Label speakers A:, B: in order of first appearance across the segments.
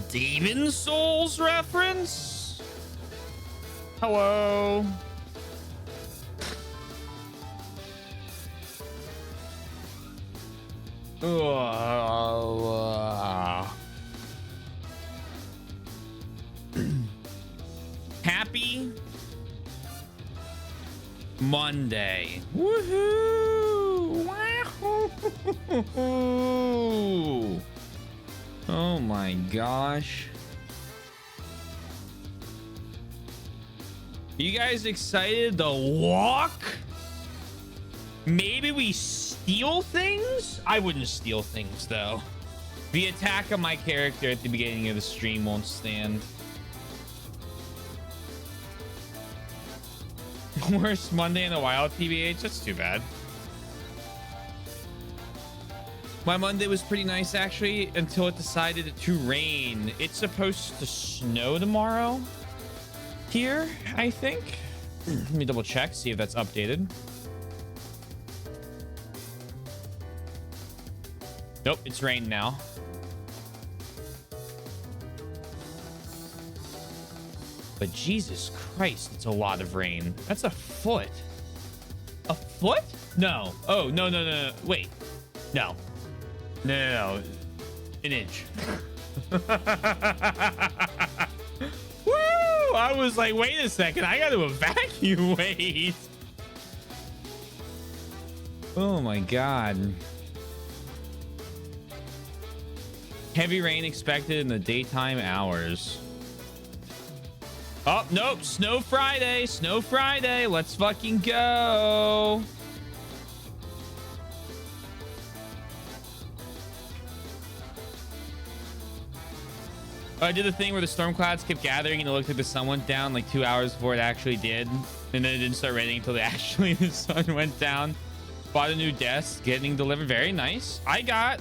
A: Demon Souls reference? Hello? Happy Monday. Woohoo! Wahoo! Oh my gosh. You guys excited to walk? Maybe we steal things? I wouldn't steal things though. The attack on my character at the beginning of the stream won't stand. Worst Monday in the wild, TBH. That's too bad. My Monday was pretty nice actually until it decided to rain. It's supposed to snow tomorrow here, I think. Let me double check, see if that's updated. Nope, it's rained now. But Jesus Christ, it's a lot of rain. That's a foot. A foot? No. Oh, no, no, no, no. Wait. No. No, no, no. An inch. Woo! I was like, wait a second. I got to evacuate. Oh, my God. Heavy rain expected in the daytime hours. Oh, nope. Snow Friday. Snow Friday. Let's fucking go. I did the thing where the storm clouds kept gathering and it looked like the sun went down like 2 hours before it actually did. And then it didn't start raining until the sun went down. Bought a new desk, getting delivered. Very nice. I got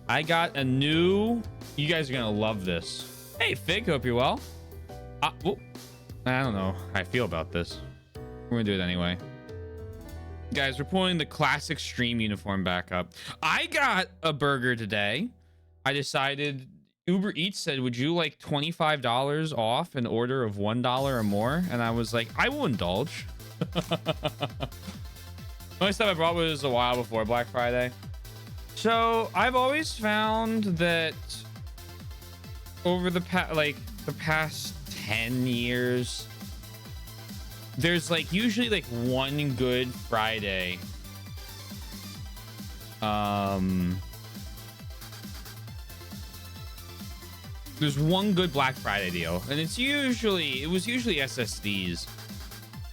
A: a new... You guys are going to love this. Hey, Fig. Hope you're well. Oh, I don't know how I feel about this. We're gonna do it anyway. Guys, we're pulling the classic stream uniform back up. I got a burger today. I decided Uber Eats said, would you like $25 off an order of $1 or more? And I was like, I will indulge. The only stuff I brought was a while before Black Friday. So I've always found that over the past 10 years, there's like usually like one good Friday. There's one good Black Friday deal, and it was usually SSDs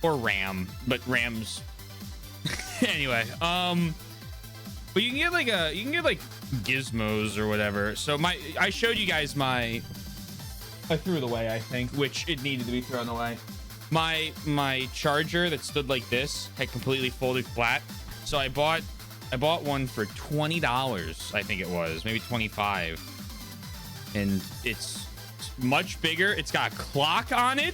A: or RAM, but RAM's anyway. But you can get like gizmos or whatever. So I showed you guys I threw it away, I think, which it needed to be thrown away. My charger that stood like this had completely folded flat. So I bought one for $20, I think it was, maybe 25. And it's much bigger. It's got a clock on it.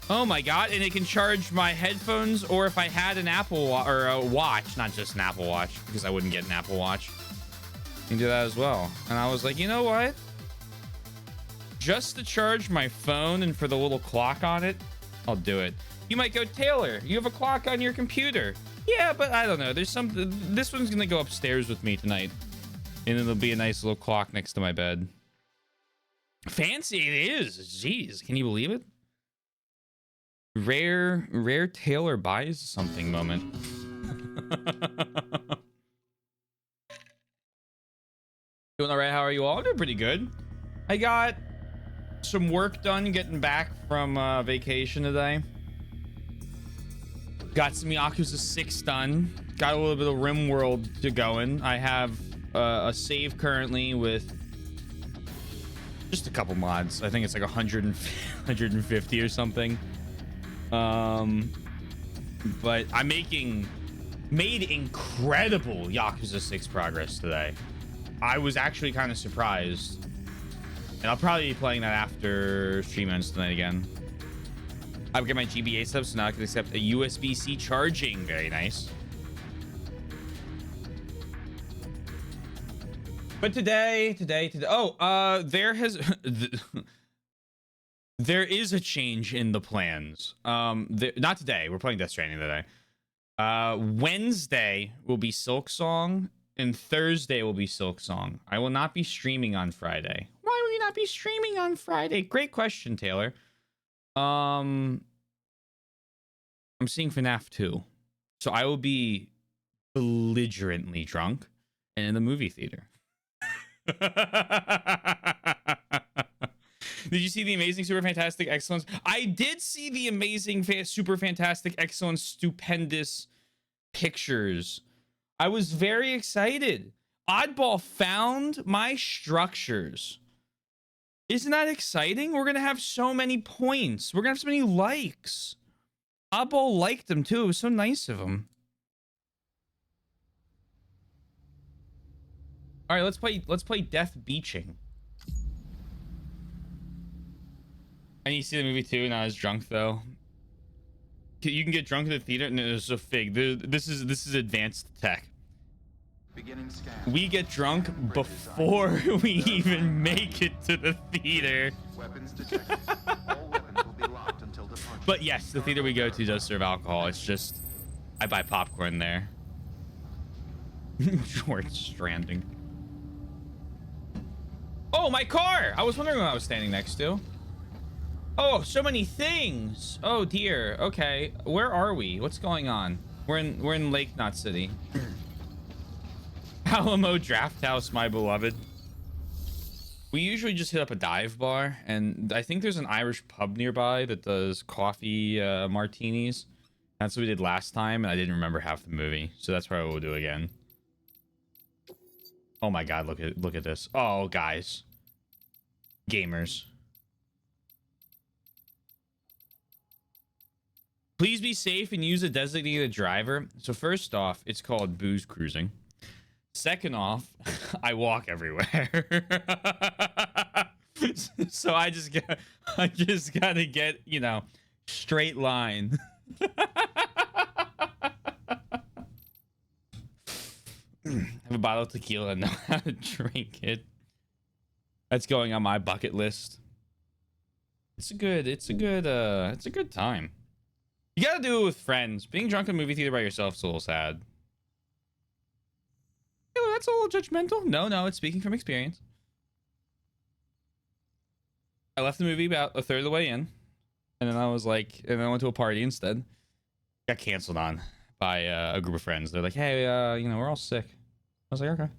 A: Oh my God. And it can charge my headphones, or if I had an Apple or a watch, not just an Apple Watch, because I wouldn't get an Apple Watch, you can do that as well. And I was like, you know what? Just to charge my phone and for the little clock on it, I'll do it. You might go, Taylor, you have a clock on your computer. Yeah, but I don't know. There's something. This one's going to go upstairs with me tonight. And it'll be a nice little clock next to my bed. Fancy it is. Jeez, can you believe it? Rare Taylor buys something moment. Doing all right? How are you all? Doing pretty good. I got some work done getting back from vacation today. Got some Yakuza 6 done. Got a little bit of RimWorld to going. I have a save currently with just a couple mods. I think it's like 150 or something. But I'm made incredible Yakuza 6 progress today. I was actually kind of surprised. And I'll probably be playing that after stream ends tonight again. I've got my GBA stuff, so now I can accept a USB-C charging. Very nice. But today. Oh, there is a change in the plans. Not today. We're playing Death Stranding today. Wednesday will be Silk Song, and Thursday will be Silk Song. I will not be streaming on Friday. Why will you not be streaming on Friday? Great question, Taylor. I'm seeing FNAF 2, so I will be belligerently drunk and in the movie theater. Did you see the Amazing Super Fantastic Excellence? I did see the Amazing Super Fantastic Excellence Stupendous pictures. I was very excited. Oddball found my structures. Isn't that exciting? We're gonna have so many points. We're gonna have so many likes. Oddball liked them too. It was so nice of him. All right, let's play Death Beaching. I need to see the movie too. Not as drunk though. You can get drunk in the theater. No, it's a fig. This is advanced tech. We get drunk before we even make it to the theater. But yes, the theater we go to does serve alcohol. It's just I buy popcorn there. Short Stranding. Oh, my car! I was wondering what I was standing next to. Oh, so many things. Oh dear. Okay, where are we? What's going on? We're in Lake Knot City. Alamo Draft House, my beloved. We usually just hit up a dive bar, and I think there's an Irish pub nearby that does coffee martinis. That's what we did last time, and I didn't remember half the movie, so that's probably what we'll do again. Oh my god, look at this. Oh, guys. Gamers. Please be safe and use a designated driver. So first off, it's called booze cruising. Second off, I walk everywhere. So I just gotta get, you know, straight line. Have a bottle of tequila and know how to drink it. That's going on my bucket list. It's a good time. You gotta do it with friends. Being drunk in a movie theater by yourself is a little sad. Oh, that's a little judgmental. No, it's speaking from experience. I left the movie about a third of the way in, and then I was like, and then I went to a party instead. Got canceled on by a group of friends. They're like, hey, you know, we're all sick. I was like, okay.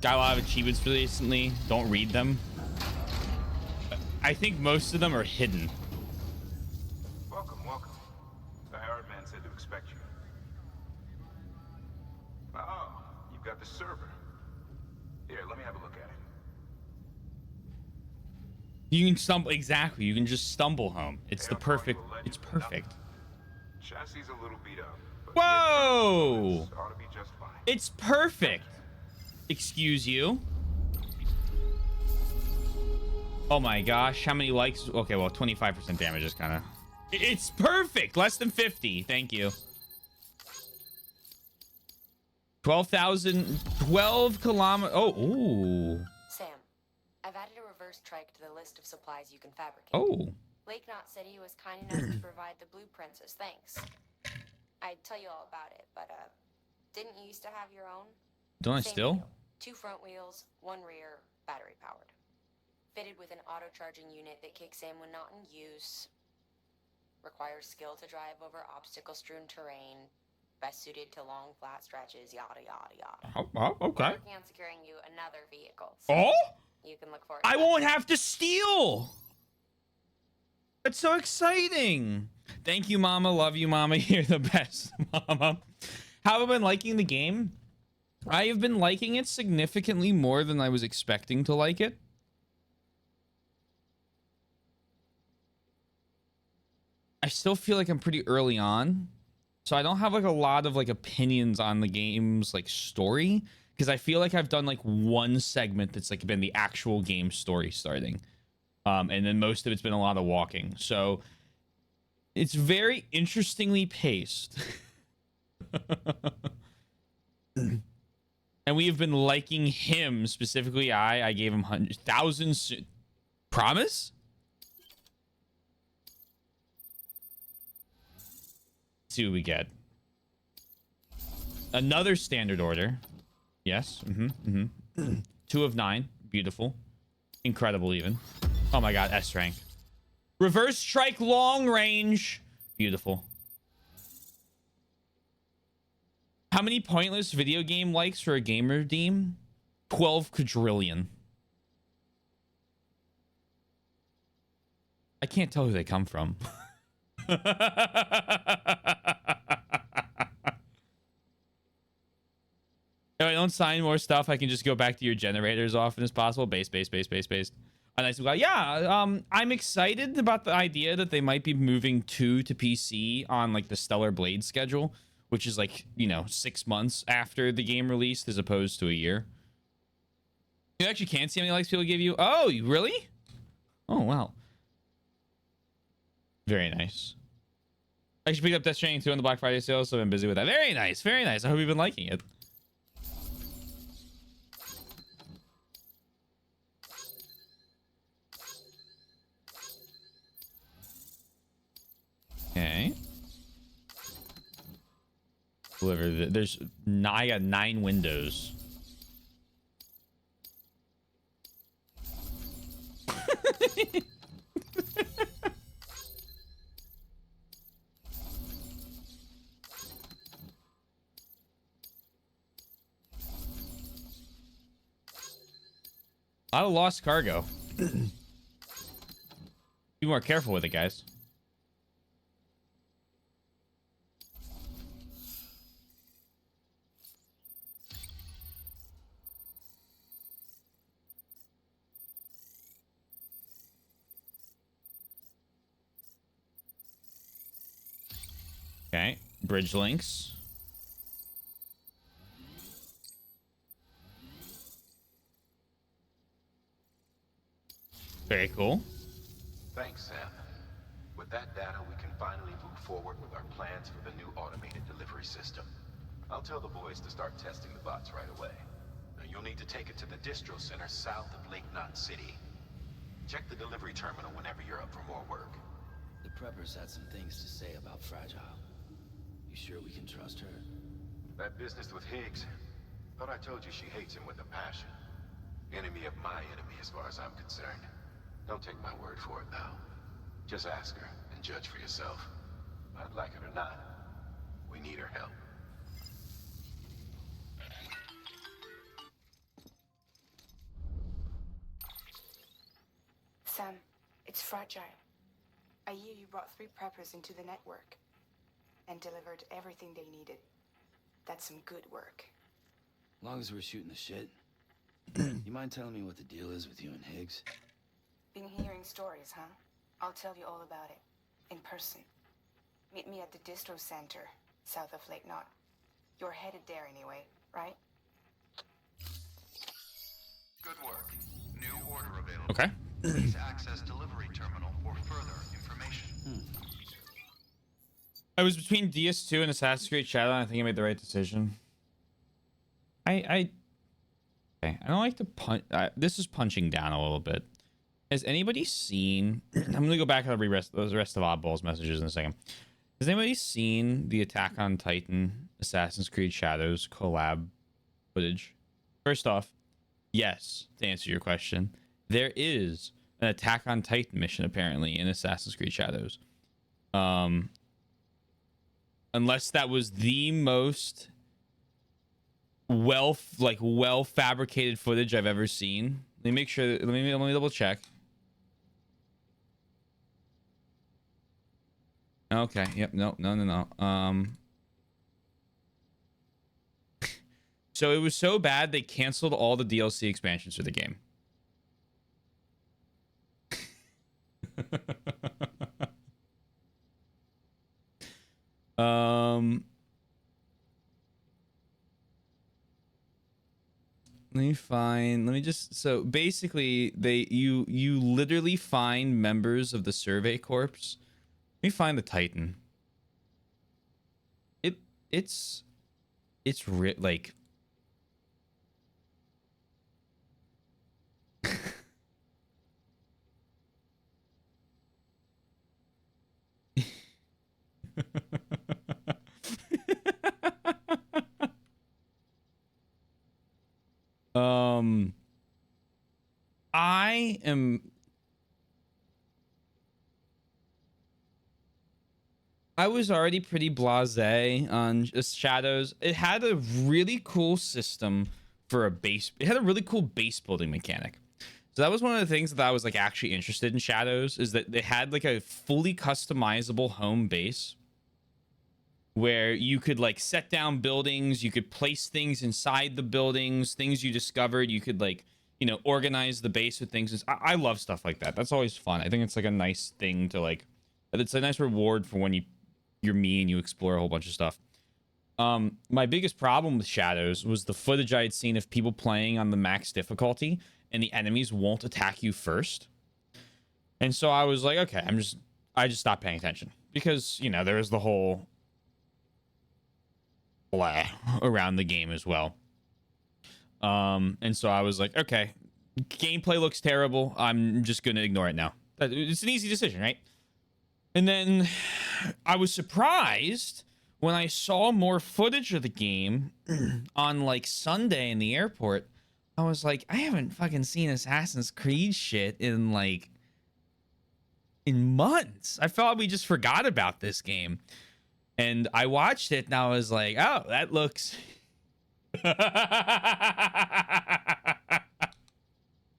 A: Got a lot of achievements recently. Don't read them. I think most of them are hidden.
B: Welcome. The Howard man said to expect you. Oh, you've got the server. Here, let me have a look at it.
A: You can stumble, exactly. You can just stumble home. It's the perfect. It's perfect.
B: Chassis a little beat up.
A: Whoa!
B: Ought to be just fine.
A: It's perfect. Excuse you. Oh my gosh, how many likes? Okay, well, 25% damage is kind of... It's perfect. Less than 50. Thank you. 12,000... 12 kilometers... Oh, ooh.
C: Sam, I've added a reverse trike to the list of supplies you can fabricate.
A: Oh.
C: Lake Knot City was kind enough to provide the blueprints as thanks. I'd tell you all about it, but, didn't you used to have your own?
A: Don't I
C: Same
A: still?
C: deal. 2 front wheels, 1 rear, battery powered. Fitted with an auto-charging unit that kicks in when not in use. Requires skill to drive over obstacle-strewn terrain. Best suited to long, flat stretches, yada, yada, yada.
A: Oh, okay.
C: Working on securing you another vehicle. So
A: Oh?
C: you can look forward to
A: I
C: that.
A: won't have to steal. That's so exciting. Thank you, Mama. Love you, Mama. You're the best, Mama. How have I been liking the game? I have been liking it significantly more than I was expecting to like it. I still feel like I'm pretty early on, so I don't have like a lot of like opinions on the game's like story, because I feel like I've done like one segment that's like been the actual game story starting, and then most of it's been a lot of walking. So It's very interestingly paced. And we have been liking him specifically. I gave him hundreds, thousands. Promise? Let's see what we get. Another standard order. Yes. 2 of 9. Beautiful. Incredible even. Oh my god, S rank. Reverse strike long range. Beautiful. How many pointless video game likes for a gamer deem? 12 quadrillion. I can't tell who they come from. If I don't sign more stuff, I can just go back to your generator as often as possible. Base. A nice guy. Yeah, I'm excited about the idea that they might be moving 2 to PC on like the Stellar Blade schedule, which is like, you know, 6 months after the game released as opposed to a year. You actually can't see how many likes people give you. Oh, you really? Oh, wow. Very nice. I actually picked up Death Stranding 2 on the Black Friday sale, so I've been busy with that. Very nice. Very nice. I hope you've been liking it. Okay. Deliver. There's I got 9 windows. A lot of lost cargo. Be more careful with it, guys. Okay, bridge links. Very cool.
B: Thanks, Sam. With that data, we can finally move forward with our plans for the new automated delivery system. I'll tell the boys to start testing the bots right away. Now, you'll need to take it to the distro center south of Lake Knot City. Check the delivery terminal whenever you're up for more work.
D: The preppers had some things to say about Fragile. You sure we can trust her?
B: That business with Higgs. Thought I told you she hates him with a passion. Enemy of my enemy as far as I'm concerned. Don't take my word for it, though. Just ask her and judge for yourself. I'd like it or not. We need her help.
E: Sam, it's Fragile. I hear you brought 3 preppers into the network and delivered everything they needed. That's some good work.
D: Long as we're shooting the shit. You mind telling me what the deal is with you and Higgs?
E: Been hearing stories, huh? I'll tell you all about it. In person. Meet me at the distro center, south of Lake Knot. You're headed there anyway, right?
F: Good work. New order available.
A: Okay.
F: Please access delivery terminal for further information.
A: I was between DS2 and Assassin's Creed Shadow, and I think I made the right decision. Okay, I don't like to punch. This is punching down a little bit. Has anybody seen? I'm gonna go back to the rest of Oddball's messages in a second. Has anybody seen the Attack on Titan Assassin's Creed Shadows collab footage? First off, yes, to answer your question, there is an Attack on Titan mission apparently in Assassin's Creed Shadows. Unless that was the most well fabricated footage I've ever seen. Let me make sure. Let me double check. Okay. Yep. No. So it was so bad they canceled all the DLC expansions for the game. Let me just, so basically you literally find members of the Survey Corps me find the Titan. It's like I am. I was already pretty blasé on just Shadows. It had a really cool system for a base. It had a really cool base building mechanic. So that was one of the things that I was like actually interested in Shadows, is that they had like a fully customizable home base where you could like set down buildings, you could place things inside the buildings, things you discovered, you could like, you know, organize the base with things. I love stuff like that. That's always fun. I think it's like a nice thing to like, it's a nice reward for when you're me and you explore a whole bunch of stuff. My biggest problem with Shadows was the footage I had seen of people playing on the max difficulty and the enemies won't attack you first. And so I was like, okay, I just stopped paying attention because, you know, there was the whole blah around the game as well. And so I was like, okay, gameplay looks terrible. I'm just going to ignore it now. It's an easy decision, right? And then I was surprised when I saw more footage of the game on like Sunday in the airport. I was like, I haven't fucking seen Assassin's Creed shit in months. I felt we just forgot about this game. And I watched it and I was like, oh, that looks that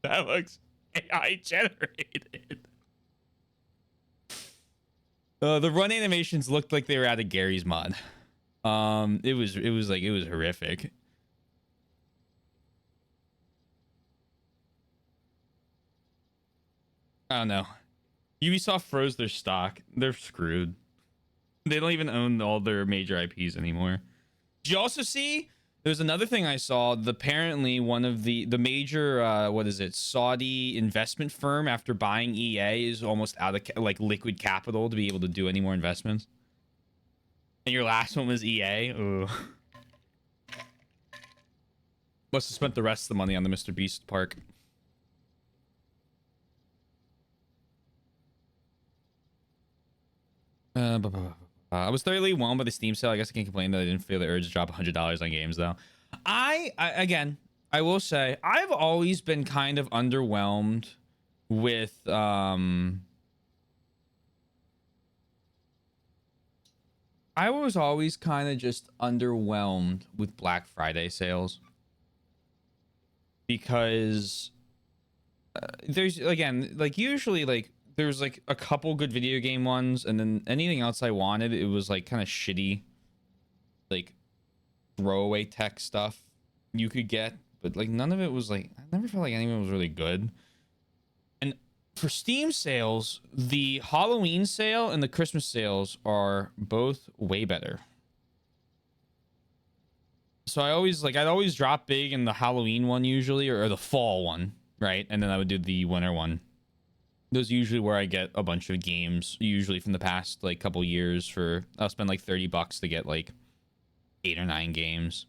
A: looks AI generated. The run animations looked like they were out of Gary's mod. It was horrific. I don't know. Ubisoft froze their stock. They're screwed. They don't even own all their major IPs anymore. Did you also see? There's another thing I saw. Apparently, one of the major Saudi investment firm, after buying EA, is almost out of like liquid capital to be able to do any more investments. And your last one was EA. Ooh. Must have spent the rest of the money on the Mr. Beast park. I was thoroughly whelmed by the Steam sale. I guess I can't complain that I didn't feel the urge to drop $100 on games, though. Again, I will say, I've always been kind of underwhelmed with, I was always kind of just underwhelmed with Black Friday sales. Because there's, again, like, usually, like, there's like a couple good video game ones, and then anything else I wanted, it was like kind of shitty, like throwaway tech stuff you could get, but like none of it was like, I never felt like any of it was really good. And for Steam sales, the Halloween sale and the Christmas sales are both way better. So I'd always drop big in the Halloween one usually, or the fall one, right? And then I would do the winter one. Those are usually where I get a bunch of games, usually from the past like couple years. I'll spend like $30 to get like 8 or 9 games.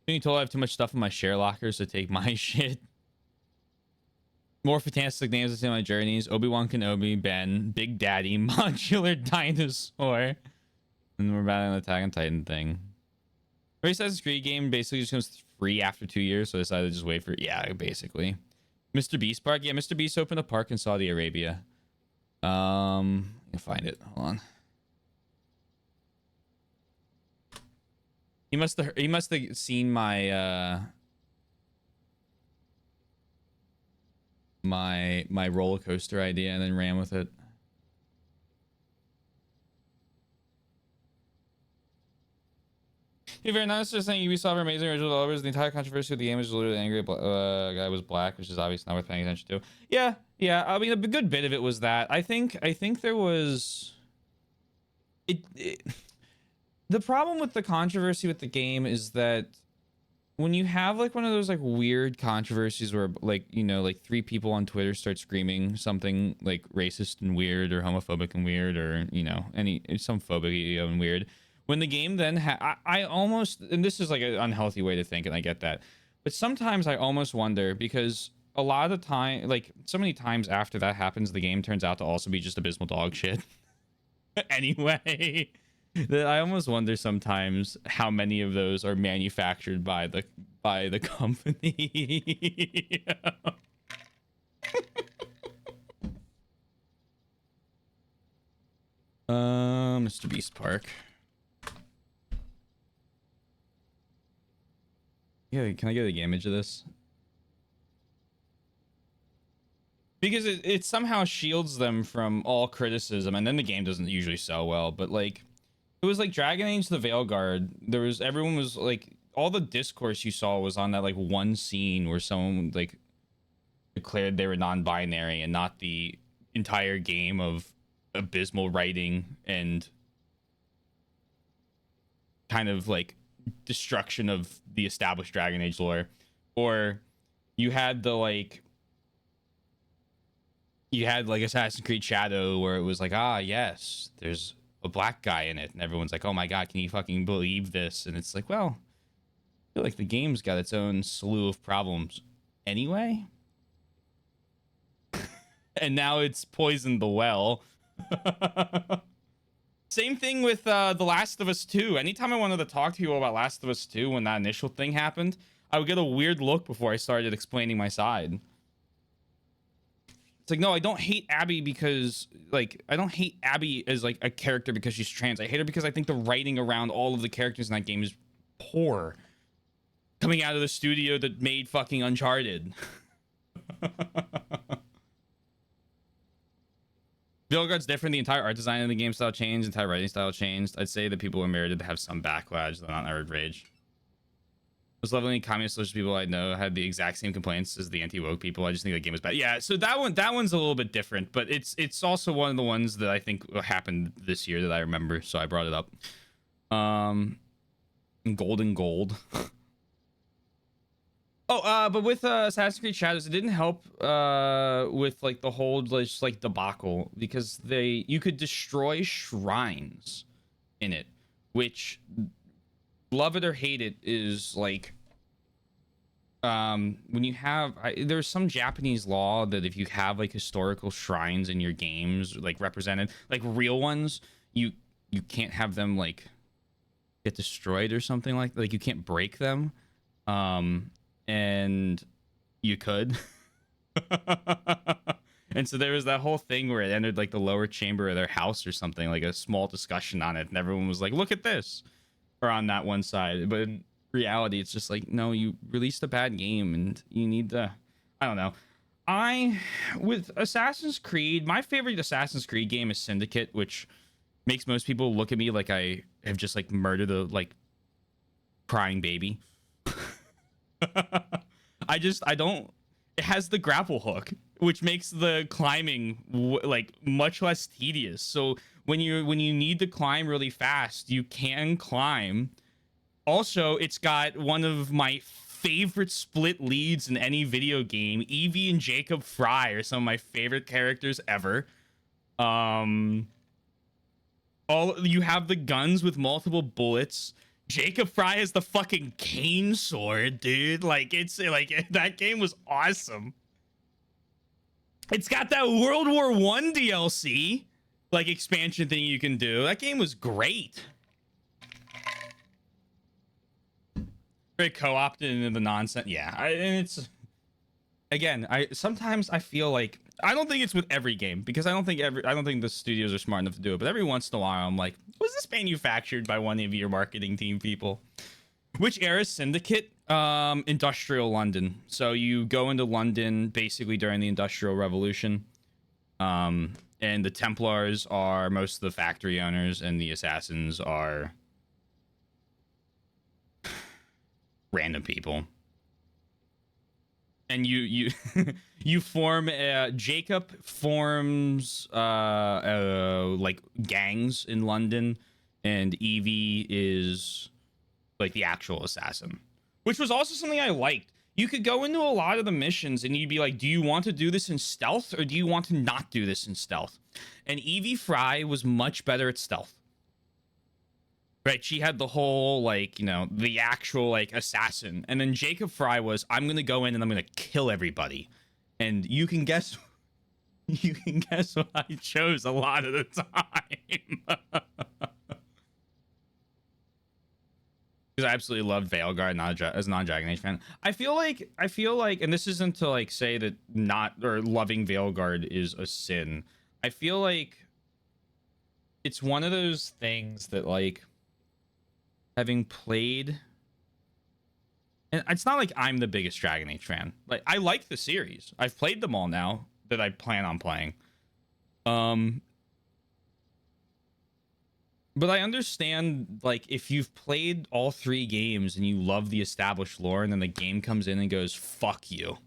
A: Being told I have too much stuff in my share lockers to take my shit. More fantastic names to say my journeys: Obi-Wan Kenobi, Ben, Big Daddy, Modular Dinosaur, and we're battling the Attack on Titan thing. Every Assassin's Creed game basically just comes free after 2 years, so I decided to just wait for basically. Mr. Beast Park? Yeah, Mr. Beast opened a park in Saudi Arabia. I'll find it. Hold on. He must have seen my my roller coaster idea and then ran with it. Hey, very nice. Just saying Ubisoft are amazing original developers. The entire controversy of the game is literally angry. Guy was black, which is obviously not worth paying attention to. Yeah. I mean, a good bit of it was that. I think there was. The problem with the controversy with the game is that when you have like one of those like weird controversies where like, you know, like 3 people on Twitter start screaming something like racist and weird or homophobic and weird, or, you know, some phobic and weird, when the game then I almost, and this is like an unhealthy way to think, and I get that, but sometimes I almost wonder, because a lot of the time, like so many times after that happens, the game turns out to also be just abysmal dog shit. Anyway, that I almost wonder sometimes how many of those are manufactured by the company. Mr. Beast Park. Yeah, can I get a image of this? Because it somehow shields them from all criticism, and then the game doesn't usually sell well. But like, it was like Dragon Age the Veilguard. Everyone was like, all the discourse you saw was on that like one scene where someone like declared they were non-binary, and not the entire game of abysmal writing and kind of like destruction of the established Dragon Age lore. Or you had Assassin's Creed Shadow, where it was like, ah, yes, there's a black guy in it, and everyone's like, oh my god, can you fucking believe this? And it's like, well, I feel like the game's got its own slew of problems anyway. And now it's poisoned the well. Same thing with The Last of Us 2. Anytime I wanted to talk to you about Last of Us 2, when that initial thing happened, I would get a weird look before I started explaining my side. It's like, no, I don't hate Abby because, like, I don't hate Abby as, like, a character because she's trans. I hate her because I think the writing around all of the characters in that game is poor. Coming out of the studio that made fucking Uncharted. Veilguard's different. The entire art design of the game style changed. The entire writing style changed. I'd say that people were merited to have some backlash, though not nerd rage. Those leveling communist social people I know had the exact same complaints as the anti-woke people. I just think the game was bad. Yeah, so that one's a little bit different, but it's also one of the ones that I think happened this year that I remember, so I brought it up. Golden Gold. Oh, but with Assassin's Creed Shadows, it didn't help with like the whole just like debacle, because you could destroy shrines in it, which, love it or hate it, is like when you have there's some Japanese law that if you have like historical shrines in your games, like represented, like real ones, you can't have them like get destroyed or something, like you can't break them. And you could. And so there was that whole thing where it entered like the lower chamber of their house or something, like a small discussion on it, and everyone was like, look at this, or on that one side. But in reality, it's just like, no, you released a bad game and you need to, I don't know. With Assassin's Creed, my favorite Assassin's Creed game is Syndicate, which makes most people look at me like I have just like murdered a like crying baby. I don't, it has the grapple hook, which makes the climbing like much less tedious. So when you need to climb really fast, you can climb. Also, it's got one of my favorite split leads in any video game. Evie and Jacob Fry are some of my favorite characters ever. You have the guns with multiple bullets. Jacob Fry has the fucking cane sword, dude. Like, it's like, that game was awesome. It's got that World War I DLC like expansion thing you can do. That game was great. Very co-opted into the nonsense. Yeah, and it's, again, sometimes I feel like, I don't think it's with every game, because I don't think the studios are smart enough to do it, but every once in a while I'm like, was this manufactured by one of your marketing team people? Which era is Syndicate? Industrial London. So you go into London basically during the Industrial Revolution. And the Templars are most of the factory owners, and the assassins are random people. And you you form Jacob forms like gangs in London, and Evie is like the actual assassin. which was also something I liked. You could go into a lot of the missions and you'd be like, do you want to do this in stealth or do you want to not do this in stealth? And Evie Fry was much better at stealth. Right? She had the whole, like, you know, the actual, like, assassin. And then Jacob Fry was, I'm going to go in and I'm going to kill everybody. And you can guess what I chose a lot of the time. Because I absolutely loved Veilguard as a non-Dragon Age fan. I feel like, and this isn't to like say that not or loving Veilguard is a sin. I feel like it's one of those things that like having played, and it's not like I'm the biggest Dragon Age fan. Like I like the series. I've played them all now that I plan on playing. But I understand, like, if you've played all 3 games and you love the established lore, and then the game comes in and goes, fuck you.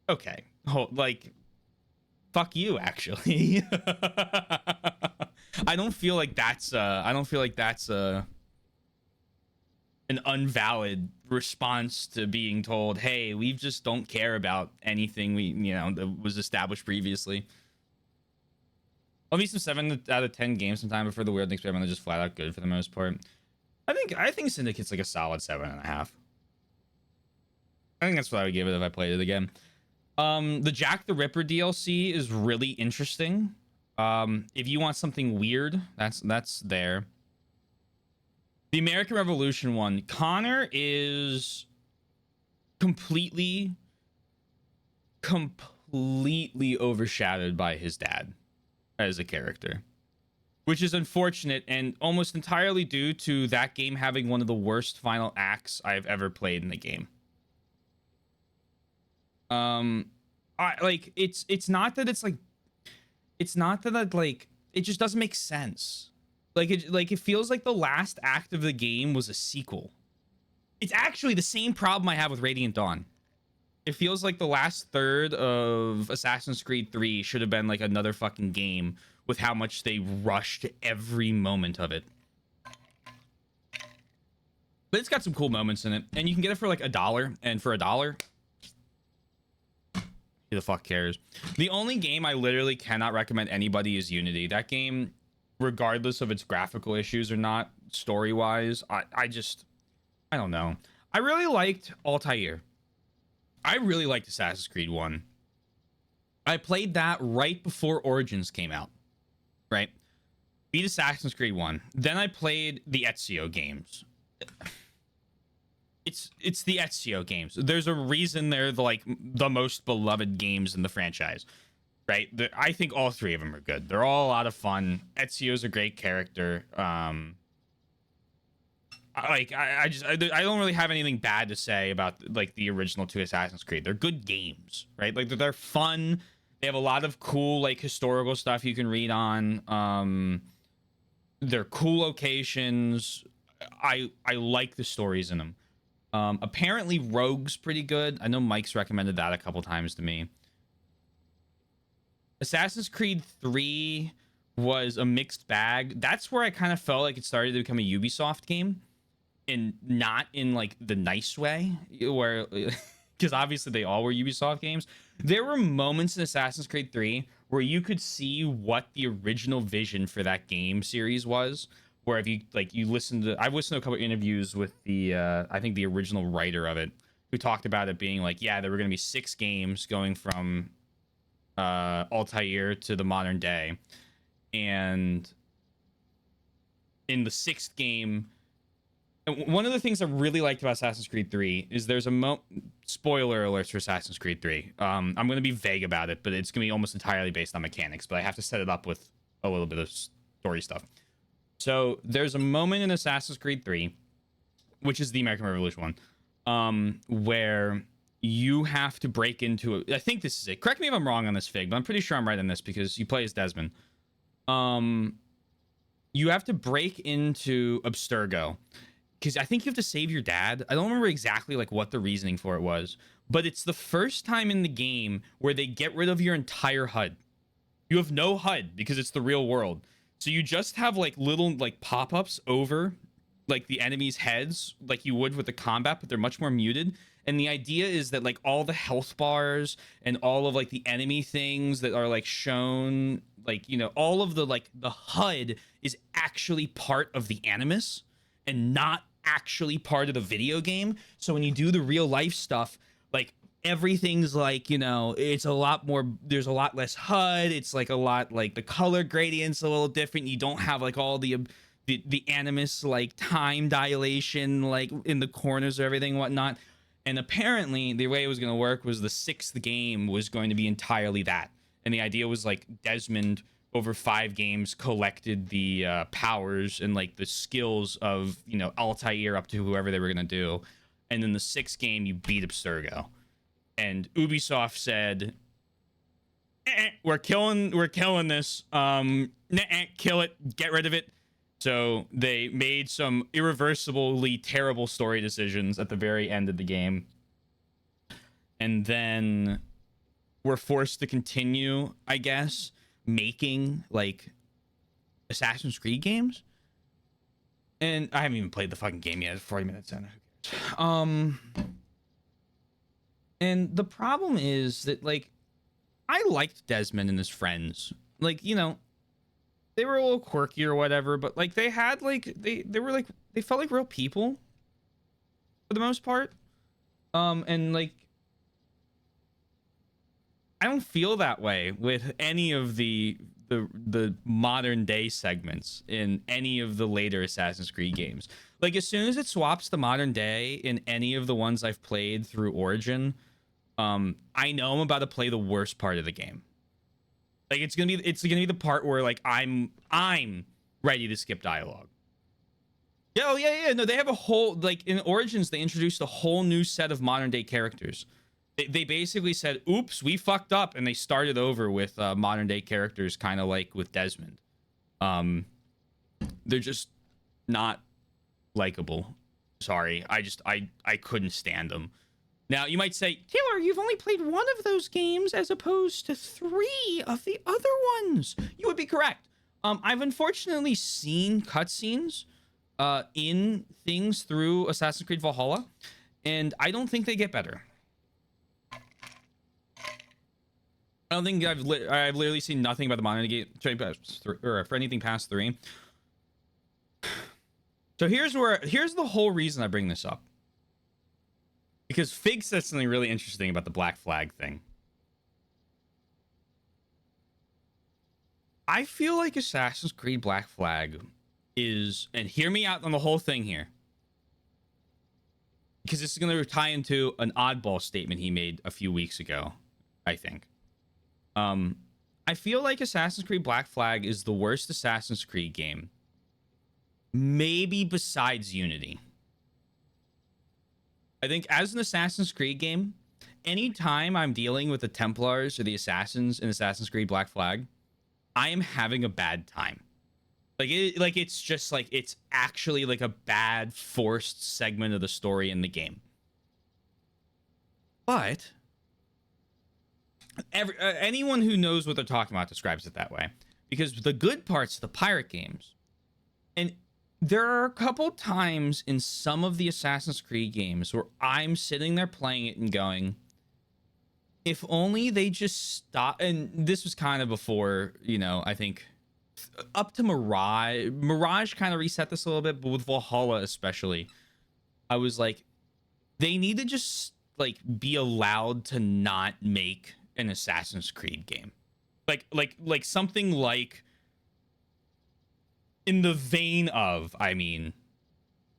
A: Okay. Oh, like, fuck you, actually. I don't feel like that's, an unvalid response to being told, hey, we just don't care about anything that was established previously. I'll be some 7 out of 10 games sometime before the weird experiment are just flat out good for the most part. I think Syndicate's like a solid 7.5. I think that's what I would give it if I played it again. The Jack the Ripper DLC is really interesting. If you want something weird, that's there. The American Revolution one, Connor is completely overshadowed by his dad as a character, which is unfortunate and almost entirely due to that game having one of the worst final acts I've ever played in the game. It's not that it just doesn't make sense. It feels like the last act of the game was a sequel. It's actually the same problem I have with Radiant Dawn. It feels like the last third of Assassin's Creed 3 should have been like another fucking game with how much they rushed every moment of it. But it's got some cool moments in it. And you can get it for like $1. And for $1, who the fuck cares? The only game I literally cannot recommend anybody is Unity. That game, regardless of its graphical issues or not, story-wise, I don't know. I really liked Altair. I really liked Assassin's Creed 1. I played that right before Origins came out. Right? Beat Assassin's Creed 1. Then I played the Ezio games. It's the Ezio games. There's a reason they're the most beloved games in the franchise. Right? I think all 3 of them are good. They're all a lot of fun. Ezio's a great character. I don't really have anything bad to say about like the original 2 Assassin's Creed. They're good games, right? Like they're fun. They have a lot of cool like historical stuff you can read on. They're cool locations. I like the stories in them. Apparently Rogue's pretty good. I know Mike's recommended that a couple times to me. Assassin's Creed 3 was a mixed bag. That's where I kind of felt like it started to become a Ubisoft game. And not in like the nice way, where because obviously they all were Ubisoft games. There were moments in Assassin's Creed 3 where you could see what the original vision for that game series was. Where if you I've listened to a couple of interviews with the I think the original writer of it, who talked about it being like, yeah, there were going to be 6 games going from Altair to the modern day, and in the 6th game. One of the things I really liked about Assassin's Creed 3 is there's spoiler alerts for Assassin's Creed 3. I'm going to be vague about it, but it's going to be almost entirely based on mechanics, but I have to set it up with a little bit of story stuff. So there's a moment in Assassin's Creed 3, which is the American Revolution one, where you have to break into it. I think this is it. Correct me if I'm wrong on this, Fig, but I'm pretty sure I'm right on this because you play as Desmond. You have to break into Abstergo. Because I think you have to save your dad. I don't remember exactly like what the reasoning for it was, but it's the first time in the game where they get rid of your entire HUD. You have no HUD because it's the real world. So you just have like little like pop-ups over like the enemies' heads like you would with the combat, but they're much more muted. And the idea is that like all the health bars and all of like the enemy things that are like shown, like, you know, all of the like the HUD is actually part of the animus and not actually part of the video game. So when you do the real life stuff, like everything's like, you know, it's a lot more, there's a lot less HUD. It's like a lot like the color gradient's a little different. You don't have like all the animus like time dilation like in the corners of everything and whatnot. And apparently the way it was going to work was the 6th game was going to be entirely that. And the idea was like Desmond over 5 games collected the powers and like the skills of, you know, Altair up to whoever they were going to do. And then the 6th game you beat Abstergo. And Ubisoft said, we're killing this. Kill it, get rid of it. So they made some irreversibly terrible story decisions at the very end of the game. And then we're forced to continue, I guess, making like Assassin's Creed games. And I haven't even played the fucking game yet. It's 40 minutes in. And the problem is that like I liked Desmond and his friends. Like, you know, they were a little quirky or whatever, but like they had like they were like they felt like real people for the most part. And like I don't feel that way with any of the modern day segments in any of the later Assassin's Creed games. Like as soon as it swaps to modern day in any of the ones I've played through Origin, I know I'm about to play the worst part of the game. Like it's gonna be the part where like I'm ready to skip dialogue. Yeah, oh yeah. No, they have a whole like in Origins they introduced a whole new set of modern day characters. They basically said, "Oops, we fucked up," and they started over with modern day characters, kind of like with Desmond. They're just not likable. Sorry, I couldn't stand them. Now, you might say, Taylor, you've only played one of those games as opposed to 3 of the other ones. You would be correct. I've unfortunately seen cutscenes in things through Assassin's Creed Valhalla, and I don't think they get better. I don't think I've literally seen nothing about the modern game or for anything past 3. So here's the whole reason I bring this up. Because Fig said something really interesting about the Black Flag thing. I feel like Assassin's Creed Black Flag is, and hear me out on the whole thing here, because this is going to tie into an oddball statement he made a few weeks ago, I think. I feel like Assassin's Creed Black Flag is the worst Assassin's Creed game, maybe besides Unity. I think as an Assassin's Creed game, anytime I'm dealing with the Templars or the Assassins in Assassin's Creed Black Flag, I am having a bad time. It's just like it's actually like a bad forced segment of the story in the game. But anyone who knows what they're talking about describes it that way, because the good parts of the pirate games, and there are a couple times in some of the Assassin's Creed games where I'm sitting there playing it and going, if only they just stop. And this was kind of before, you know, I think up to Mirage. Mirage kind of reset this a little bit, but with Valhalla especially, I was like, they need to just like be allowed to not make an Assassin's Creed game. Like something like in the vein of, I mean,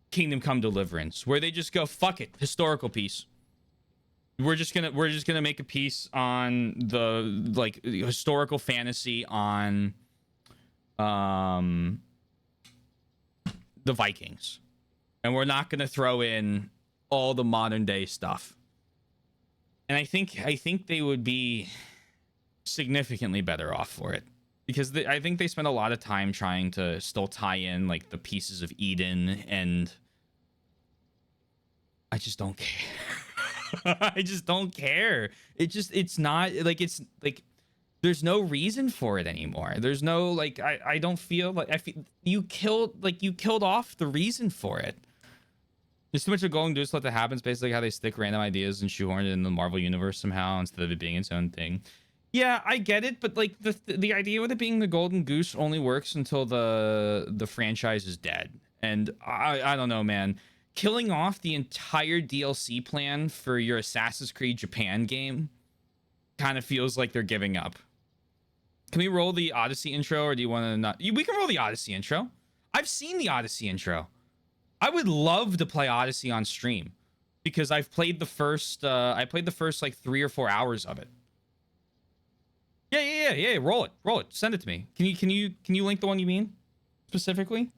A: Kingdom Come Deliverance, where they just go, fuck it, historical piece. We're just gonna make a piece on the like historical fantasy on the Vikings, and we're not gonna throw in all the modern day stuff. And I think they would be significantly better off for it, because I think they spend a lot of time trying to still tie in like the pieces of Eden, and I just don't care. I just don't care. It's not like, it's like There's no reason for it anymore. There's no like I don't feel like I feel you killed off the reason for it. There's too much of going to just let that happen. It's basically how they stick random ideas and shoehorn it in the Marvel universe somehow instead of it being its own thing. Yeah, I get it, but like the idea with it being the golden goose only works until the franchise is dead. And I don't know, man. Killing off the entire DLC plan for your Assassin's Creed Japan game kind of feels like they're giving up. Can we roll the Odyssey intro, or do you want to not? We can roll the Odyssey intro. I've seen the Odyssey intro. I would love to play Odyssey on stream because I've played the first. I played the first like 3 or 4 hours of it. Yeah. Roll it. Send it to me. Can you link the one you mean specifically?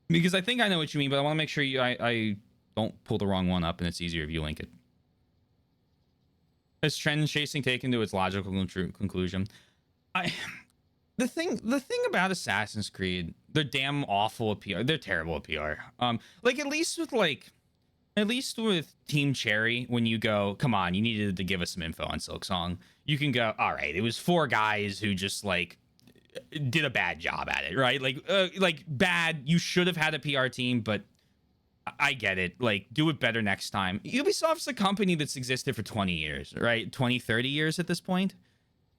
A: Because I think I know what you mean, but I want to make sure I don't pull the wrong one up, and it's easier if you link it. Is trend chasing taken to its logical conclusion? The thing about Assassin's Creed, they're damn awful at PR. They're terrible at PR. Like at least with Team Cherry, when you go, come on, you needed to give us some info on Silksong, you can go, all right, it was 4 guys who just like did a bad job at it, right? Like bad. You should have had a PR team, but I get it. Like, do it better next time. Ubisoft's a company that's existed for 20 years, right? 20, 30 years at this point.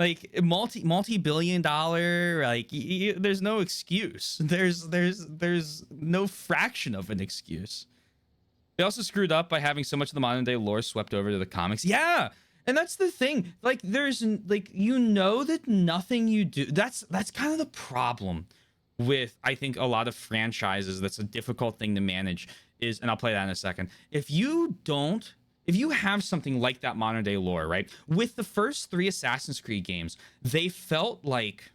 A: Like, multi-billion dollar, like, there's no excuse. There's no fraction of an excuse. They also screwed up by having so much of the modern day lore swept over to the comics. Yeah, and that's the thing. Like, there's, like, you know that nothing you do... That's kind of the problem with, I think, a lot of franchises. That's a difficult thing to manage. Is, and I'll play that in a second. If you have something like that modern day lore, right? With the first 3 Assassin's Creed games, they felt like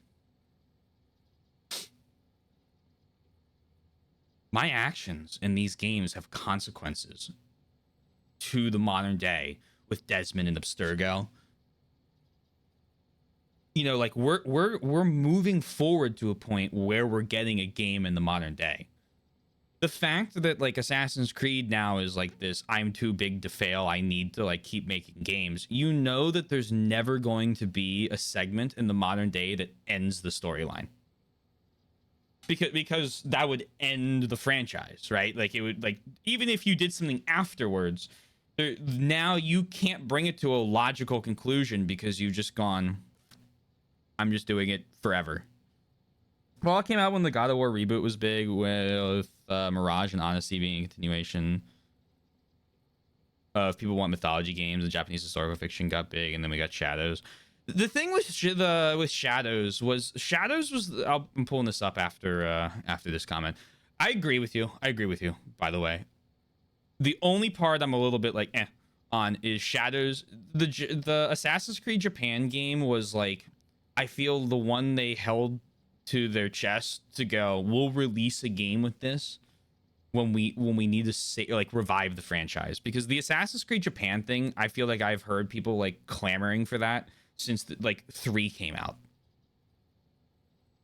A: my actions in these games have consequences to the modern day with Desmond and Abstergo. You know, like we're moving forward to a point where we're getting a game in the modern day. The fact that like Assassin's Creed now is like this, I'm too big to fail, I need to like keep making games. You know that there's never going to be a segment in the modern day that ends the storyline. Because that would end the franchise, right? Like it would, like, even if you did something afterwards, now you can't bring it to a logical conclusion because you've just gone, I'm just doing it forever. Well, it came out when the God of War reboot was big, with Mirage and Odyssey being a continuation of people want mythology games, and Japanese historical fiction got big, and then we got Shadows. The thing with Shadows was I'm pulling this up after this comment. I agree with you. By the way, the only part I'm a little bit like on is Shadows. The Assassin's Creed Japan game was like, I feel the one they held to their chest to go, we'll release a game with this when we need to say, like, revive the franchise. Because the Assassin's Creed Japan thing, I feel like I've heard people like clamoring for that since like 3 came out.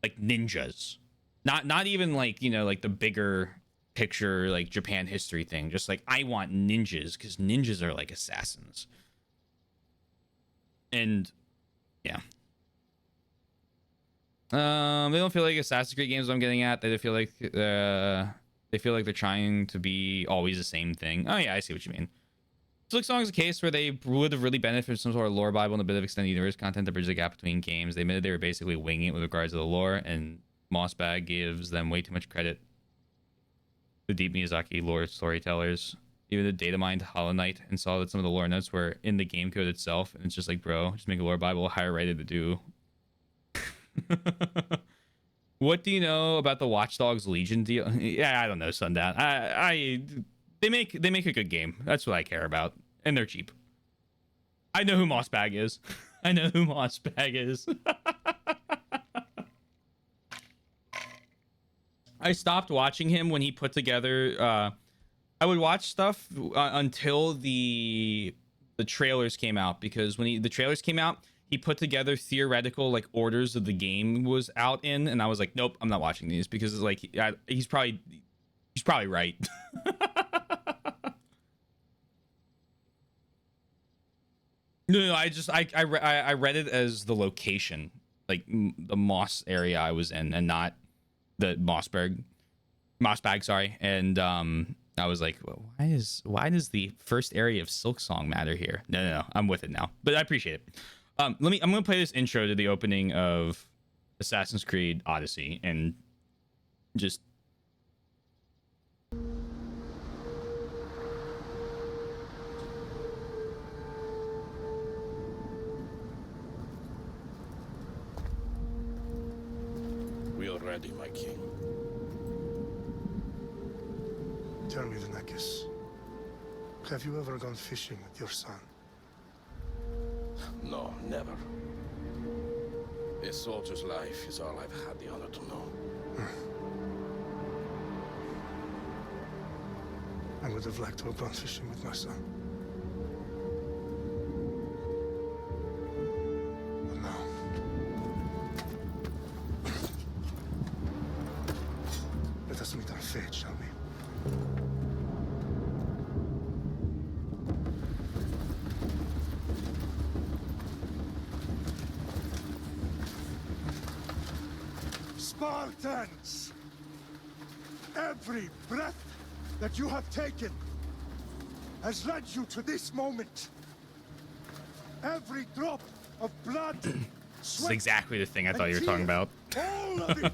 A: Like ninjas, not even like, you know, like the bigger picture like Japan history thing, just like, I want ninjas because ninjas are like assassins. And yeah, they don't feel like Assassin's Creed games. I'm getting at, they feel like they're trying to be always the same thing. Oh yeah, I see what you mean. Silksong is a case where they would have really benefited from some sort of lore bible and a bit of extended universe content to bridge the gap between games. They admitted they were basically winging it with regards to the lore, and Mossbag gives them way too much credit. The deep Miyazaki lore storytellers, even the data mined Hollow Knight, and saw that some of the lore notes were in the game code itself, and it's just like, bro, just make a lore bible higher rated to do. What do you know about the Watch Dogs Legion deal? Yeah, I don't know, Sundown. They make a good game. That's what I care about, and they're cheap. I know who Mossbag is. I stopped watching him when he put together. I would watch stuff until the trailers came out, because when the trailers came out, he put together theoretical like orders of the game was out in, and I was like, nope, I'm not watching these, because it's like he's probably right. No, I read it as the location, like the Moss area I was in, and not the Mossbag, sorry. And I was like, well, why does the first area of Silksong matter here? No, I'm with it now. But I appreciate it. I'm gonna play this intro to the opening of Assassin's Creed Odyssey and just
G: We are ready, my king.
H: Tell me, Venekis, have you ever gone fishing with your son?
G: No, never. A soldier's life is all I've had the honor to know.
H: I would have liked to have gone fishing with my son. But no. Let us meet our fate, shall we? Spartans! Every breath that you have taken has led you to this moment. Every drop of blood,
A: this is
H: sweat,
A: exactly the thing I
H: and
A: thought you were talking
H: tears,
A: about.
H: all of it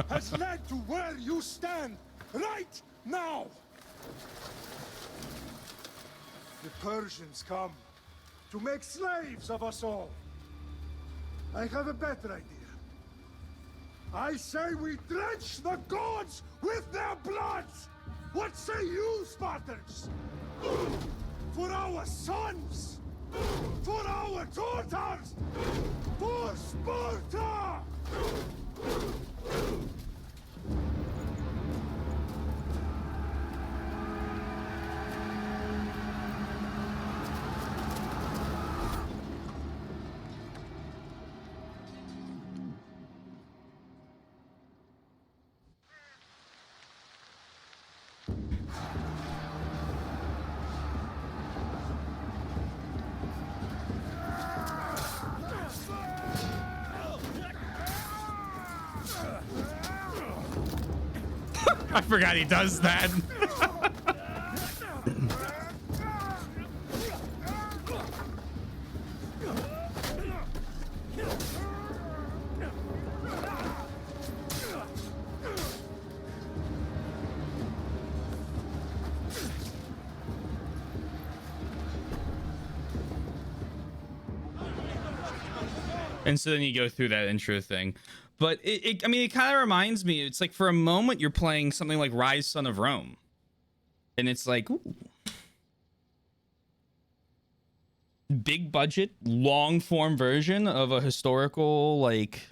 H: has led to where you stand right now. The Persians come to make slaves of us all. I have a better idea. I say we drench the gods with their blood! What say you, Spartans? For our sons! For our daughters! For Sparta!
A: I forgot he does that. And so then you go through that intro thing. But I mean, it kind of reminds me, it's like for a moment you're playing something like Rise, Son of Rome. And it's like, ooh. Big budget, long form version of a historical, like,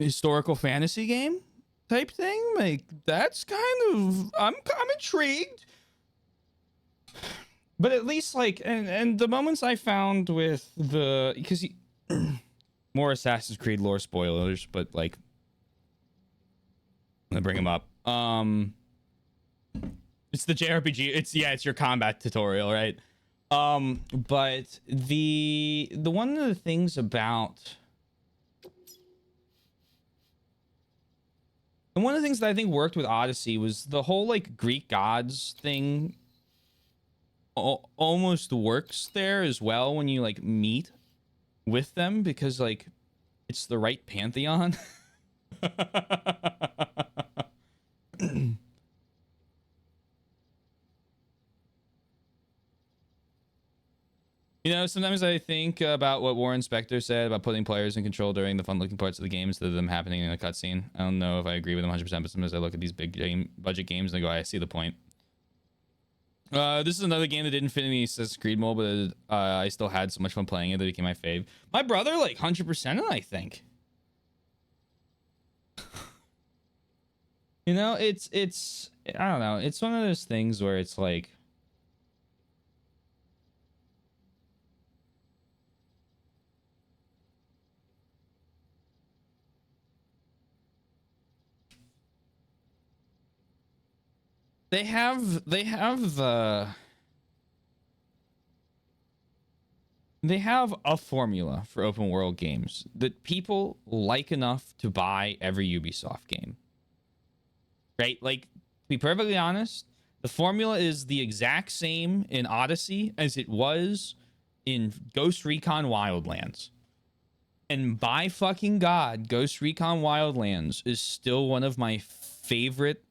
A: historical fantasy game type thing. Like, that's kind of, I'm intrigued. But at least, like, and the moments I found with the, because more Assassin's Creed lore spoilers, but like, I'm gonna bring them up. It's the JRPG. It's your combat tutorial, right? But the one of the things about, and one of the things that I think worked with Odyssey was the whole like Greek gods thing. Almost works there as well when you like meet with them, because like it's the right pantheon. You know, sometimes I think about what Warren Spector said about putting players in control during the fun-looking parts of the game instead of them happening in a cutscene. I don't know if I agree with him 100%, but sometimes I look at these big budget games and I go, I see the point. This is another game that didn't fit in the Assassin's Creed mold, but I still had so much fun playing it that it became my fave. My brother, like, 100% it, I think. You know, it's, I don't know. It's one of those things where it's like, they have they have a formula for open world games that people like enough to buy every Ubisoft game. Right? Like, to be perfectly honest, the formula is the exact same in Odyssey as it was in Ghost Recon Wildlands. And by fucking God, Ghost Recon Wildlands is still one of my favorite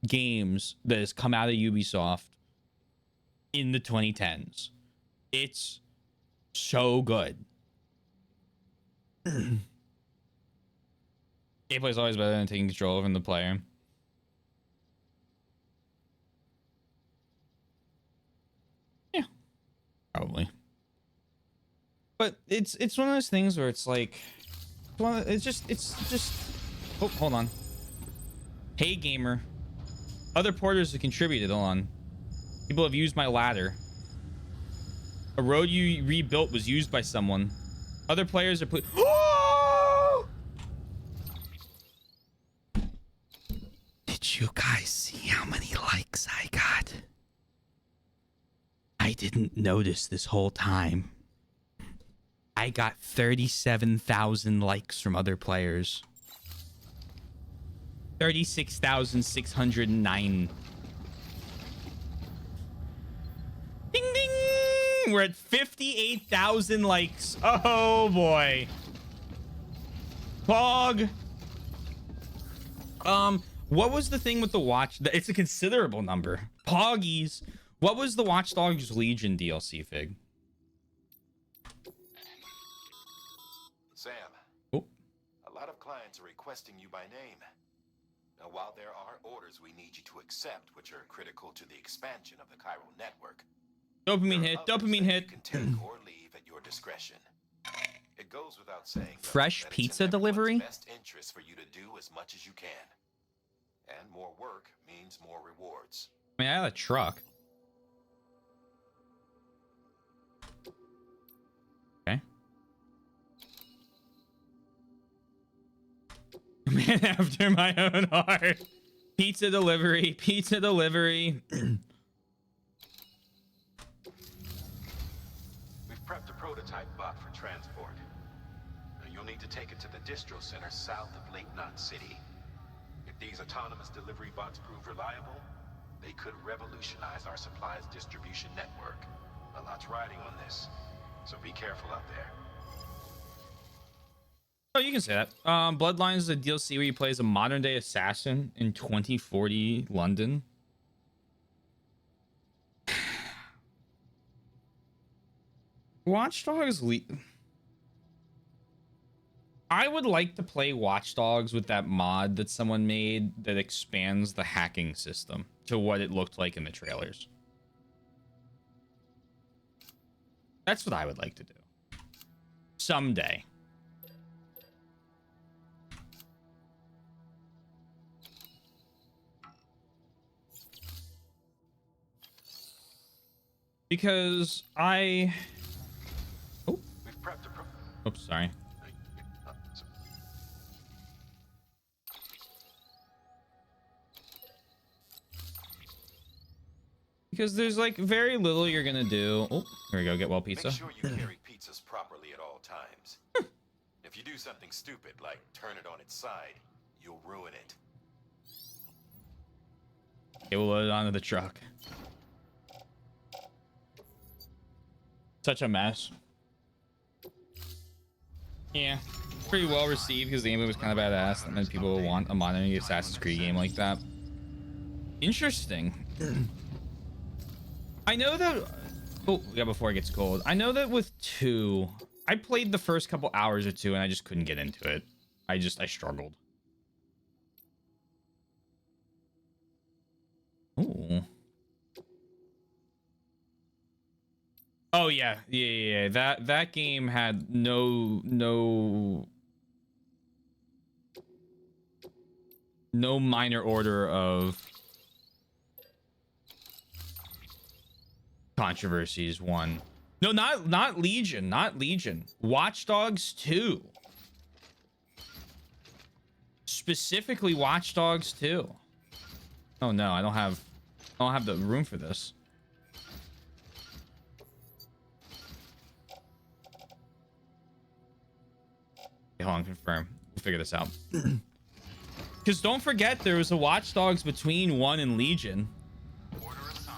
A: games that has come out of Ubisoft in the 2010s. It's so good. Gameplay is always better than taking control from the player. Yeah, probably. But it's one of those things where it's like, it's just. Oh, hold on. Hey gamer, other porters have contributed. Hold on. People have used my ladder. A road you rebuilt was used by someone. Other players are Oh! Did you guys see how many likes I got? I didn't notice this whole time. I got 37,000 likes from other players. 36,609. Ding ding! We're at 58,000 likes. Oh boy. Pog. What was the thing with the watch? It's a considerable number. Poggies. What was the Watch Dogs Legion DLC, Fig?
B: Sam.
A: Oh.
B: A lot of clients are requesting you by name. Now, while there are orders we need you to accept, which are critical to the expansion of the chiral network,
A: Dopamine hit. Dopamine hit.
B: You can take or leave at your discretion. It goes without saying.
A: Fresh
B: that it's
A: pizza
B: in everyone's
A: delivery?
B: best interest for you to do as much as you can. And more work means more rewards.
A: I mean, I had a truck. Okay. Man after my own heart. Pizza delivery. Pizza delivery.
B: We've prepped a prototype bot for transport. Now, you'll need to take it to the distro center south of Lake Knot City. If these autonomous delivery bots prove reliable, they could revolutionize our supplies distribution network. A lot's riding on this, so be careful out there.
A: Oh, you can say that. Bloodlines is a DLC where you play as a modern day assassin in 2040 London. Watch Dogs I would like to play Watch Dogs with that mod that someone made that expands the hacking system to what it looked like in the trailers. That's what I would like to do. Someday. Because I... Oh.
B: We've prepped a
A: Oops, sorry. Because there's like very little you're gonna do. Oh, here we go. Get well pizza.
B: Make sure you carry pizzas properly at all times. If you do something stupid like turn it on its side, you'll ruin it.
A: Okay, we'll load it onto the truck. Such a mess. Yeah, pretty well received because the game was kind of badass, and then people want a modern Assassin's Creed game like that. Interesting. I know that... Oh, yeah, before it gets cold. I know that with 2, I played the first couple hours or 2, and I just couldn't get into it. I struggled. Ooh. Oh, yeah. Yeah. That game had no minor order of controversies. One, no, not Legion, Watch Dogs 2, specifically Watch Dogs 2. Oh no, I don't have the room for this. on confirm. We'll figure this out. Because don't forget, there was a Watch Dogs between 1 and Legion.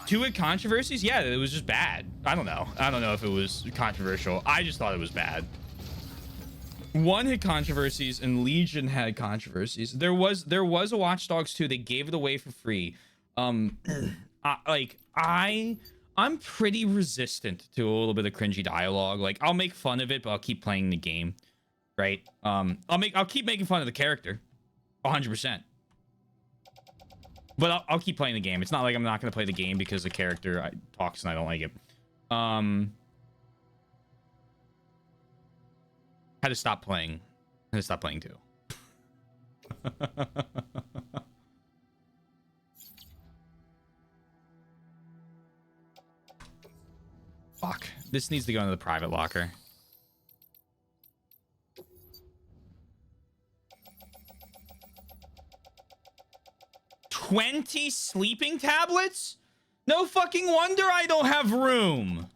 A: 2 had controversies. Yeah, it was just bad. I don't know if it was controversial. I just thought it was bad. 1 had controversies and Legion had controversies. There was a Watch Dogs 2. They gave it away for free. I'm pretty resistant to a little bit of cringy dialogue. Like, I'll make fun of it, but I'll keep playing the game, right? I'll keep making fun of the character, 100%. But I'll keep playing the game. It's not like I'm not gonna play the game because the character talks and I don't like it. Had to stop playing. Had to stop playing too. Fuck. This needs to go into the private locker. $20 sleeping tablets? No fucking wonder I don't have room.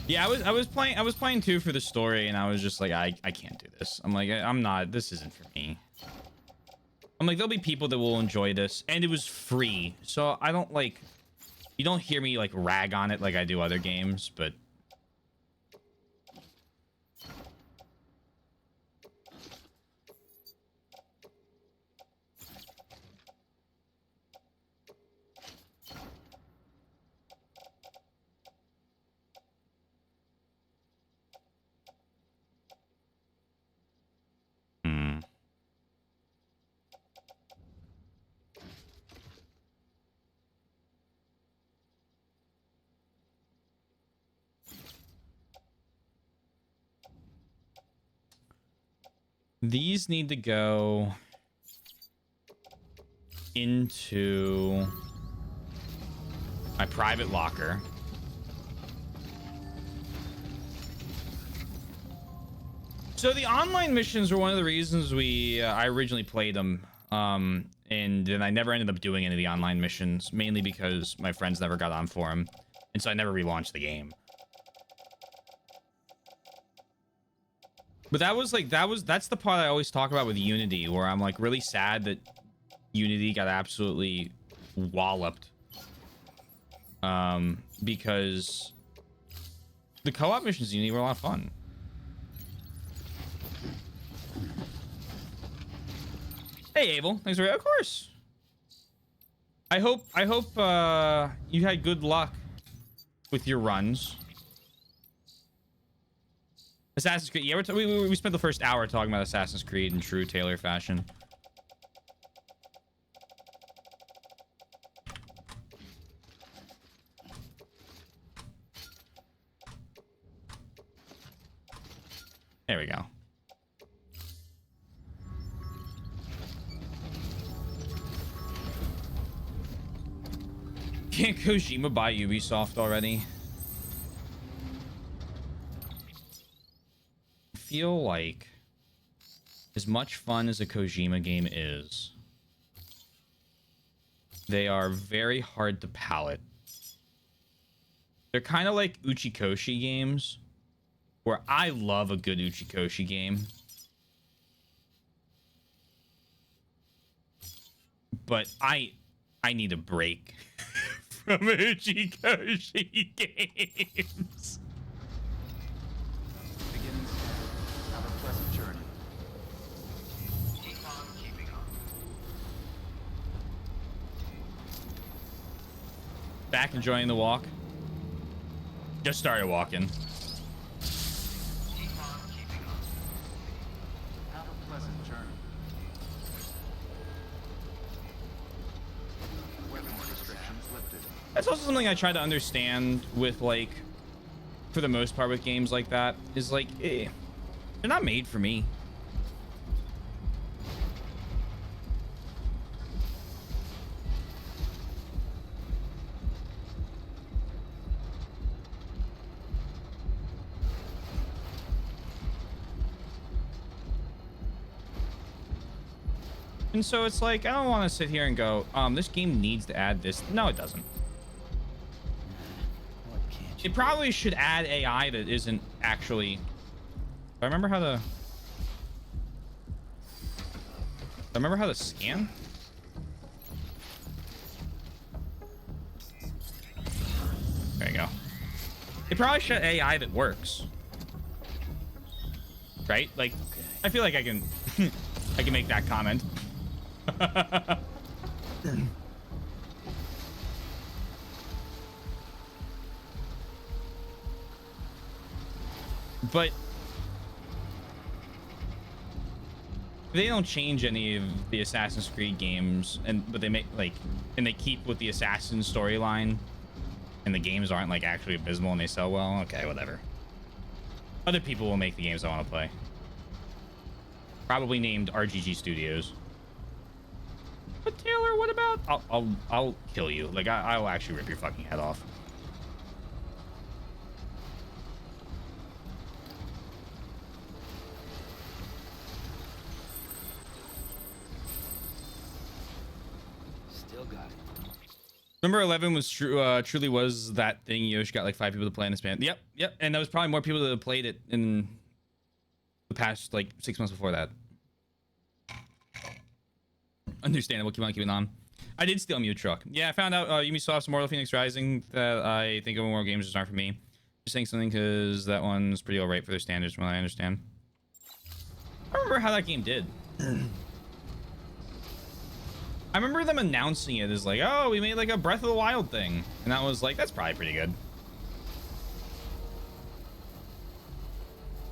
A: Yeah, I was playing 2 for the story, and I was just like, I can't do this. I'm like, this isn't for me. I'm like, there'll be people that will enjoy this, and it was free, so I don't like, you don't hear me like rag on it like I do other games, but these need to go into my private locker. So the online missions were one of the reasons I originally played them, and then I never ended up doing any of the online missions, mainly because my friends never got on for them, and so I never relaunched the game. But that's the part I always talk about with Unity, where I'm like really sad that Unity got absolutely walloped. Because the co-op missions in Unity were a lot of fun. Hey Abel, thanks for, of course. I hope you had good luck with your runs. Assassin's Creed. Yeah, we spent the first hour talking about Assassin's Creed in true Taylor fashion. There we go. Can't Kojima buy Ubisoft already? I feel like as much fun as a Kojima game is, they are very hard to palate. They're kind of like Uchikoshi games, where I love a good Uchikoshi game, but I need a break from Uchikoshi games.
F: Have a pleasant journey. Keep on keeping on.
A: Back enjoying the walk. Just started walking.
F: Keep on keeping on. Have a pleasant journey. Weapon restrictions lifted.
A: That's also something I try to understand with, like, for the most part with games like that, is like, they're not made for me. And so it's like, I don't want to sit here and go, this game needs to add this. No, it doesn't.
D: What can't you
A: It probably should add AI that isn't actually... I remember how to... scan? There you go. It probably should AI that works. Right? Like, I feel like I can... I can make that comment. But they don't change any of the Assassin's Creed games, but they make like, and they keep with the Assassin storyline, and the games aren't like actually abysmal and they sell well. Okay, whatever. Other people will make the games I want to play. Probably named RGG Studios. But Taylor, what about? I'll kill you. Like I'll actually rip your fucking head off.
D: still got it?
A: Number 11 was truly was that thing. Yosh got like 5 people to play in a span. Yep. And there was probably more people that played it in the past like 6 months before that. Understandable. Keep on keeping on. I did steal Mute Truck. Yeah, I found out Ubisoft's Immortal Phoenix Rising that I think of more games just aren't for me. Just saying something because that one's pretty alright for their standards from what I understand. I remember how that game did. I remember them announcing it as like, oh, we made like a Breath of the Wild thing. And that was like, that's probably pretty good.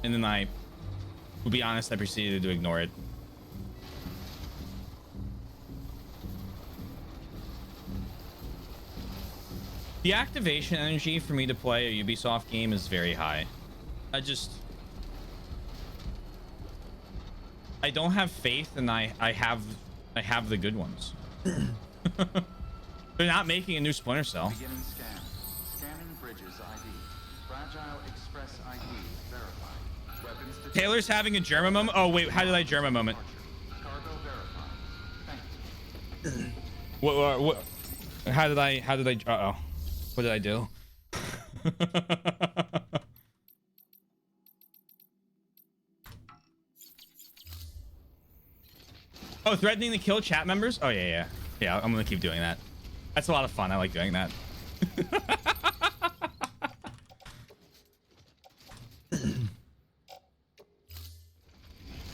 A: And then I, to be honest, I proceeded to ignore it. The activation energy for me to play a Ubisoft game is very high. I don't have faith, and I have the good ones. They're not making a new Splinter Cell.
F: Beginning scan. Scanning bridges ID. Fragile Express ID verified. Weapons detected.
A: Taylor's having a German moment. Oh wait, how did I German moment?
F: Cargo verified. Thank you.
A: What? How did I? Uh-oh. What did I do? Oh, threatening to kill chat members? Oh, yeah. Yeah, I'm gonna keep doing that. That's a lot of fun. I like doing that.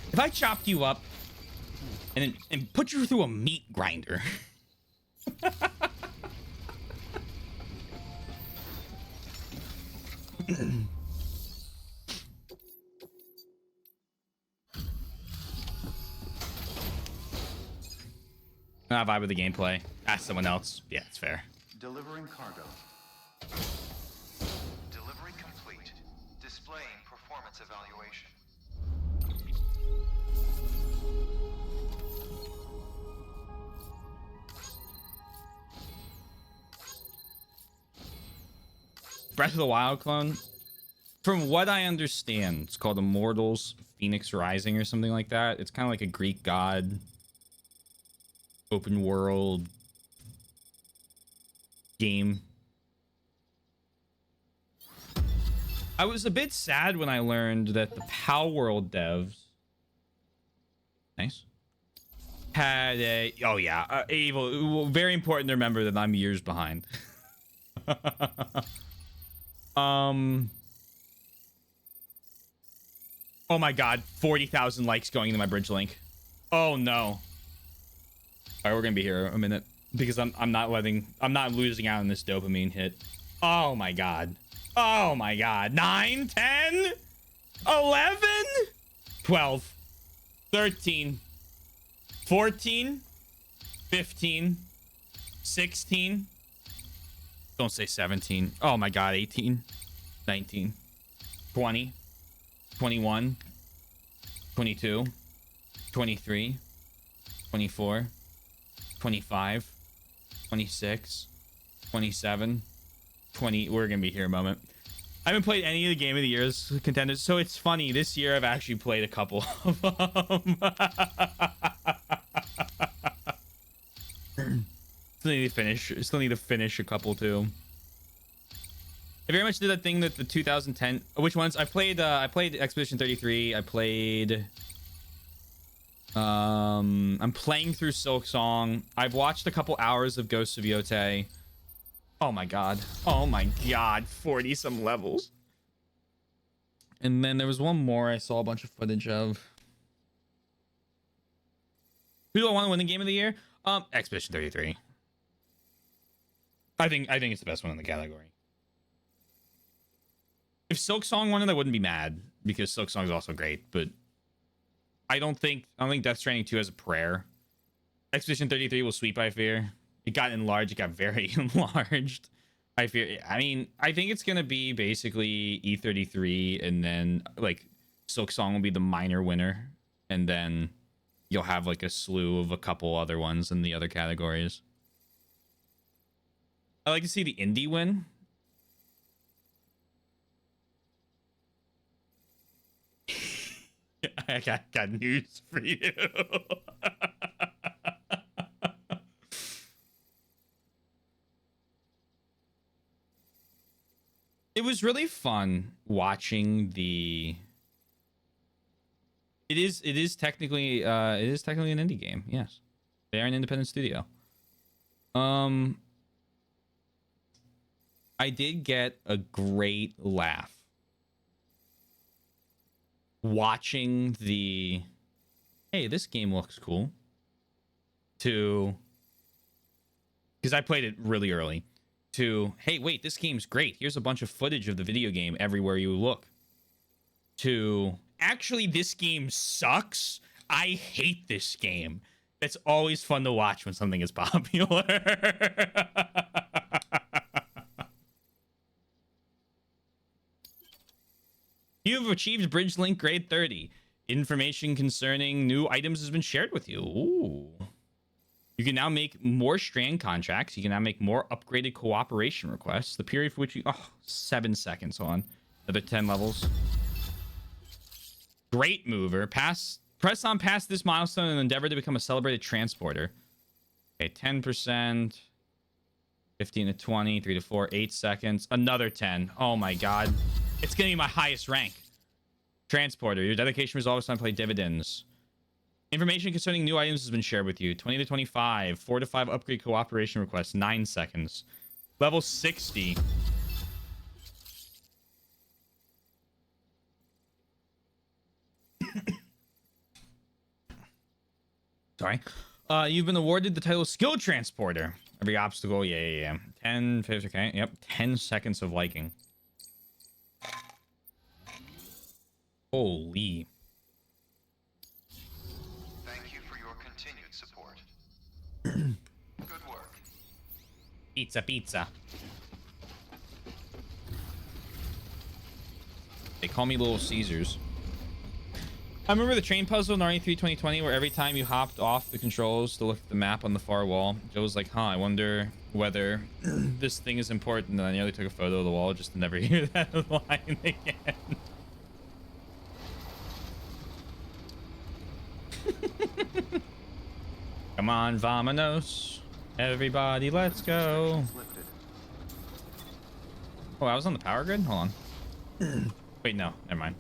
A: If I chopped you up and put you through a meat grinder... I vibe with the gameplay. Ask someone else. Yeah, it's fair.
F: Delivering cargo. Delivery complete. Displaying performance evaluation.
A: Breath of the Wild clone. From what I understand, it's called Immortals Phoenix Rising or something like that. It's kind of like a Greek god. Open world game. I was a bit sad when I learned that the Power World devs had a evil. Very important to remember that I'm years behind. Oh my god, 40,000 likes going into my bridge link. Oh no. All right, we're gonna be here a minute because I'm not losing out on this dopamine hit. Oh my god. 9, 10, 11, 12, 13, 14, 15, 16. Don't say 17. Oh my god, 18, 19, 20, 21, 22, 23, 24, 25, 26, 27, 20. We're gonna be here a moment. I haven't played any of the Game of the Year's contenders, so it's funny. This year I've actually played a couple of them. need to finish. Still need to finish a couple too. I very much did that thing that the 2010. Which ones? I played Expedition 33. I played. I'm playing through Silk Song. I've watched a couple hours of Ghosts of Yote. Oh my god. Oh my god. 40 some levels. And then there was one more I saw a bunch of footage of. Who do I want to win the game of the year? Expedition 33. I think it's the best one in the category. If Silk Song won it, I wouldn't be mad because Silk Song is also great, but I don't think Death Stranding 2 has a prayer. Expedition 33 will sweep, I fear. It got enlarged, it got very enlarged. I fear. I mean, I think it's gonna be basically E33, and then like Silk Song will be the minor winner, and then you'll have like a slew of a couple other ones in the other categories. I like to see the indie win. I got news for you. It was really fun watching the. It is technically an indie game. Yes, they are an independent studio. I did get a great laugh watching the, hey, this game looks cool, to, because I played it really early, to, hey, wait, this game's great. Here's a bunch of footage of the video game everywhere you look, to, actually, this game sucks. I hate this game. It's always fun to watch when something is popular. You have achieved Bridge Link grade 30. Information concerning new items has been shared with you. Ooh. You can now make more strand contracts. You can now make more upgraded cooperation requests. The period for which you... Oh, 7 seconds on. Another 10 levels. Great mover. Press on past this milestone and endeavor to become a celebrated transporter. Okay, 10%. 15 to 20. 3 to 4. 8 seconds. Another 10. Oh my god. It's going to be my highest rank. Transporter. Your dedication resolves time to play dividends. Information concerning new items has been shared with you. 20 to 25. 4 to 5 upgrade cooperation requests. 9 seconds. Level 60. Sorry. You've been awarded the title Skill Transporter. Every obstacle. Yeah. 10, 50, okay. Yep. 10 seconds of liking. Holy.
B: Thank you for your continued support. Good work.
A: Pizza. They call me Little Caesars. I remember the train puzzle in RE3 2020 where every time you hopped off the controls to look at the map on the far wall, Joe was like, I wonder whether this thing is important. And I nearly took a photo of the wall just to never hear that line again. Come on, Vamonos. Everybody, let's go. Oh, I was on the power grid? Hold on. Wait, no. Never mind.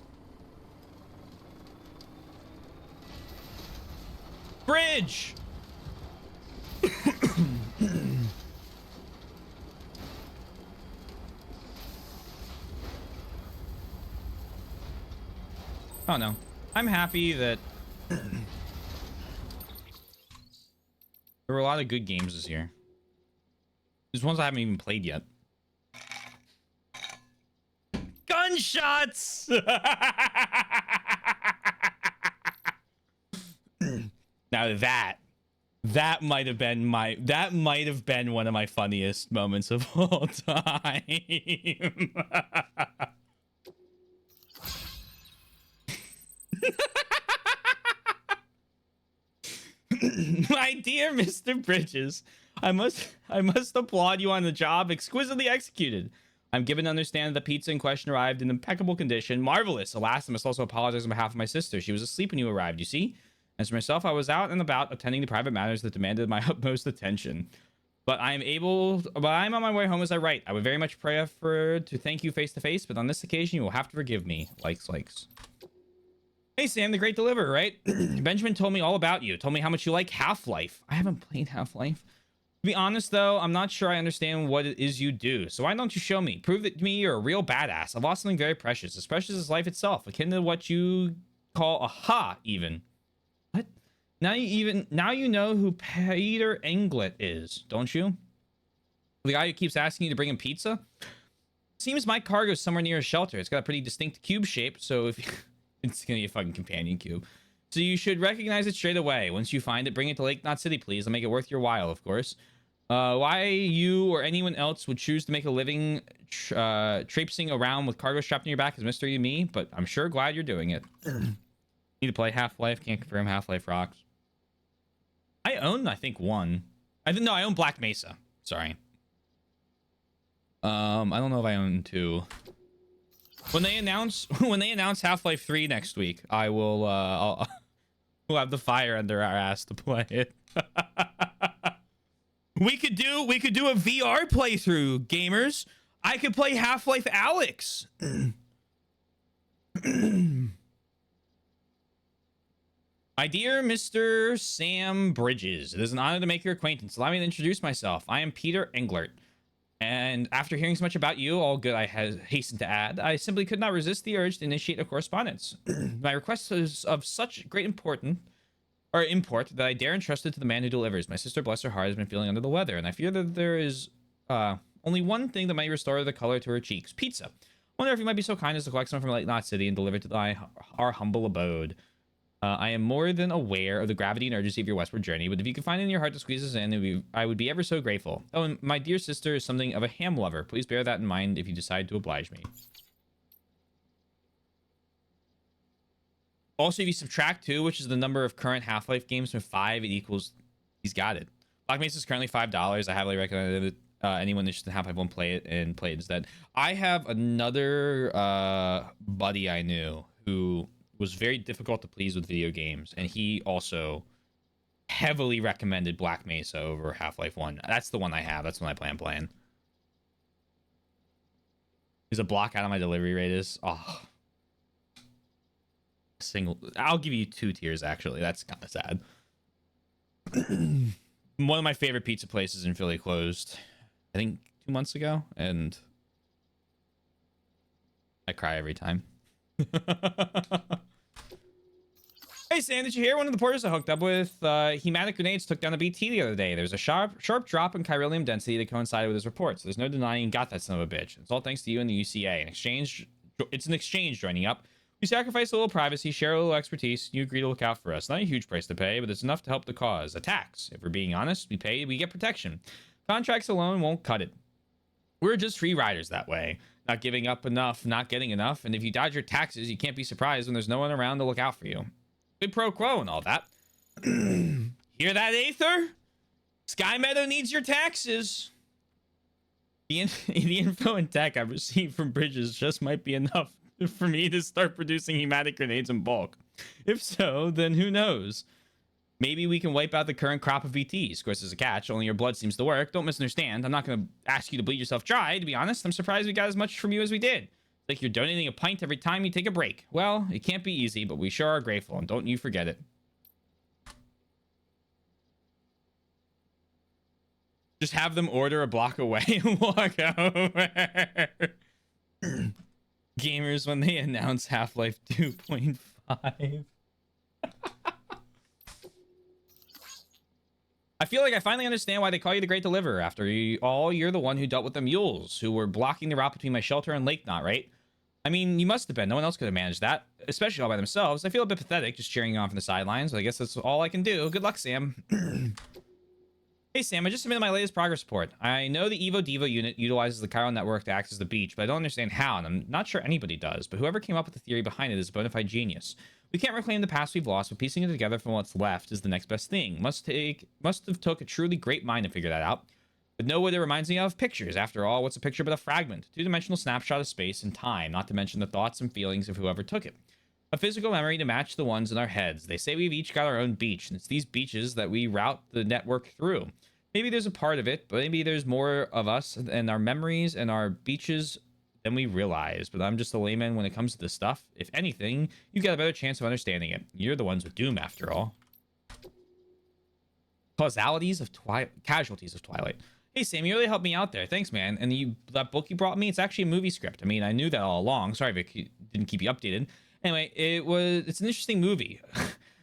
A: Bridge! Oh, no. I'm happy that... There were a lot of good games this year. There's ones I haven't even played yet. Gunshots! Now that might have been one of my funniest moments of all time. My dear Mr. Bridges, I must applaud you on the job exquisitely executed. I'm given to understand that the pizza in question arrived in impeccable condition. Marvelous. Alas, I must also apologize on behalf of my sister. She was asleep when you arrived, you see? As for myself, I was out and about attending to private matters that demanded my utmost attention. But I'm on my way home as I write. I would very much prefer to thank you face to face, but on this occasion, you will have to forgive me. Likes. Hey, Sam, the great deliverer, right? Benjamin told me all about you. Told me how much you like Half-Life. I haven't played Half-Life. To be honest, though, I'm not sure I understand what it is you do. So why don't you show me? Prove that to me you're a real badass. I've lost something very precious, as precious as life itself, akin to what you call aha, even. What? Now you know who Peter Englet is, don't you? The guy who keeps asking you to bring him pizza? Seems my cargo's somewhere near a shelter. It's got a pretty distinct cube shape, so if it's gonna be a fucking companion cube. So you should recognize it straight away. Once you find it, bring it to Lake Knot City, please. I'll make it worth your while, of course. Why you or anyone else would choose to make a living traipsing around with cargo strapped in your back is a mystery to me, but I'm sure glad you're doing it. Need to play Half-Life. Can't confirm. Half-Life rocks. I own, I think, one. I own Black Mesa. Sorry. I don't know if I own two. When they announce Half-Life 3 next week, I will we'll have the fire under our ass to play it. we could do a VR playthrough, gamers. I could play Half-Life Alex. My dear Mr. Sam Bridges, it is an honor to make your acquaintance. Allow me to introduce myself. I am Peter Englert. And after hearing so much about you, all good I hasten to add, I simply could not resist the urge to initiate a correspondence. My request is of such great import that I dare entrust it to the man who delivers. My sister, bless her heart, has been feeling under the weather, and I fear that there is only one thing that might restore the color to her cheeks. Pizza. I wonder if you might be so kind as to collect some from Lake Knot City and deliver it to our humble abode. I am more than aware of the gravity and urgency of your westward journey, but if you could find it in your heart to squeeze us in, I would be ever so grateful. Oh, and my dear sister is something of a ham lover. Please bear that in mind if you decide to oblige me. Also, if you subtract 2, which is the number of current Half-Life games, from 5, it equals... He's got it. Black Mesa is currently $5. I highly recommend it. Anyone interested in Half-Life 1, play it instead. I have another buddy I knew who was very difficult to please with video games, and he also heavily recommended Black Mesa over Half-Life 1. That's the one I have. That's the one I plan on playing. There's a block out of my delivery radius. Oh. I'll give you 2 tiers, actually. That's kind of sad. One of my favorite pizza places in Philly closed, I think, 2 months ago, and I cry every time. Hey, Sam, did you hear one of the porters I hooked up with hematic grenades took down a BT the other day? There's a sharp drop in chiralium density that coincided with his reports. There's no denying he got that son of a bitch. It's all thanks to you and the UCA. It's an exchange joining up. We sacrifice a little privacy, share a little expertise, and you agree to look out for us. Not a huge price to pay, but it's enough to help the cause. Attacks. If we're being honest, we get protection. Contracts alone won't cut it. We're just free riders that way. Not giving up enough, not getting enough, and if you dodge your taxes, you can't be surprised when there's no one around to look out for you. Good pro quo and all that. Hear that, Aether? Sky Meadow needs your taxes. The info and tech I've received from Bridges just might be enough for me to start producing hematic grenades in bulk. If so, then who knows? Maybe we can wipe out the current crop of VTs. Of course, there's a catch. Only your blood seems to work. Don't misunderstand. I'm not going to ask you to bleed yourself dry. To be honest, I'm surprised we got as much from you as we did. Like you're donating a pint every time you take a break. Well, it can't be easy, but we sure are grateful, and don't you forget it. Just have them order a block away and walk over. Gamers, when they announce Half-Life 2.5. I feel like I finally understand why they call you the Great Deliverer. After all, you're the one who dealt with the mules who were blocking the route between my shelter and Lake Knot, right? I mean, you must have been. No one else could have managed that, especially all by themselves. I feel a bit pathetic just cheering you on from the sidelines, but I guess that's all I can do. Good luck, Sam. Hey, Sam, I just submitted my latest progress report. I know the Evo Devo unit utilizes the chiral network to access the beach, but I don't understand how, and I'm not sure anybody does. But whoever came up with the theory behind it is a bona fide genius. We can't reclaim the past we've lost, but piecing it together from what's left is the next best thing. Must have took a truly great mind to figure that out. But know what it reminds me of? Pictures. After all, what's a picture but a fragment? Two-dimensional snapshot of space and time, not to mention the thoughts and feelings of whoever took it. A physical memory to match the ones in our heads. They say we've each got our own beach, and it's these beaches that we route the network through. Maybe there's a part of it, but maybe there's more of us and our memories and our beaches than we realize. But I'm just a layman when it comes to this stuff. If anything, you got a better chance of understanding it. You're the ones with Doom, after all. Casualties of Twilight. Hey, Sam, you really helped me out there. Thanks, man. And that book you brought me, it's actually a movie script. I mean, I knew that all along. Sorry if it didn't keep you updated. Anyway, it's an interesting movie.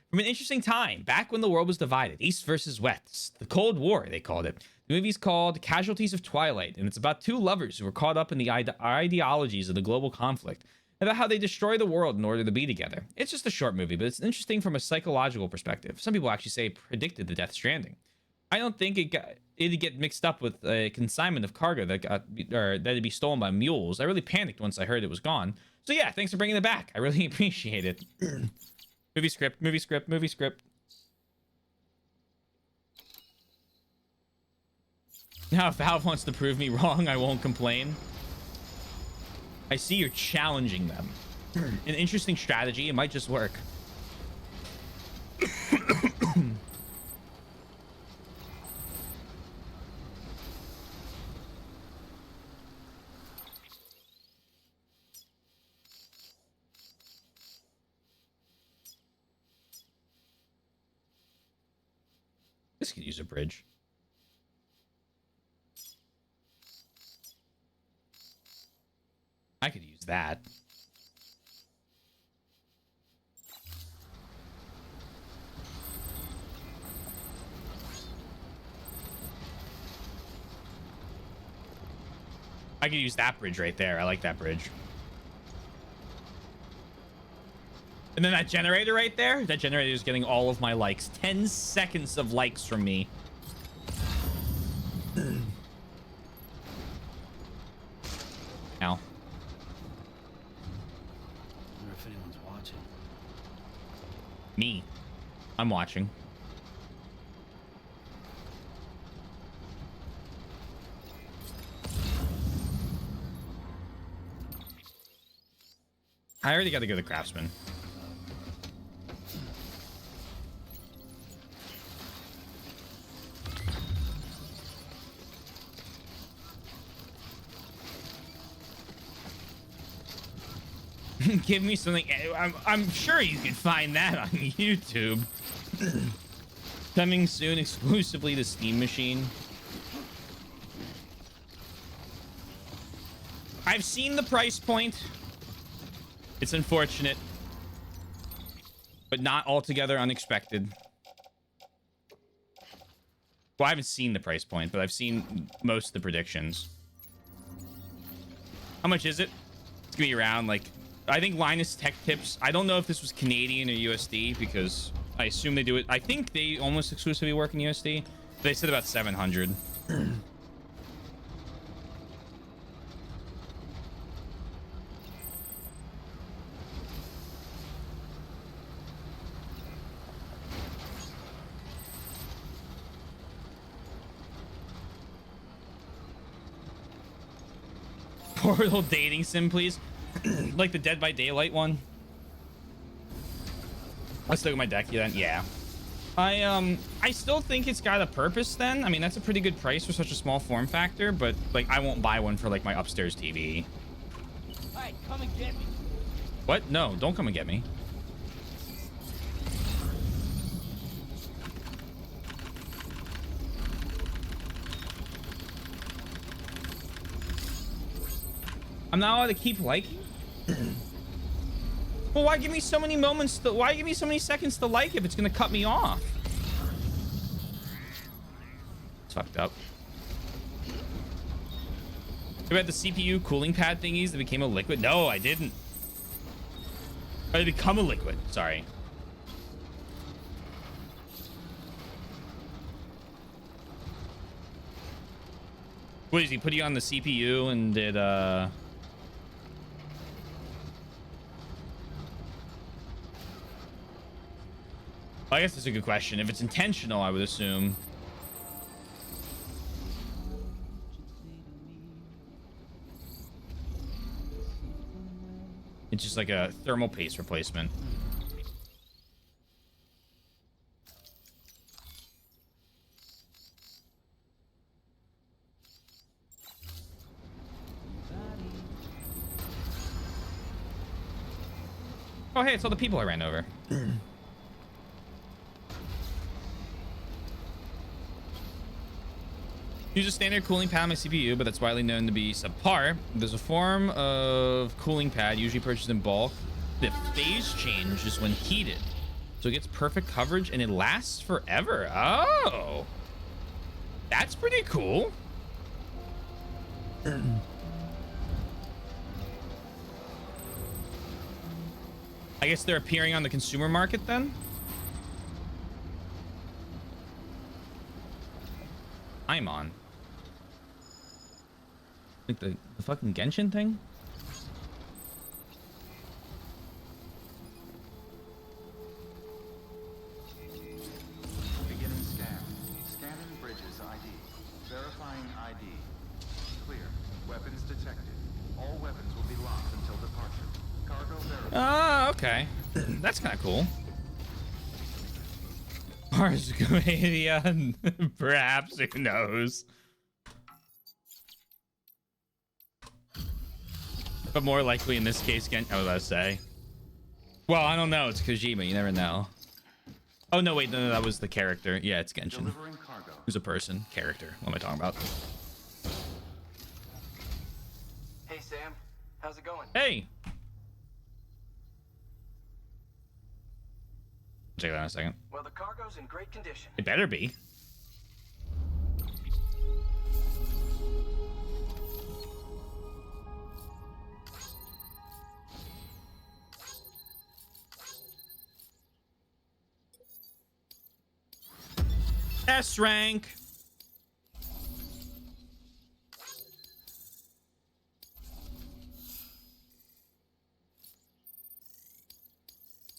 A: From an interesting time, back when the world was divided, East versus West. The Cold War, they called it. The movie's called Casualties of Twilight, and it's about two lovers who were caught up in the ideologies of the global conflict, and about how they destroy the world in order to be together. It's just a short movie, but it's interesting from a psychological perspective. Some people actually say it predicted the Death Stranding. I don't think it'd get mixed up with a consignment of cargo that'd be stolen by mules. I really panicked once I heard it was gone. So yeah, thanks for bringing it back. I really appreciate it. Movie script. Now, if Valve wants to prove me wrong, I won't complain. I see you're challenging them. An interesting strategy. It might just work. This could use a bridge. I could use that. I could use that bridge right there. I like that bridge. And then that generator right there, that generator is getting all of my likes. 10 seconds of likes from me. Now.
D: I wonder if anyone's watching.
A: Me. I'm watching. I already got to go to Craftsman. Give me something. I'm sure you can find that on YouTube. Coming soon exclusively to Steam Machine. I've seen the price point. It's unfortunate, but not altogether unexpected. Well, I haven't seen the price point, but I've seen most of the predictions. How much is it? It's gonna be around, like, I think Linus Tech Tips. I don't know if this was Canadian or USD because I assume they do it. I think they almost exclusively work in USD. They said about 700. Portal dating sim, please. Like the Dead by Daylight one. Let's look at my deck then. Yeah. I still think it's got a purpose then. I mean, that's a pretty good price for such a small form factor, but like I won't buy one for like my upstairs TV.
I: Hey, come and get me.
A: What? No, don't come and get me. I'm not allowed to keep liking? Well, why give me so many moments to, why give me so many seconds to like if it's gonna cut me off? It's fucked up. You had the CPU cooling pad thingies that became a liquid? No, I didn't. Or they become a liquid, sorry. What is he, put you on the CPU and did I guess that's a good question. If it's intentional, I would assume. It's just like a thermal paste replacement. Oh, hey, it's all the people I ran over. Use a standard cooling pad on my CPU, but that's widely known to be subpar. There's a form of cooling pad, usually purchased in bulk. The phase change is when heated. So it gets perfect coverage and it lasts forever. Oh, that's pretty cool. I guess they're appearing on the consumer market then. I'm on. Like the fucking Genshin thing?
F: Beginning scan. Scanning bridges ID. Verifying ID. Clear. Weapons detected. All weapons will be locked until departure. Cargo verified.
A: Oh, okay. That's kind of cool. Mars Comedian. Perhaps, who knows? But more likely in this case, I was about to say. Well, I don't know. It's Kojima. You never know. Oh, no, wait. No, that was the character. Yeah, it's Genshin.
F: Delivering cargo.
A: Who's a person? Character. What am I talking about?
J: Hey, Sam. How's it going?
A: Hey. Check that out in a second.
J: Well, the cargo's in great condition.
A: It better be. S rank.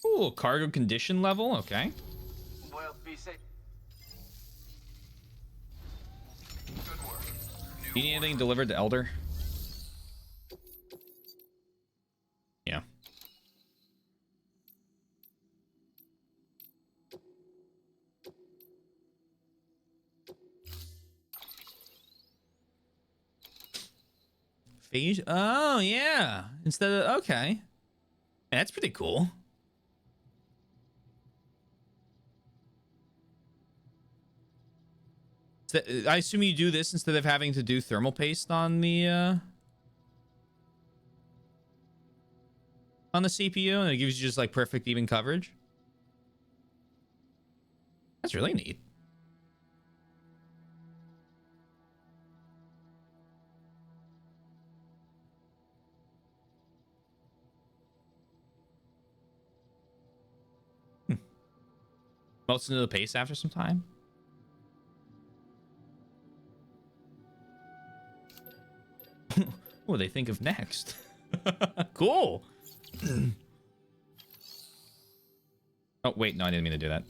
A: Ooh, cargo condition level. Okay.
J: Well, be safe. Good work.
A: Do you need anything delivered to Elder? Yeah. Phage? Oh, yeah. Instead of... Okay. That's pretty cool. So, I assume you do this instead of having to do thermal paste on the CPU, and it gives you just like perfect even coverage. That's really neat. Melts into the paste after some time. What do they think of next? Cool. Oh, wait. No, I didn't mean to do that.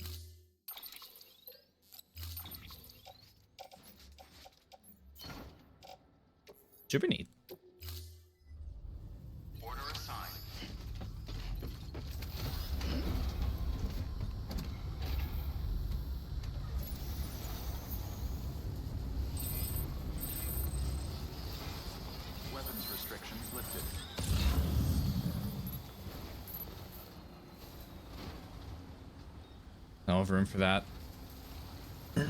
A: Super neat.
F: Order assigned. Weapons restrictions lifted.
A: I don't have room for that. I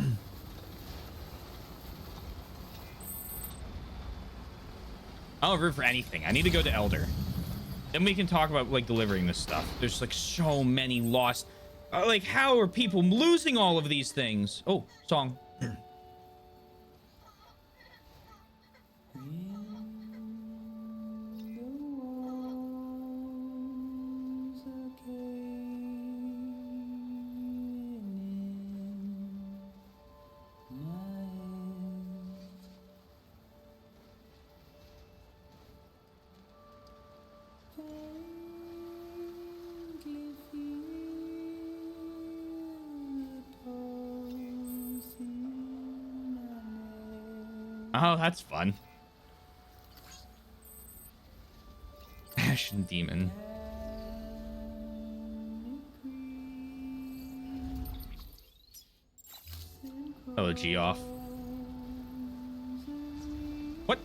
A: don't have room for anything. I need to go to Elder. Then we can talk about like delivering this stuff. There's like so many lost. Like, how are people losing all of these things? Oh, song. Oh, that's fun. Ashen Demon. Oh, G off. What?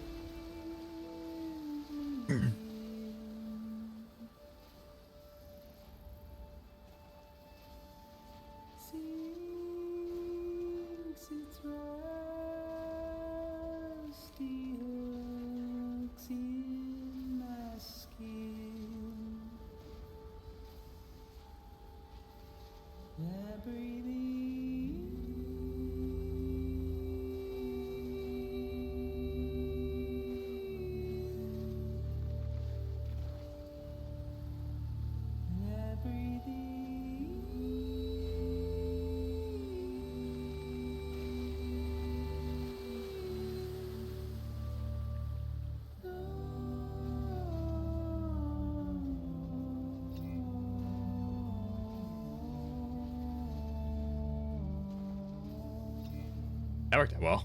A: That worked out well.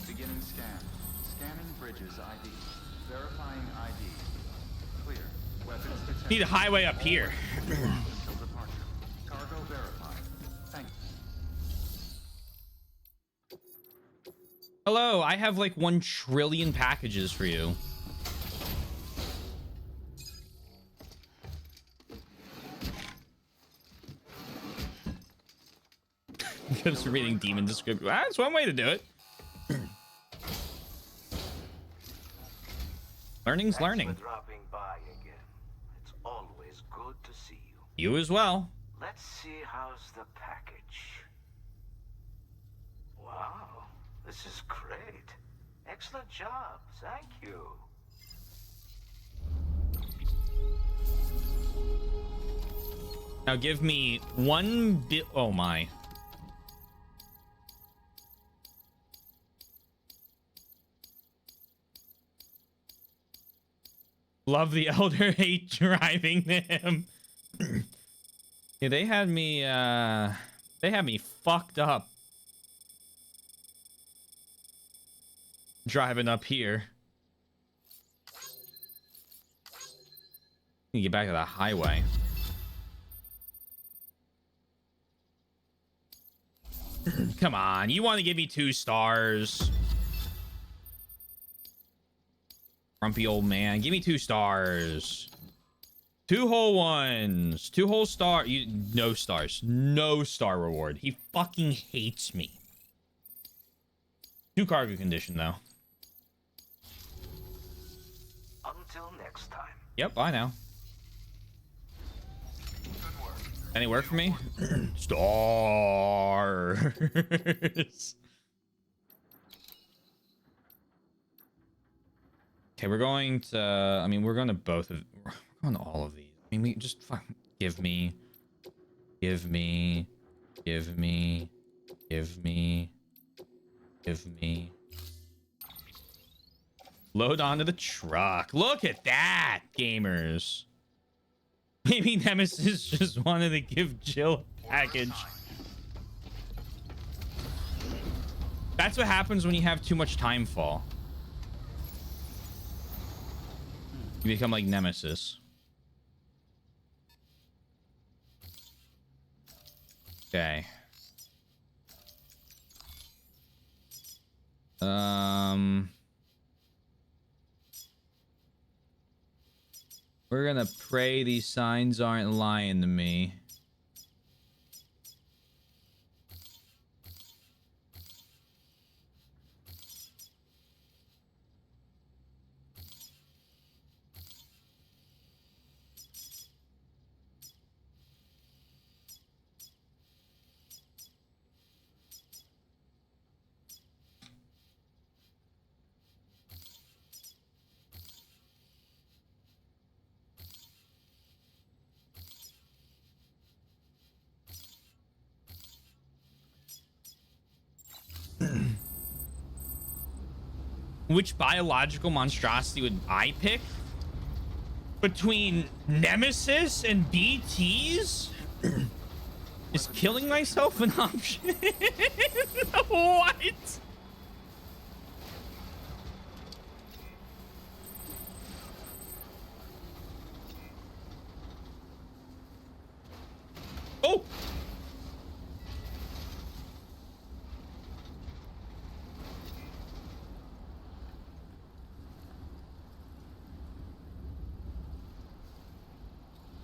F: Beginning scan. Scanning bridges ID. Verifying ID. Clear. Weapons detected.
A: Need a highway up here.
F: Until departure. Cargo verified. Thank you.
A: Hello, I have like 1 trillion packages for you. Just reading demon description. That's one way to do it. Learning's learning.
K: Thanks for dropping by again. It's always good to see you.
A: You as well.
K: Let's see how's the package. Wow, this is great. Excellent job. Thank you.
A: Now give me 1 bit. Oh my. Love the elder, hate driving them. Yeah, they had me fucked up driving up here. Need to get back to the highway. Come on, you want to give me 2 stars? Grumpy old man, give me 2 stars. 2 whole ones, 2 whole star. No stars, no star reward. He fucking hates me. 2 cargo condition though.
K: Until next time.
A: Yep, I know.
K: Good work.
A: Any work for me? Stars. Okay, we're going to. I mean, we're going to both of. We're going to all of these. I mean, we just fucking give me. Load onto the truck. Look at that, gamers. Maybe Nemesis just wanted to give Jill a package. That's what happens when you have too much time fall. You become like Nemesis. Okay. We're gonna pray these signs aren't lying to me. Which biological monstrosity would I pick? Between Nemesis and BTs? Is killing myself an option? What? Oh!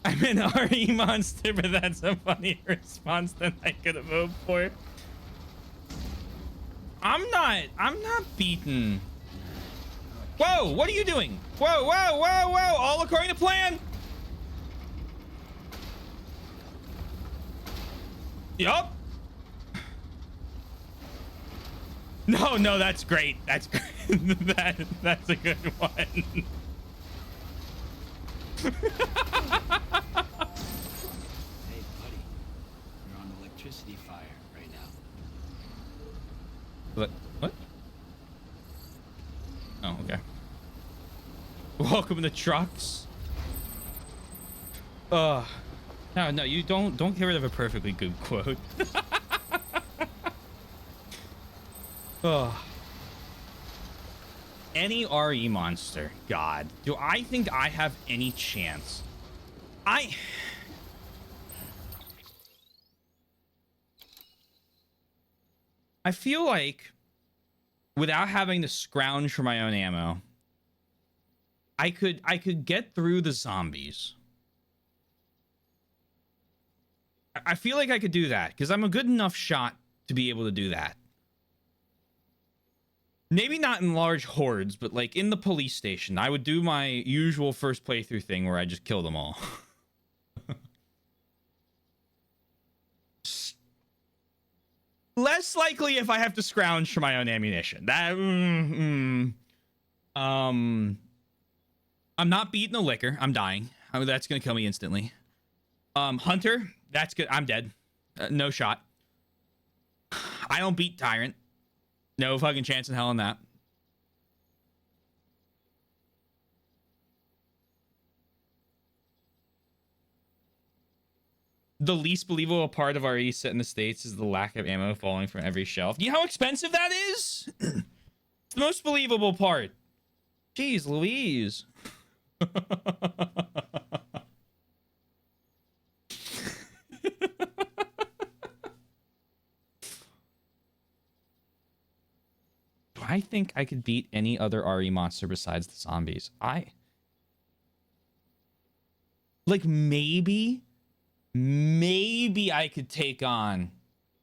A: I'm an RE monster, but that's a funny response than I could have hoped for. I'm not beaten. Whoa, what are you doing? Whoa, whoa, whoa, whoa, all according to plan. Yup. No, that's great. That's great. That's a good one.
D: Hey, buddy. You're on electricity fire right now.
A: What? Oh, okay. Welcome to trucks. No, you don't get rid of a perfectly good quote. Oh. Any RE monster. God. Do I think I have any chance? I feel like without having to scrounge for my own ammo, I could get through the zombies. I feel like I could do that because I'm a good enough shot to be able to do that. Maybe not in large hordes, but like in the police station, I would do my usual first playthrough thing where I just kill them all. Less likely if I have to scrounge for my own ammunition. That I'm not beating the liquor. I'm dying. That's gonna kill me instantly. Hunter, that's good. I'm dead. No shot. I don't beat Tyrant. No fucking chance in hell in that. The least believable part of RE set in the States is the lack of ammo falling from every shelf. Do you know how expensive that is? It's the most believable part. Jeez Louise. I think I could beat any other RE monster besides the zombies. Like maybe I could take on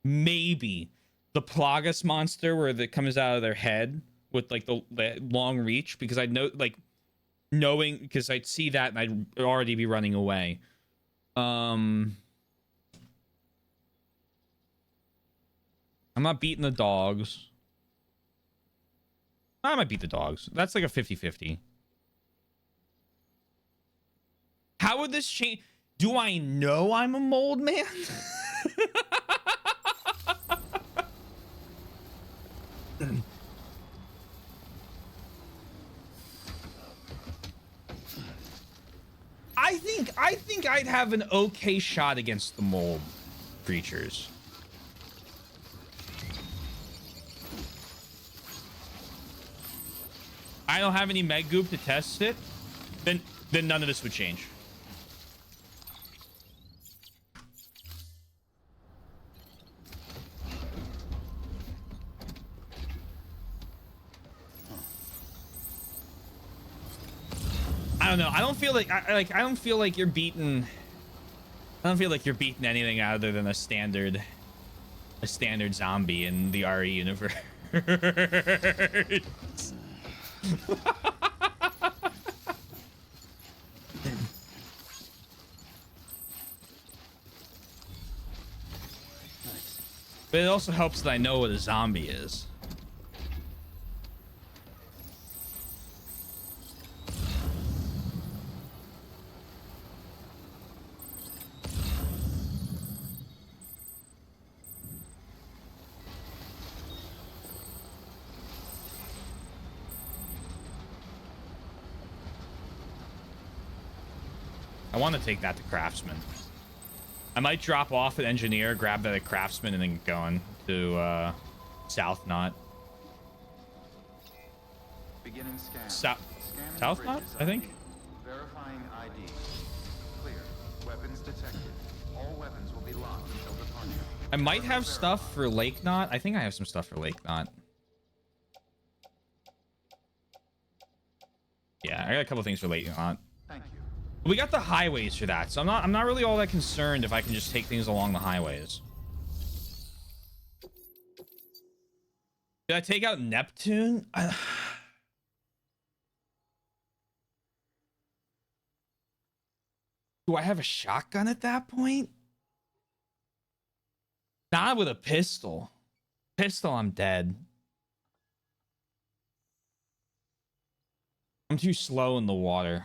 A: the Plagas monster where it comes out of their head with like the long reach, because I know knowing because I'd see that and I'd already be running away. I'm not beating the dogs. I might beat the dogs. That's like a 50-50. How would this change? Do I know I'm a mold man? I think I'd have an okay shot against the mold creatures. I don't have any med goop to test it, then none of this would change. I don't know. I don't feel like I don't feel like you're beating. I don't feel like you're beating anything other than a standard zombie in the RE universe. But it also helps that I know what a zombie is. I want to take that to Craftsman. I might drop off at Engineer, grab that at Craftsman, and then go on to South Knot.
F: Beginning scan.
A: South Knot, I think.
F: Verifying ID. Clear. Weapons detected. All weapons will be locked until departure.
A: I might have stuff for Lake Knot. I think I have some stuff for Lake Knot. Yeah, I got a couple things for Lake Knot.
F: Thank you.
A: We got the highways for that, so I'm not really all that concerned if I can just take things along the highways. Did I take out Neptune? Do I have a shotgun at that point? Not with a pistol. Pistol, I'm dead. I'm too slow in the water.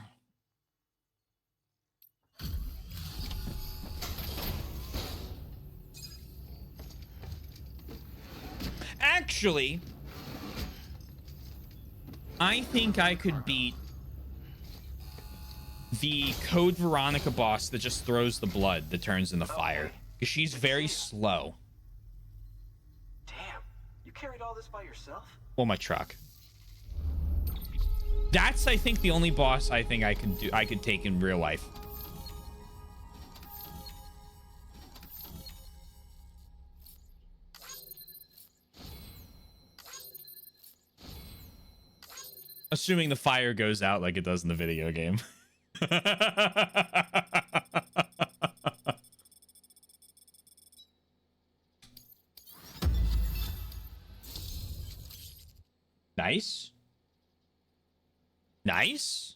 A: Actually, I think I could beat the Code Veronica boss that just throws the blood that turns into fire. Because she's very slow.
J: Damn, you carried all this by yourself?
A: Well, my truck. That's, I think, the only boss I think I could take in real life. Assuming the fire goes out like it does in the video game. Nice. Nice.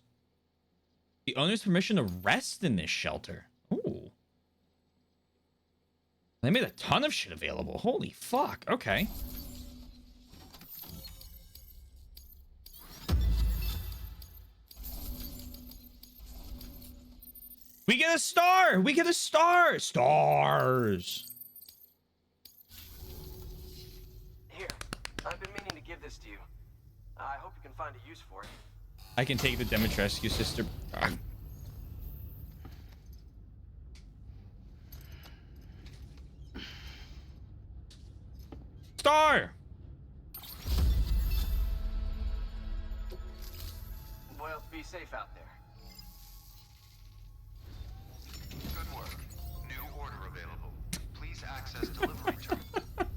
A: The owner's permission to rest in this shelter. Ooh. They made a ton of shit available. Holy fuck. Okay. We get a star! We get a star! Stars!
J: Here, I've been meaning to give this to you. I hope you can find a use for it.
A: I can take the Demetrescu sister. Star!
J: Well, be safe out there.
F: Good work. New order available. Please access delivery terminal.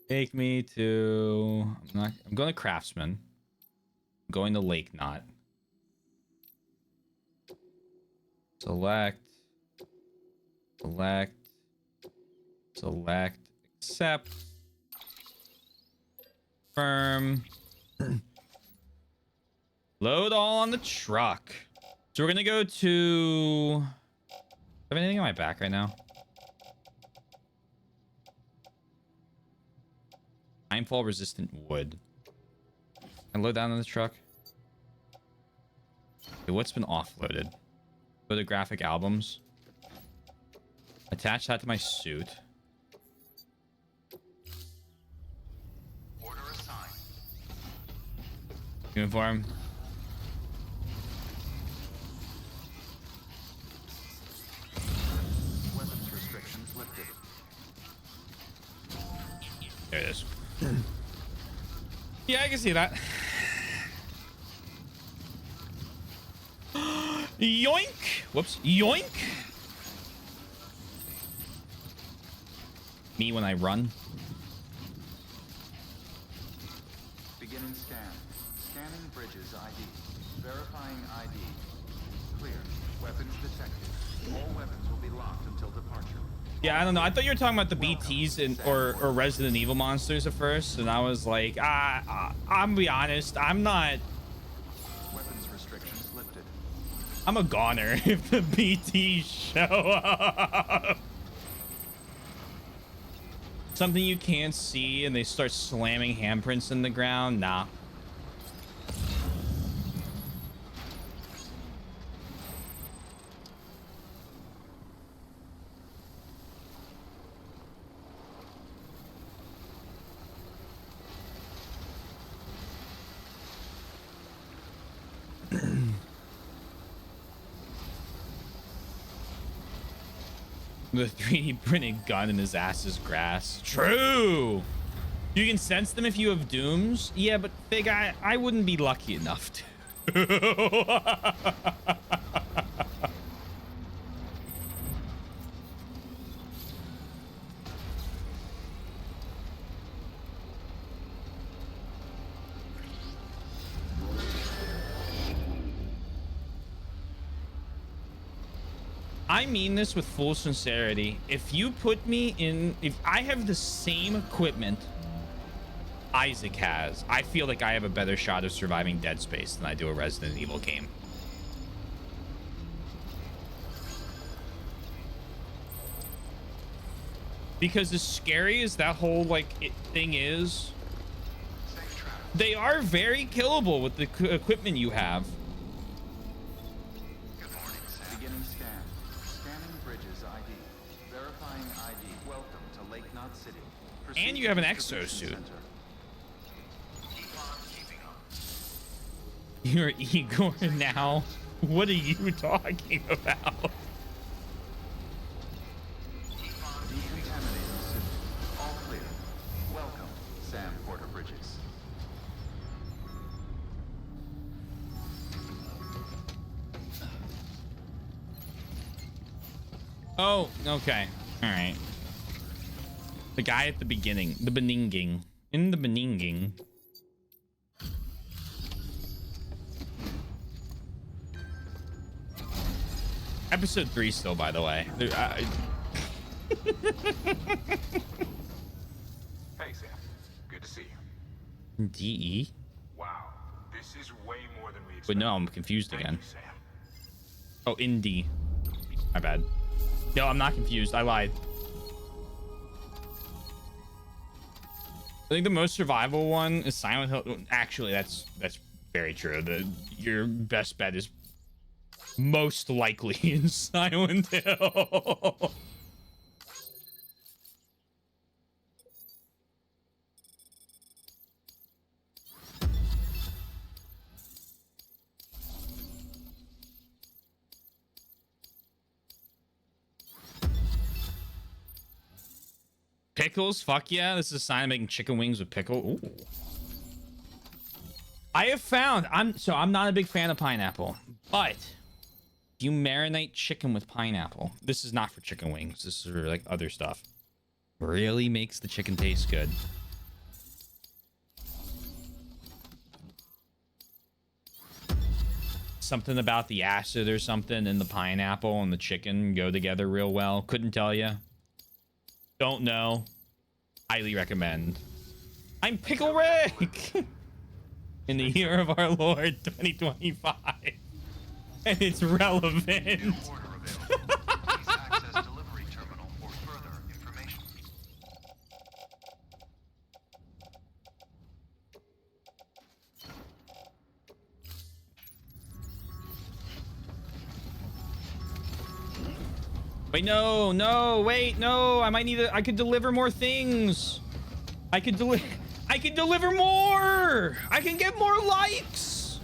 A: Take me to... I'm going to Craftsman. I'm going to Lake Knot. Select. Select. Select. Accept. Confirm. Load all on the truck. So we're going to go to... Do I have anything on my back right now? Timefall resistant wood. And load down on the truck. Okay, what's been offloaded? Photographic albums. Attach that to my suit.
F: Order assigned.
A: Uniform.
F: Weapons restrictions lifted.
A: There it is. Yeah, I can see that. Yoink! Whoops. Yoink! Me when I run.
F: Beginning scan. Scanning bridges ID. Verifying ID. Clear. Weapons detected. All weapons will be locked until departure.
A: Yeah, I don't know. I thought you were talking about the BTs or Resident Evil monsters at first, and I was like, I'm gonna be honest, I'm not.
F: Weapons restrictions lifted.
A: I'm a goner if the BTs show up. Something you can't see and they start slamming handprints in the ground. Nah. The 3D printed gun in his ass is grass. True. You can sense them if you have dooms. Yeah, but big I wouldn't be lucky enough to. I mean this with full sincerity. If you put me in, if I have the same equipment Isaac has, I feel like I have a better shot of surviving Dead Space than I do a Resident Evil game. Because as scary as that whole thing is, they are very killable with the equipment you have.
F: Beginning scan. Scanning bridges ID. Verifying ID. Welcome to Lake Knot City. Proceed
A: And you have an
F: to distribution
A: exosuit.
F: center. Keep on keeping on.
A: You're Igor now. What are you talking about?
F: Decontaminating suit. All clear. Welcome, Sam Porter Bridges.
A: Oh, okay. All right. The guy at the beginning, the Beninging. In the Beninging. Episode 3 still, by the way.
B: Hey, Sam. Good to see you.
A: DE?
B: Wow. This is way more than we expected.
A: But no, I'm confused again.
B: Thank you, Sam.
A: Oh, in D. My bad. No, I'm not confused. I lied. I think the most survival one is Silent Hill. Actually, that's very true. Your best bet is most likely in Silent Hill. Pickles, fuck yeah. This is a sign of making chicken wings with pickle. Ooh. I have found I'm not a big fan of pineapple, but you marinate chicken with pineapple. This is not for chicken wings. This is for like other stuff. Really makes the chicken taste good. Something about the acid or something in the pineapple and the chicken go together real well. Couldn't tell you. Don't know. Highly recommend. I'm Pickle Rick! In the year of our Lord 2025. And it's relevant. Wait, no, wait, no. I might need I could deliver more things. I could deliver more. I can get more likes.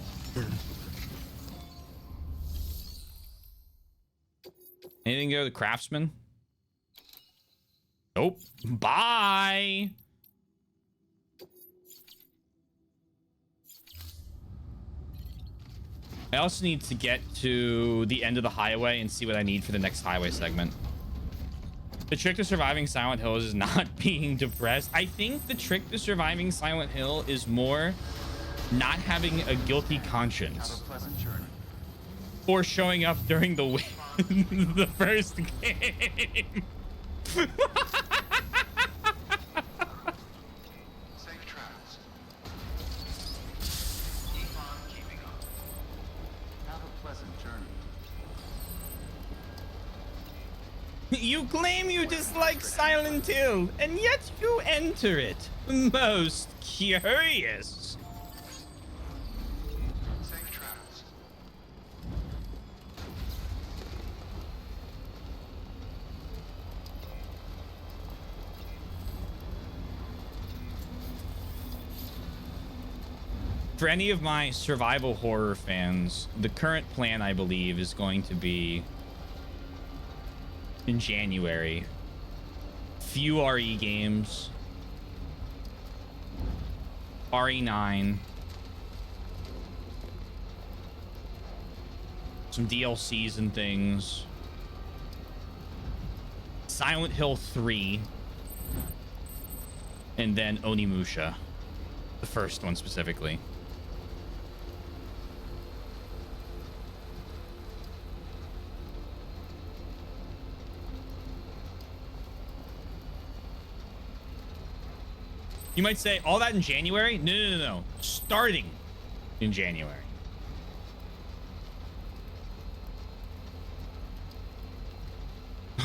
A: Anything go to the craftsman? Nope. Bye. I also need to get to the end of the highway and see what I need for the next highway segment. The trick to surviving Silent Hill is not being depressed. I think the trick to surviving Silent Hill is more not having a guilty conscience.
F: Have a pleasant journey.
A: Or showing up during the the first game.
F: Safe travels. Keep on keeping up. Have a pleasant journey.
A: You claim you dislike Silent Hill, and yet you enter it. Most curious.
F: Safe travels.
A: For any of my survival horror fans, the current plan, I believe, is going to be in January. Few RE games. RE9. Some DLCs and things. Silent Hill 3. And then Onimusha. The first one specifically. You might say, all that in January? No. Starting in January.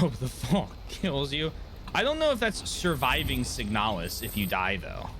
A: Oh, the fall kills you. I don't know if that's surviving Signalis if you die, though.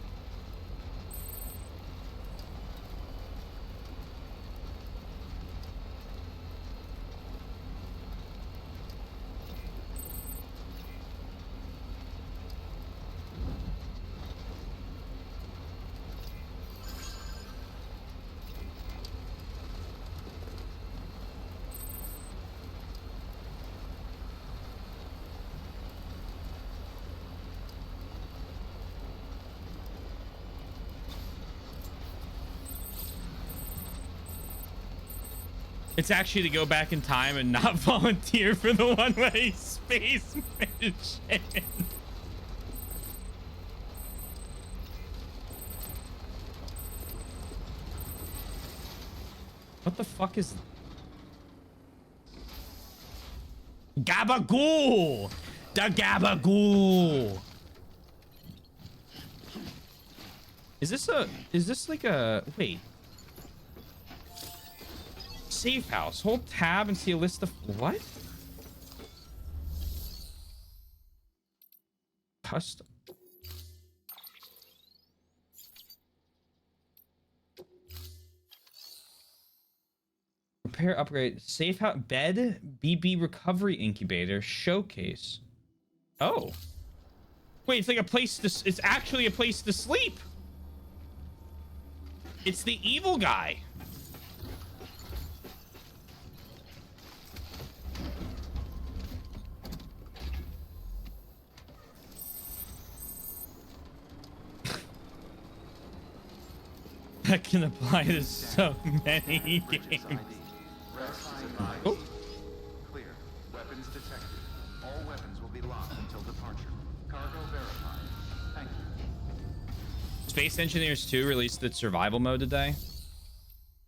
A: It's actually to go back in time and not volunteer for the one-way space mission. What the fuck is... Gabagool! The Gabagool! Is this like a... Wait. Safe house. Hold tab and see a list of... What? Custom. Repair, upgrade, safe house, bed, BB recovery incubator, showcase. Oh. Wait, it's like a place to... It's actually a place to sleep. It's the evil guy. That can apply to so many games. Oh.
F: Clear. Weapons detected. All weapons will be locked until departure. Cargo verified. Thank you.
A: Space Engineers 2 released its survival mode today.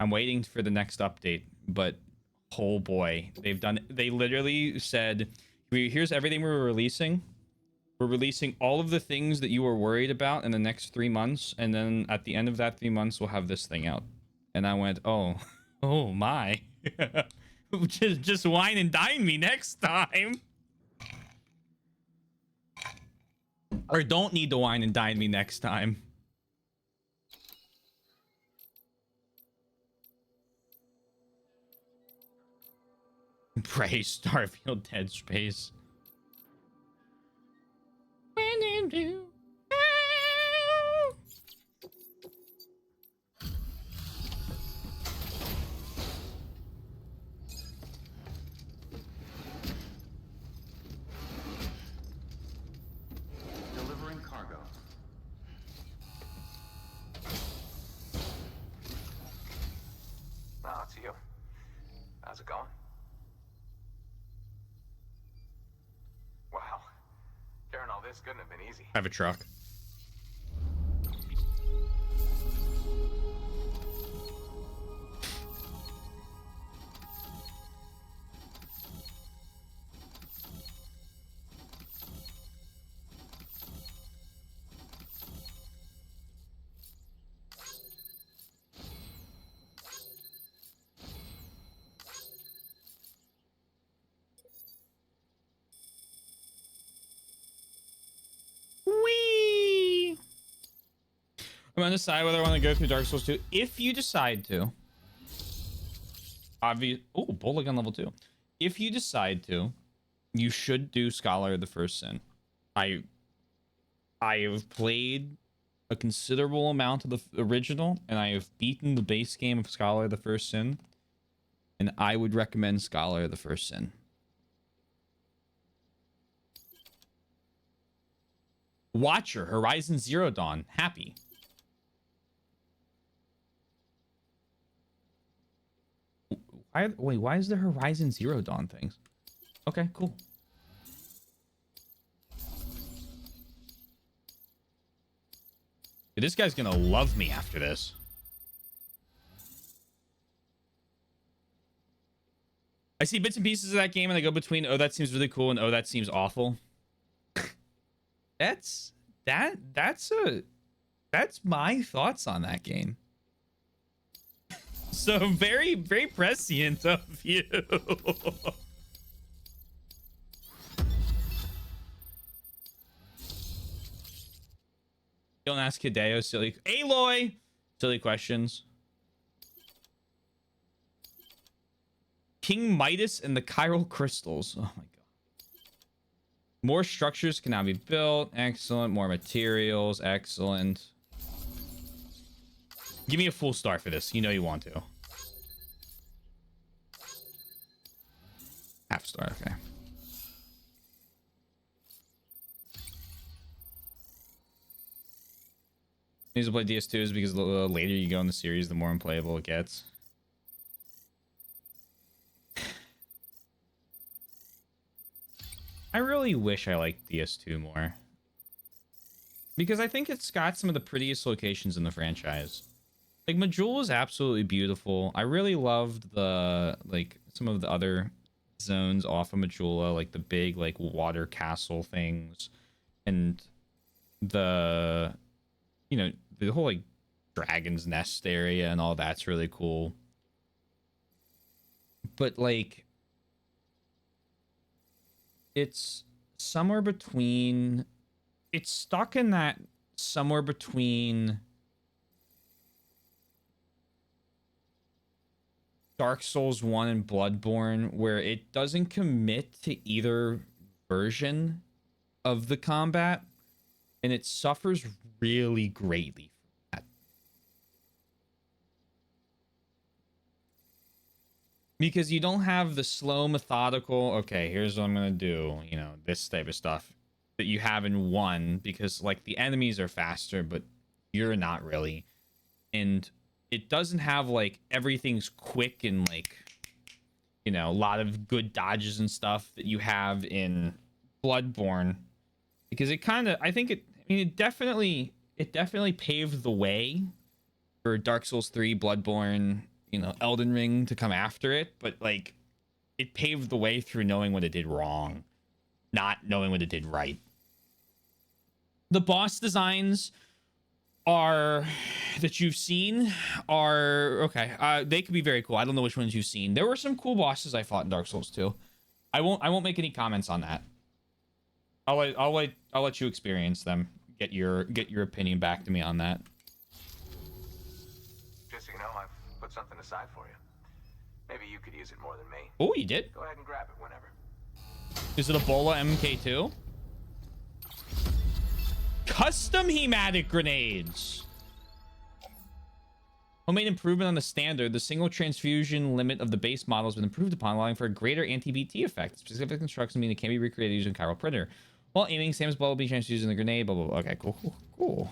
A: I'm waiting for the next update, but oh boy, they literally said, here's everything we're releasing. We're releasing all of the things that you were worried about in the next 3 months, and then at the end of that 3 months, we'll have this thing out. And I went, oh my. just wine and dine me next time. Or don't need to wine and dine me next time. Pray, Starfield, Dead Space. When you do.
F: Delivering cargo.
J: Oh, it's you. How's it going? Wow. Carrying all this couldn't have been easy.
A: I have a truck. Whee! I'm gonna decide whether I want to go through Dark Souls 2. If you decide to, obvious. Oh, Bola Gun level 2. If you decide to, you should do Scholar of the First Sin. I have played a considerable amount of the original, and I have beaten the base game of Scholar of the First Sin, and I would recommend Scholar of the First Sin. Watcher, Horizon Zero Dawn, happy. Why is there Horizon Zero Dawn things? Okay, cool. This guy's gonna love me after this. I see bits and pieces of that game and I go between, oh, that seems really cool, and oh, that seems awful. That's my thoughts on that game. So very, very prescient of you. Don't ask Hideo silly Aloy silly questions. King Midas and the chiral crystals. Oh my god. More structures can now be built. Excellent. More materials. Excellent. Give me a full star for this. You know you want to. Half star. Okay. The reason to play DS2 is because the later you go in the series, the more unplayable it gets. I really wish I liked DS2 more. Because I think it's got some of the prettiest locations in the franchise. Like, Majula is absolutely beautiful. I really loved the, like, some of the other zones off of Majula, like the big, like, water castle things. And the, you know, the whole, like, Dragon's Nest area and all that's really cool. But, like, it's somewhere between... It's stuck in that somewhere between Dark Souls 1 and Bloodborne, where it doesn't commit to either version of the combat, and it suffers really greatly from that. Because you don't have the slow, methodical, okay, here's what I'm gonna do, you know, this type of stuff that you have in 1, because, like, the enemies are faster, but you're not really. And it doesn't have, like, everything's quick and, like, you know, a lot of good dodges and stuff that you have in Bloodborne. Because it kind of, I think it, I mean, it definitely paved the way for Dark Souls 3, Bloodborne, you know, Elden Ring to come after it. But, like, it paved the way through knowing what it did wrong, not knowing what it did right. The boss designs are that you've seen are okay. They could be very cool. I don't know which ones you've seen. There were some cool bosses I fought in Dark Souls 2. I won't make any comments on that. I'll let you experience them. Get your opinion back to me on that.
K: Just so you know, I've put something aside for you. Maybe you could use it more than me.
A: Oh, you did?
K: Go ahead and grab it whenever.
A: Is it a Bola MK2? Custom hematic grenades. Homemade improvement on the standard. The single transfusion limit of the base model has been improved upon, allowing for a greater anti-BT effect. Specific instructions mean it can be recreated using chiral printer. While aiming, Sam's ball will be transfused in the grenade. Blah, blah, blah. Okay, cool.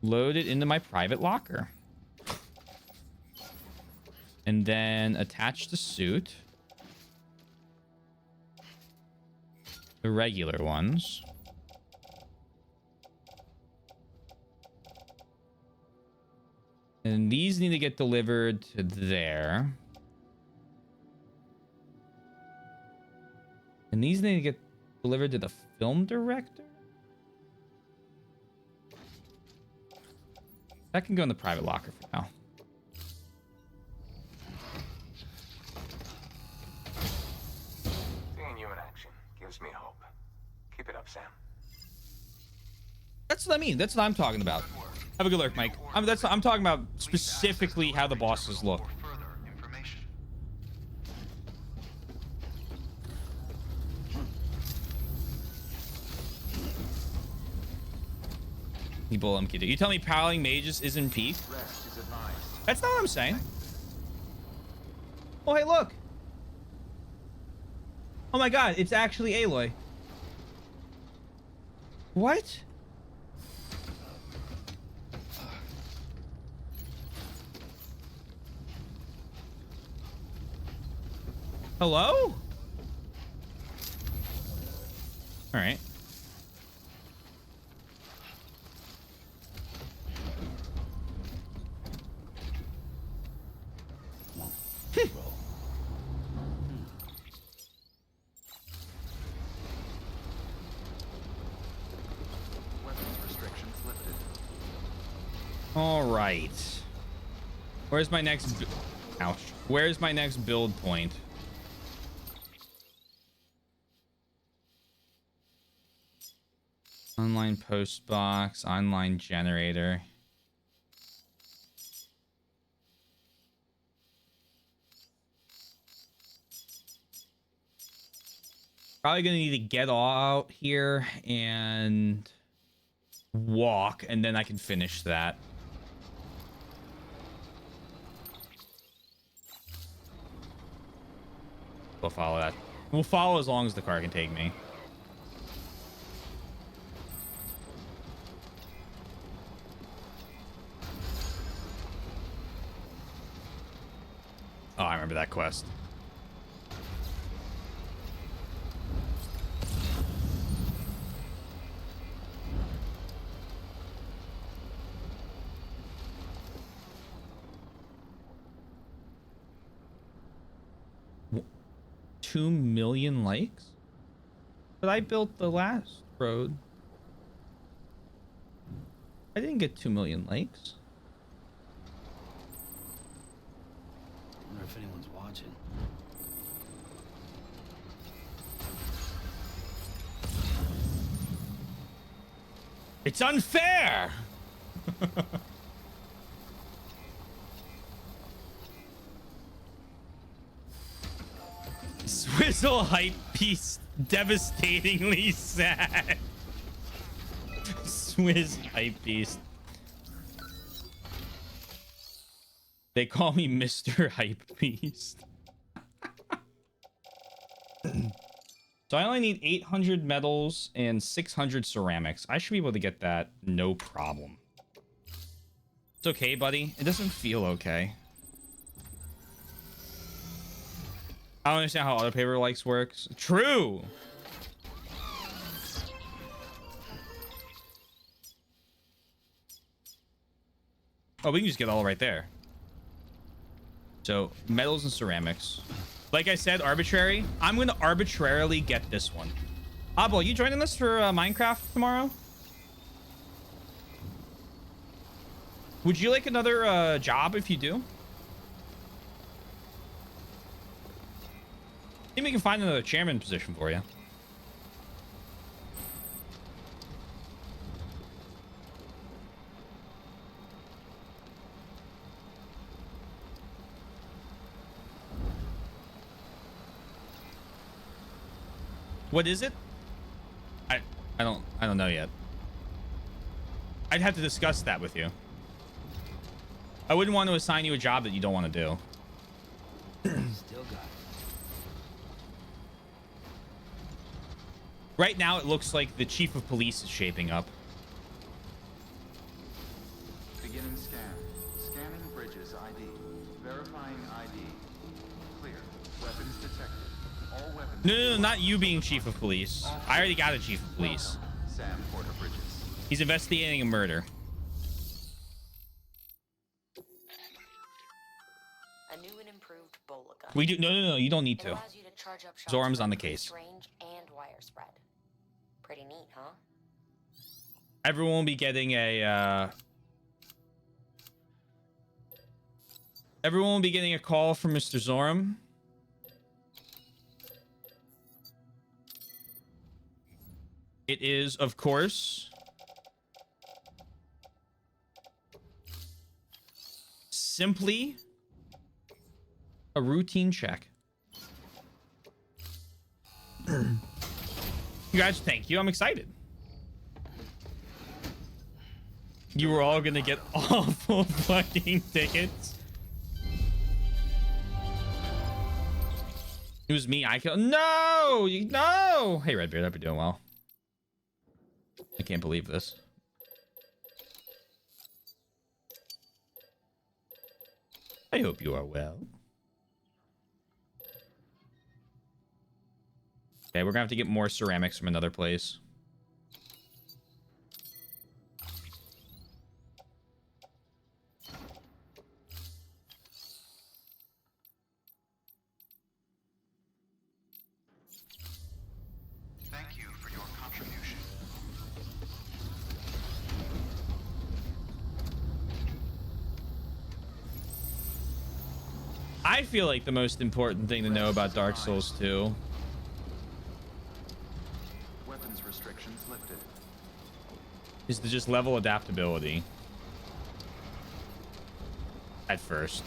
A: Load it into my private locker. And then attach the suit. The regular ones. And these need to get delivered to there. And these need to get delivered to the film director? That can go in the private locker for now.
K: Seeing you in action gives me hope. Keep it up, Sam.
A: That's what I mean. That's what I'm talking about. Have a good lurk, Mike. I'm talking about specifically how the bosses look. You tell me Prowling Mages isn't peak? That's not what I'm saying. Oh, hey, look. Oh my god, it's actually Aloy. What? Hello? All right. All right. Where's my next... Ouch. Where's my next build point? Online post box, online generator. Probably gonna need to get out here and walk, and then I can finish that. We'll follow that. We'll follow as long as the car can take me. Oh, I remember that quest. What? 2 million likes? But I built the last road. I didn't get 2 million likes.
D: I wonder if anyone's watching.
A: It's unfair! Swizzle hype piece devastatingly sad. Swizz hype beast. They call me Mr. Hype Beast. So I only need 800 metals and 600 ceramics. I should be able to get that no problem. It's okay, buddy. It doesn't feel okay. I don't understand how other paper likes works. True. Oh, we can just get all right there. So metals and ceramics. Like I said, arbitrary. I'm going to arbitrarily get this one. Abo, you joining us for Minecraft tomorrow? Would you like another job if you do? I think we can find another chairman position for you. What is it? I don't know yet. I'd have to discuss that with you. I wouldn't want to assign you a job that you don't want to do.
D: Still got it.
A: Right now, it looks like the chief of police is shaping up.
F: Beginning scan. Scanning bridges ID. Verifying ID. Clear. Weapons detected. All weapons...
A: No, not you being chief of police. I already got a chief of police.
F: Welcome, Sam Porter Bridges.
A: He's investigating a murder.
C: A new and improved bola gun.
A: We do... No, you don't need
C: It
A: to.
C: allows you to charge up shots
A: Zorm's
C: for
A: on the
C: increased
A: case.
C: range and wire spread. Pretty neat, huh?
A: Everyone will be getting a... Everyone will be getting a call from Mr. Zoram. It is, of course... simply a routine check. You guys, thank you. I'm excited. You were all gonna get awful fucking tickets. It was me. I killed. No, no. Hey, Redbeard, I've been doing well. I can't believe this. I hope you are well. Okay, we're gonna have to get more ceramics from another place.
F: Thank you for your contribution.
A: I feel like the most important thing to know about Dark Souls 2
F: Weapons restrictions lifted.
A: is to just level adaptability at first.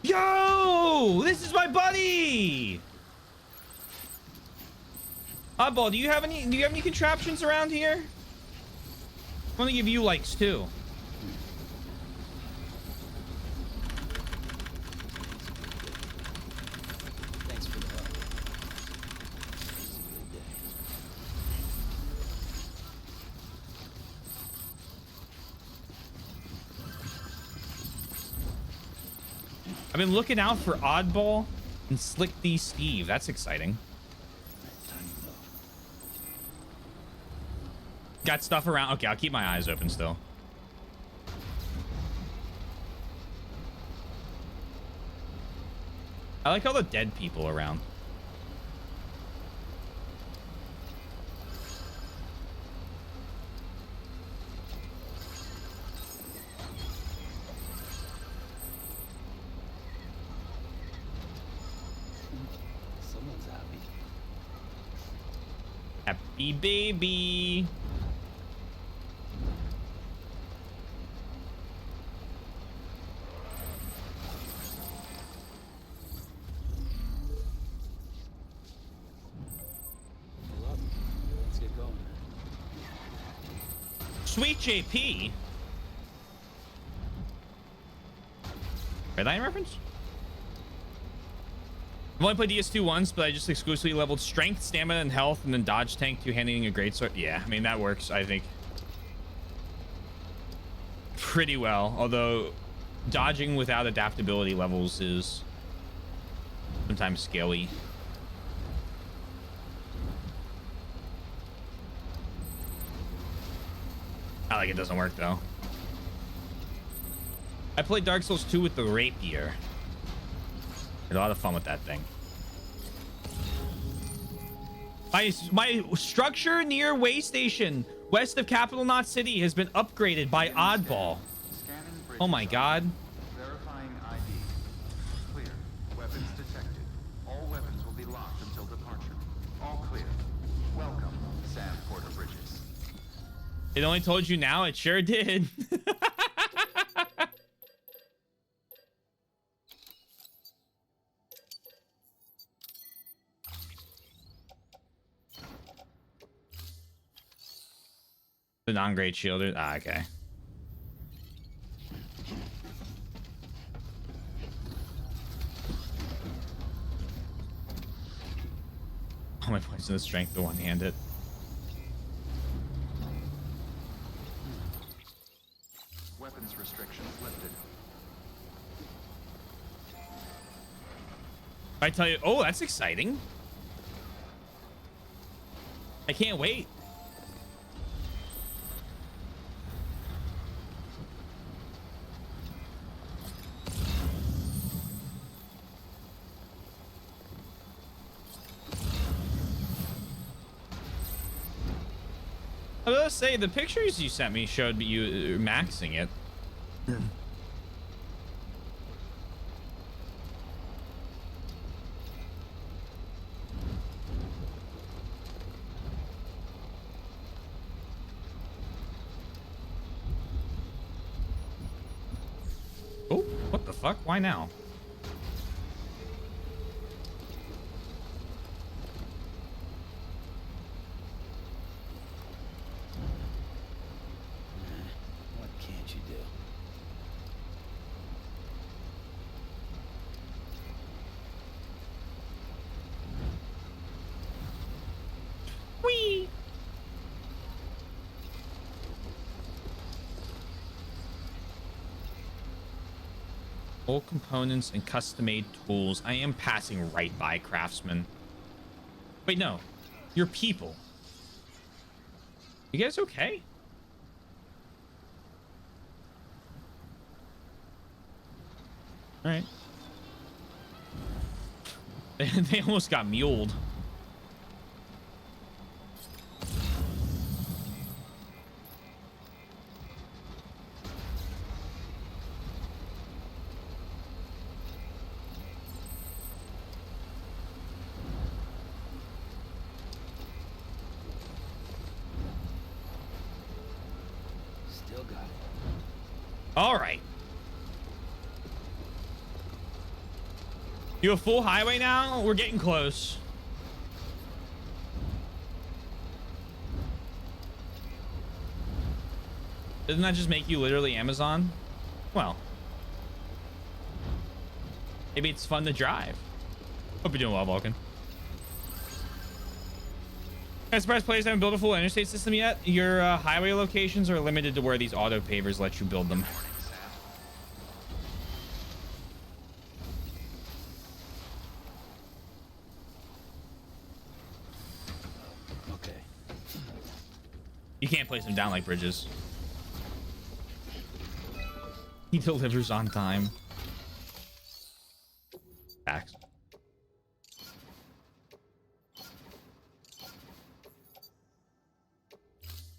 A: Yo, this is my buddy. Oddball, do you have any contraptions around here? I'm gonna give you likes too.
D: Thanks for the help.
A: I've been looking out for Oddball and Slick D Steve. That's exciting. Got stuff around. Okay, I'll keep my eyes open still. I like all the dead people around.
D: Someone's happy.
A: Happy baby.
D: Well, let's get going.
A: Sweet JP. Red Line reference? I've only played DS2 once, but I just exclusively leveled strength, stamina, and health, and then dodge tank two-handing a greatsword. Yeah, I mean, that works, I think, pretty well. Although, dodging without adaptability levels is sometimes scaly. Not like it doesn't work, though. I played Dark Souls 2 with the rapier. Had a lot of fun with that thing. My structure near Way Station, west of Capital Knot City, has been upgraded by Oddball. Oh my god.
F: Verifying ID. Clear. Weapons detected. All weapons will be locked until departure. All clear. Welcome, Sam Porter Bridges.
A: It only told you now? It sure did. The non-great shielder. Ah, okay. Oh, my points in the strength to one-hand it.
F: Weapons restrictions lifted.
A: I tell you, oh, that's exciting. I can't wait. I was gonna say, the pictures you sent me showed you maxing it. Oh, what the fuck? Why now?
D: What can't you do?
A: Whee! Old components and custom-made tools. I am passing right by craftsmen. Wait, no. You're people. You guys okay? All right. They almost got muled.
D: Still got it.
A: All right. You a full highway now? We're getting close. Doesn't that just make you literally Amazon? Well, maybe it's fun to drive. Hope you're doing well, Vulcan. I'm surprised players haven't built a full interstate system yet. Your highway locations are limited to where these auto pavers let you build them. You can't place them down like bridges. He delivers on time. Facts.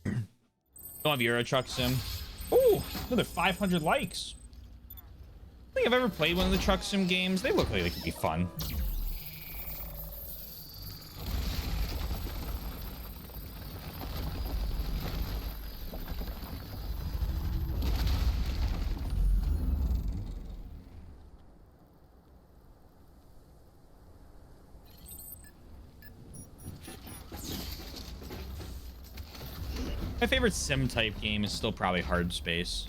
A: Don't have Euro Truck Sim. Ooh, another 500 likes. I don't think I've ever played one of the Truck Sim games. They look like they could be fun. My favorite sim type game is still probably Hard Space.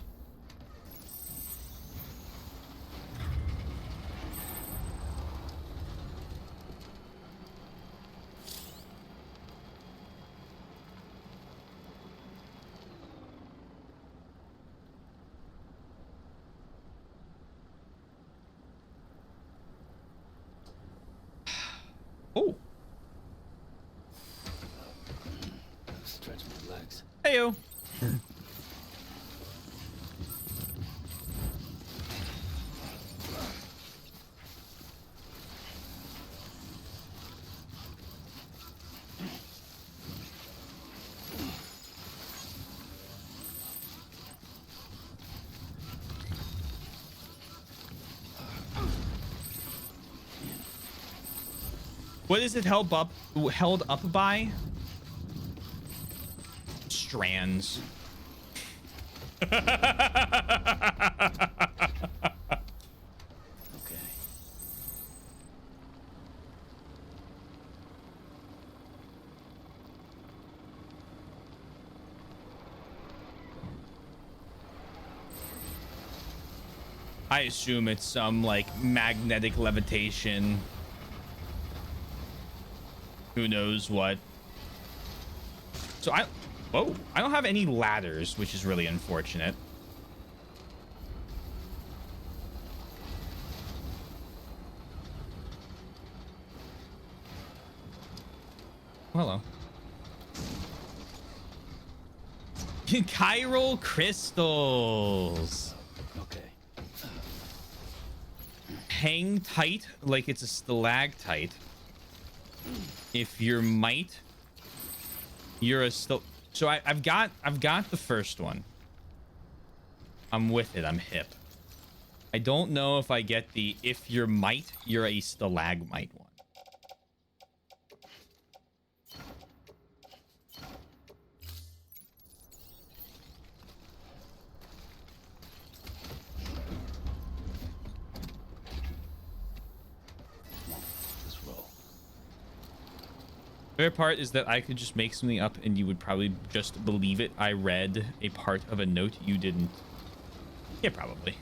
A: Oh.
D: Stretch my legs.
A: Heyo. What is it held up by? Strands.
D: Okay.
A: I assume it's some like magnetic levitation. Who knows what? So I don't have any ladders, which is really unfortunate. Hello. Chiral crystals.
D: Okay.
A: Hang tight like it's a stalactite. If you're might, you're a still. So I've got the first one. I'm with it. I'm hip. I don't know if I get the if you're might, you're a stalagmite one. Favorite part is that I could just make something up and you would probably just believe it. I read a part of a note you didn't. Yeah, probably.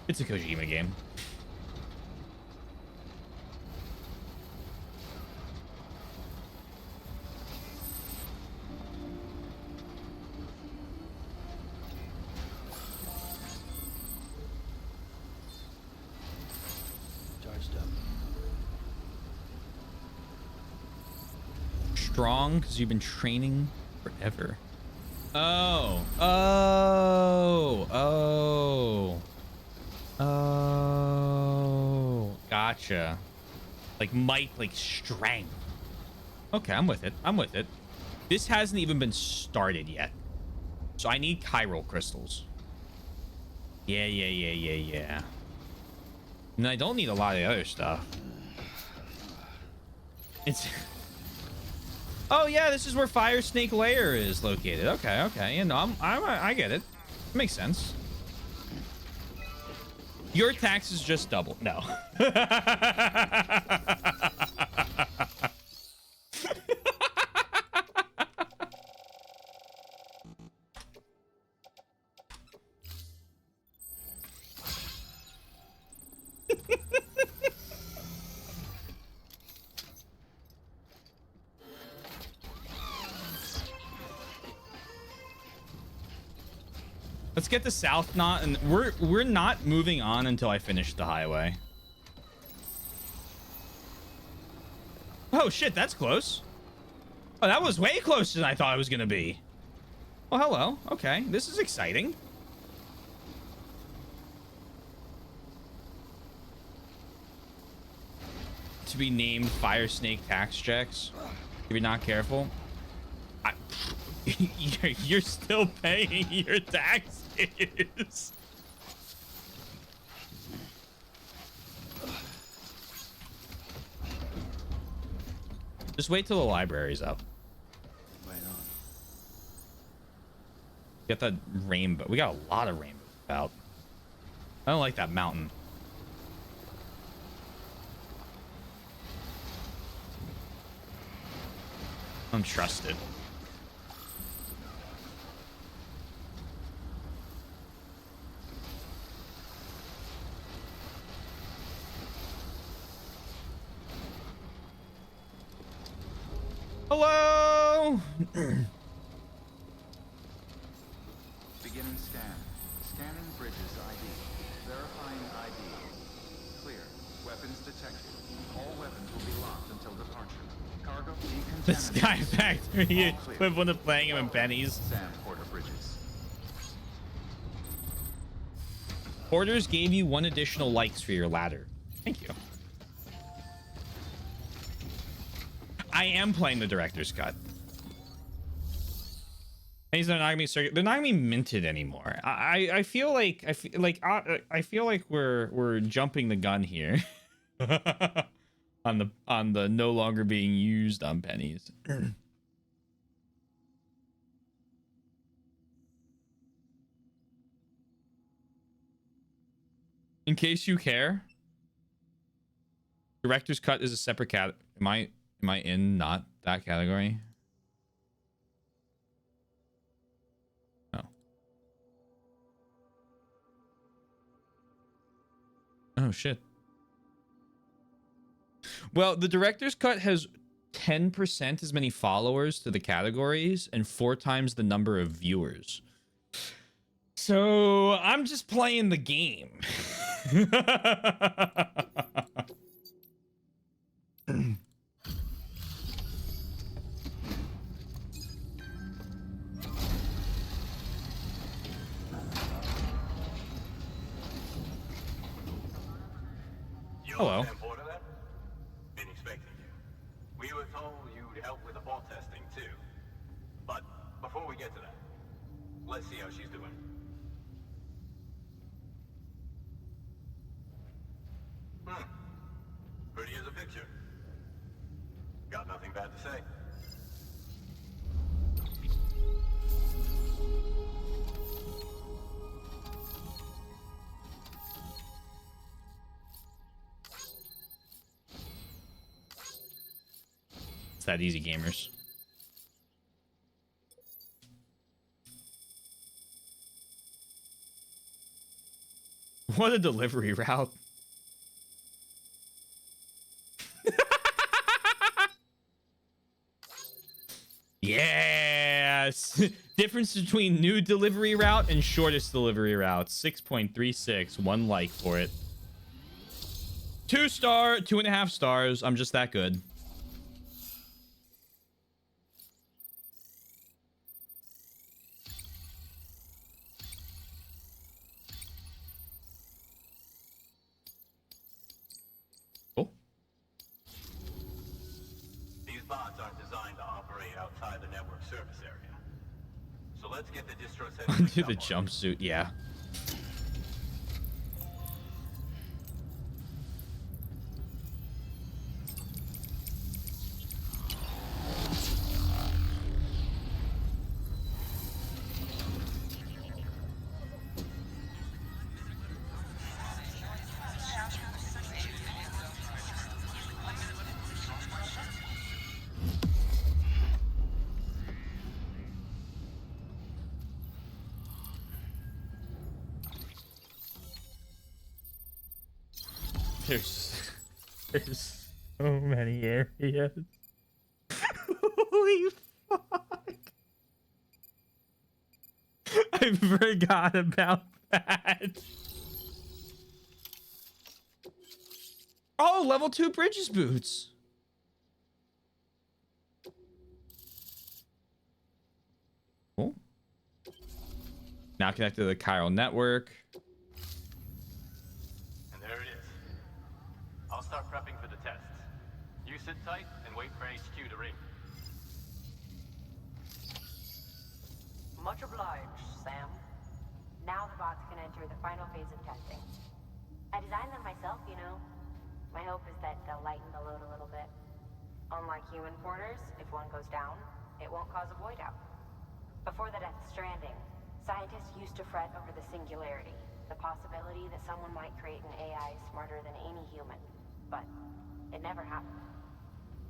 A: It's a Kojima game.
D: Charged up.
A: Strong because you've been training forever. Oh. Gotcha. Like might, like strength. Okay, I'm with it. I'm with it. This hasn't even been started yet. So I need chiral crystals. Yeah. And I don't need a lot of the other stuff. It's... Oh yeah, this is where Fire Snake Lair is located. Okay. And I get it. It makes sense. Your taxes just doubled. No. Let's get the south knot, and we're not moving on until I finish the highway. Oh shit, that's close. Oh, that was way closer than I thought it was gonna be. Oh, hello. Okay, this is exciting. To be named Fire Snake tax checks. If you're not careful. You're still paying your taxes. Just wait till the library's up.
D: Right on.
A: Get that rainbow. We got a lot of rainbows out. I don't like that mountain. I don't trust it. Hello.
F: Beginning scan. Scanning bridges ID. Verifying ID. Clear. Weapons detected. All weapons will be locked until departure. Cargo decontaminated.
A: The Sky Factory equivalent of playing him in pennies.
F: Sand Porter bridges.
A: Porters gave you 1 additional likes for your ladder. Thank you. I am playing the director's cut. They're not gonna be they're not gonna be minted anymore. I feel like I feel like we're jumping the gun here on the no longer being used on pennies. In case you care, director's cut is a separate cat. Am I in not that category? Oh. Oh shit. Well, the director's cut has 10% as many followers to the categories and 4 times the number of viewers. So I'm just playing the game. Hello.
B: Been expecting you. We were told you'd help with the vault testing too. But before we get to that, let's see how she's doing. Pretty as a picture. Got nothing bad to say.
A: It's that easy, gamers. What a delivery route. Yes. Difference between new delivery route and shortest delivery route. 6.36. 1 like for it. 2 star, 2.5 stars. I'm just that good. Cool.
B: These bots aren't designed to operate outside the network service area. So let's get the distro set.
A: Under the jumpsuit, yeah. There's so many areas. Holy fuck. I forgot about that. Oh, level 2 bridges boots. Cool. Now connected to the chiral network.
L: And there it is. I'll start prepping for the tests. You sit tight and wait for HQ to ring.
C: Much obliged, Sam. Now the bots can enter the final phase of testing. I designed them myself, you know. My hope is that they'll lighten the load a little bit. Unlike human porters, if one goes down, it won't cause a void out. Before the death of Stranding, scientists used to fret over the singularity, the possibility that someone might create an AI smarter than any human. But it never happened.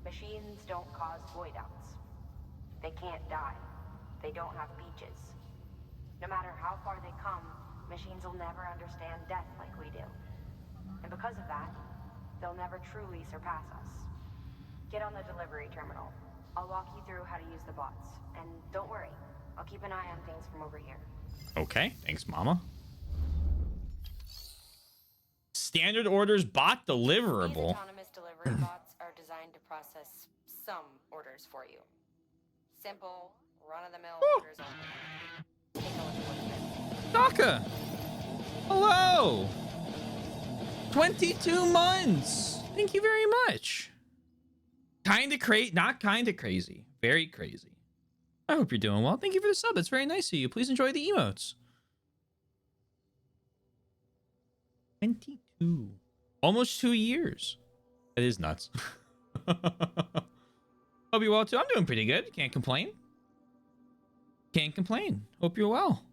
C: Machines don't cause void outs. They can't die. They don't have beaches. No matter how far they come, machines will never understand death like we do. And because of that, they'll never truly surpass us. Get on the delivery terminal. I'll walk you through how to use the bots. And don't worry, I'll keep an eye on things from over here.
A: Okay, thanks, Mama. Standard orders bot deliverable.
C: These autonomous delivery bots are designed to process some orders for you. Simple, run-of-the-mill orders only. Take a look at what's there.
A: Daka! Hello! 22 months! Thank you very much. Kinda crazy, not kinda crazy. Very crazy. I hope you're doing well. Thank you for the sub. That's very nice of you. Please enjoy the emotes. 22. Almost 2 years. That is nuts. Hope you're well too. I'm doing pretty good. Can't complain. Can't complain. Hope you're well.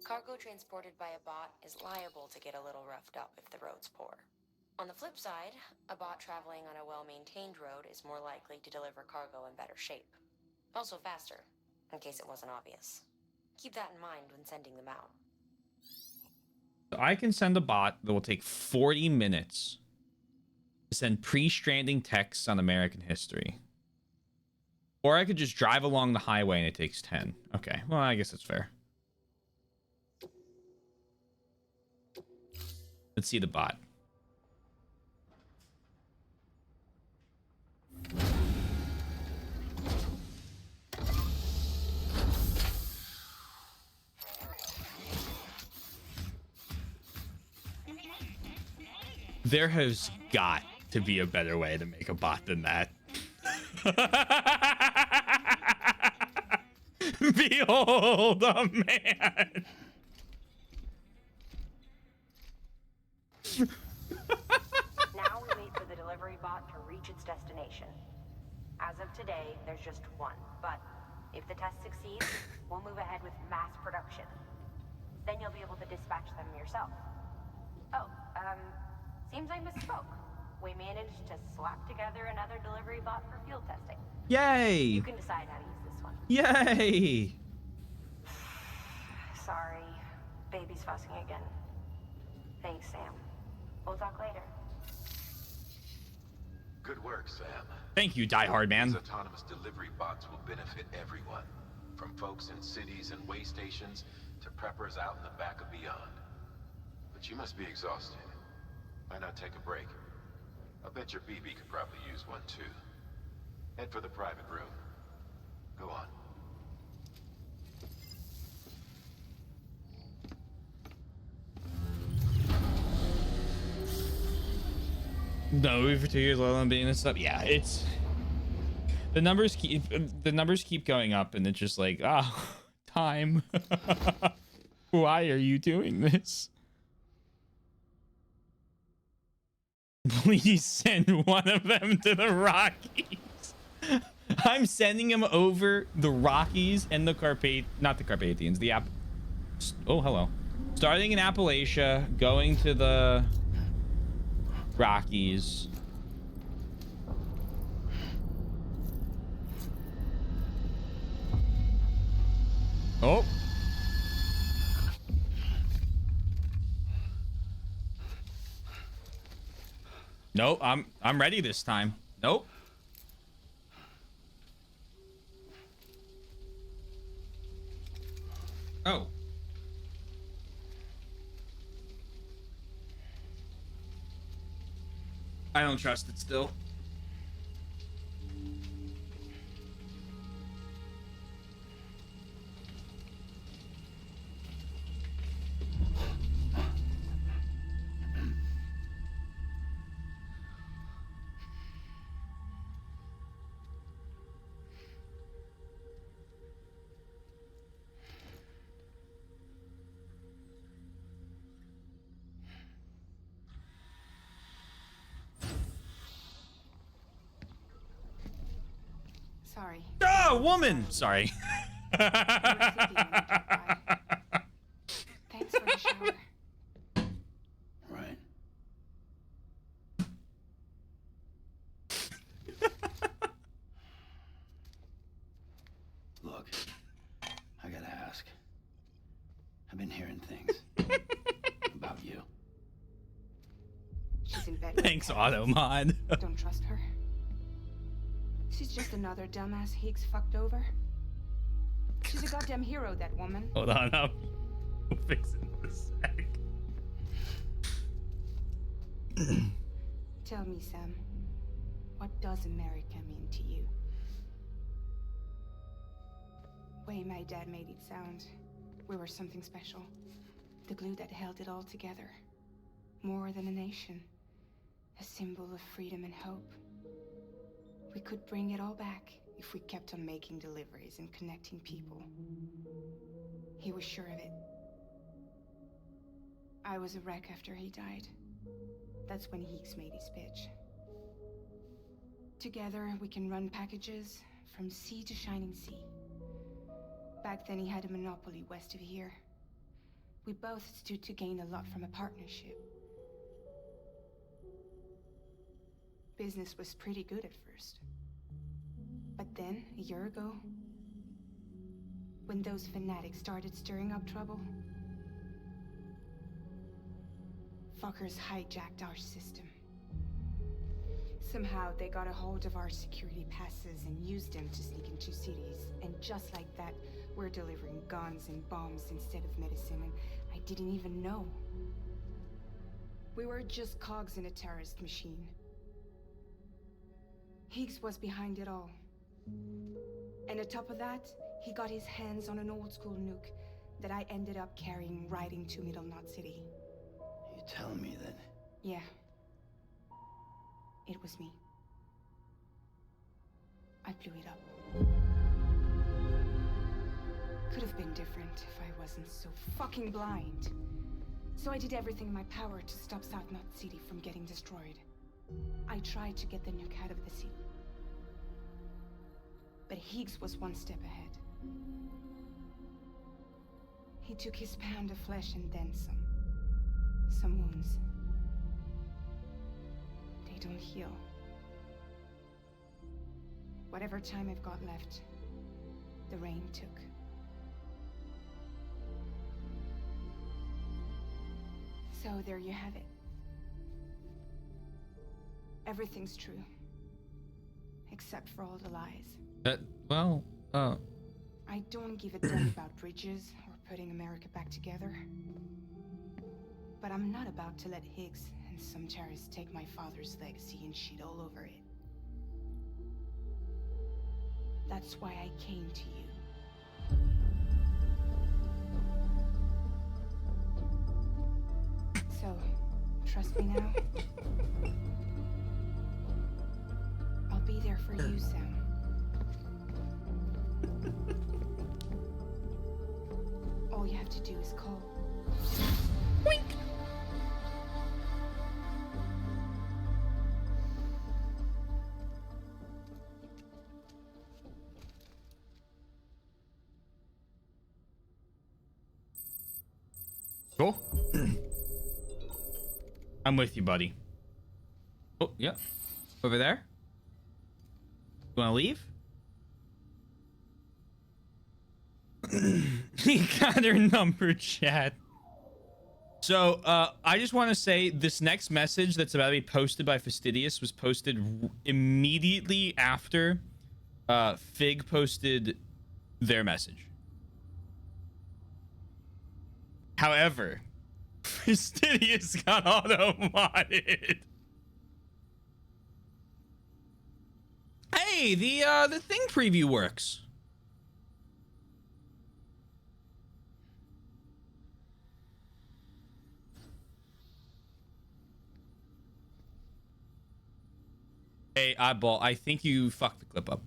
C: Cargo transported by a bot is liable to get a little roughed up if the road's poor. On the flip side, a bot traveling on a well-maintained road is more likely to deliver cargo in better shape. Also faster, in case it wasn't obvious. Keep that in mind when sending them out.
A: So I can send a bot that will take 40 minutes to send pre-stranding texts on American history. Or I could just drive along the highway and it takes 10. Okay, well, I guess that's fair. Let's see the bot. There has got to be a better way to make a bot than that. Behold a man.
C: Now we wait for the delivery bot to reach its destination. As of today, there's just one, but if the test succeeds, we'll move ahead with mass production. Then you'll be able to dispatch them yourself. Oh, seems I misspoke. We managed to slap together another delivery bot for field testing.
A: Yay!
C: You can decide how to use this one.
A: Yay!
C: Sorry, baby's fussing again. Thanks, Sam. We'll talk later.
B: Good work, Sam.
A: Thank you, diehard man.
B: These autonomous delivery bots will benefit everyone, from folks in cities and way stations to preppers out in the back of beyond. But you must be exhausted. Why not take a break? I bet your BB could probably use one too. Head for the private room. Go on.
A: No, for 2 years, let alone being this up. Yeah, it's the numbers keep going up, and it's just like, time. Why are you doing this? Please send one of them to the Rockies. I'm sending him over the Rockies and the not the Carpathians, oh, hello. Starting in Appalachia, going to the Rockies. Oh. Nope, I'm ready this time. Nope. Oh. I don't trust it still.
E: Sorry.
A: Ah, woman! Sorry.
E: Thanks for the shower.
D: Right. Look, I gotta ask. I've been hearing things about you.
E: She's in bed.
A: Thanks, Automod.
E: Don't trust her. She's just another dumbass Higgs fucked over. She's a goddamn hero, that woman.
A: Hold on, I'll fix it in a sec.
E: Tell me, Sam, what does America mean to you? Way my dad made it sound, we were something special. The glue that held it all together. More than a nation. A symbol of freedom and hope. We could bring it all back if we kept on making deliveries and connecting people. He was sure of it. I was a wreck after he died. That's when Higgs made his pitch. Together, we can run packages from sea to shining sea. Back then, he had a monopoly west of here. We both stood to gain a lot from a partnership. Business was pretty good at first. But then, a year ago, when those fanatics started stirring up trouble, fuckers hijacked our system. Somehow, they got a hold of our security passes and used them to sneak into cities. And just like that, we're delivering guns and bombs instead of medicine, and I didn't even know. We were just cogs in a terrorist machine. Higgs was behind it all. And on top of that, he got his hands on an old-school nuke that I ended up carrying right into Middle Knot City.
D: You tell me that?
E: Yeah. It was me. I blew it up. Could have been different if I wasn't so fucking blind. So I did everything in my power to stop South Knot City from getting destroyed. I tried to get the nuke out of the city. But Higgs was one step ahead. He took his pound of flesh and then some. Some wounds. They don't heal. Whatever time I've got left, the rain took. So there you have it. Everything's true. Except for all the lies. I don't give a damn about bridges or putting America back together. But I'm not about to let Higgs and some terrorists take my father's legacy and shit all over it. That's why I came to you. So, trust me now? I'll be there for you, Sam. All you have to do is call. Wink!
A: Cool. I'm with you, buddy. Oh, yeah. Over there. You want to leave? He got her number, chat. So, I just want to say this next message that's about to be posted by Fastidious was posted immediately after Fig posted their message. However, Fastidious got auto-modded. Hey, the thing preview works. Hey, Oddball, I think you fucked the clip up.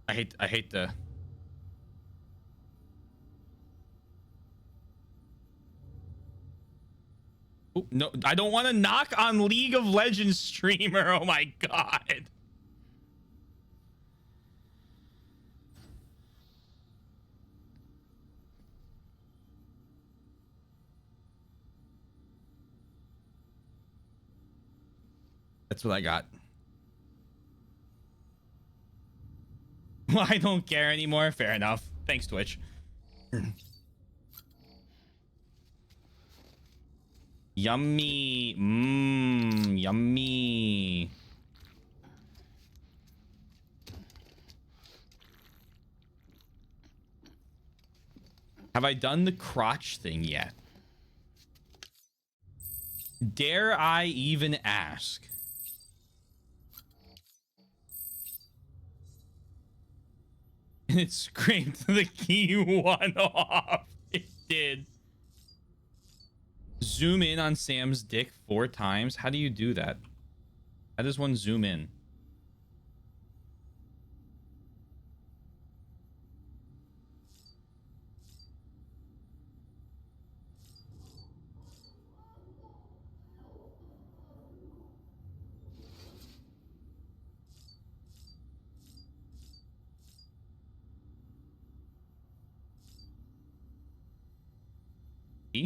A: I hate the... Oh, no, I don't want to knock on League of Legends streamer. Oh my god. That's what I got. Well, I don't care anymore. Fair enough. Thanks, Twitch. Yummy. Mmm. Yummy. Have I done the crotch thing yet? Dare I even ask? And it scraped the key one off. It did. Zoom in on Sam's dick 4 times. How do you do that? How does one zoom in? E?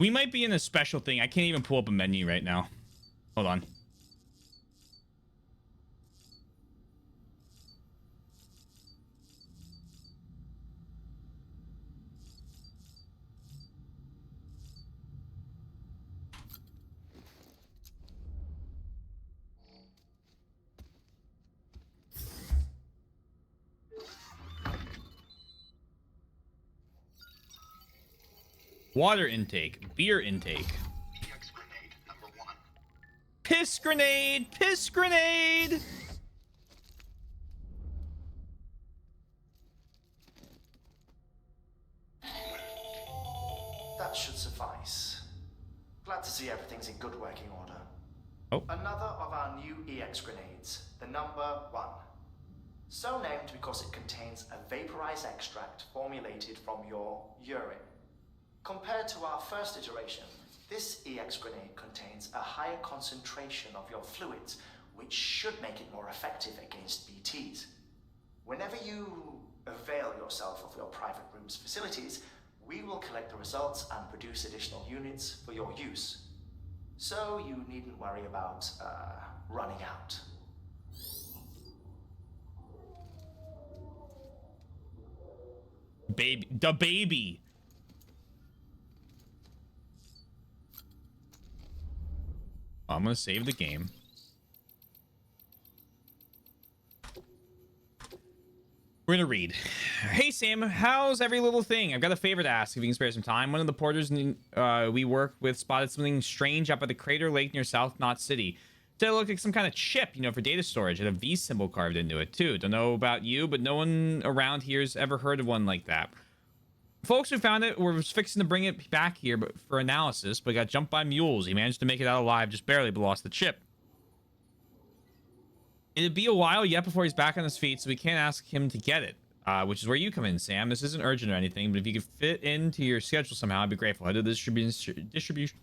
A: We might be in a special thing. I can't even pull up a menu right now. Hold on. Water intake, beer intake. Piss grenade, piss grenade.
M: That should suffice. Glad to see everything's in good working order.
A: Oh.
M: Another of our new EX grenades, the number 1. So named because it contains a vaporized extract formulated from your urine. Compared to our first iteration, this EX grenade contains a higher concentration of your fluids, which should make it more effective against BTs. Whenever you avail yourself of your private room's facilities, we will collect the results and produce additional units for your use. So you needn't worry about running out.
A: Baby, the baby. I'm gonna save the game. We're gonna read. Hey Sam, how's every little thing? I've got a favor to ask if you can spare some time. One of the porters we work with spotted something strange up at the Crater Lake near South Knot City. It looked like some kind of chip, you know, for data storage. It had a V symbol carved into it too. Don't know about you, but no one around here's ever heard of one like that. Folks who found it were fixing to bring it back here but for analysis, but got jumped by mules. He managed to make it out alive, just barely, but lost the chip. It'd be a while yet before he's back on his feet, so we can't ask him to get it, which is where you come in, Sam. This isn't urgent or anything, but if you could fit into your schedule somehow, I'd be grateful. Head to the distribution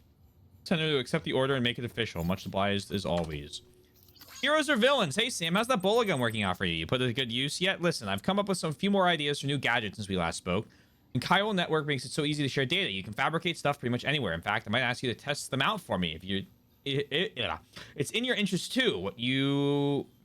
A: center to accept the order and make it official. Much obliged as always. Heroes or villains? Hey, Sam, how's that bola gun working out for you? You put it to good use yet? Listen, I've come up with a few more ideas for new gadgets since we last spoke. And chiral network makes it so easy to share data. You can fabricate stuff pretty much anywhere. In fact, I might ask you to test them out for me if you. It's in your interest too.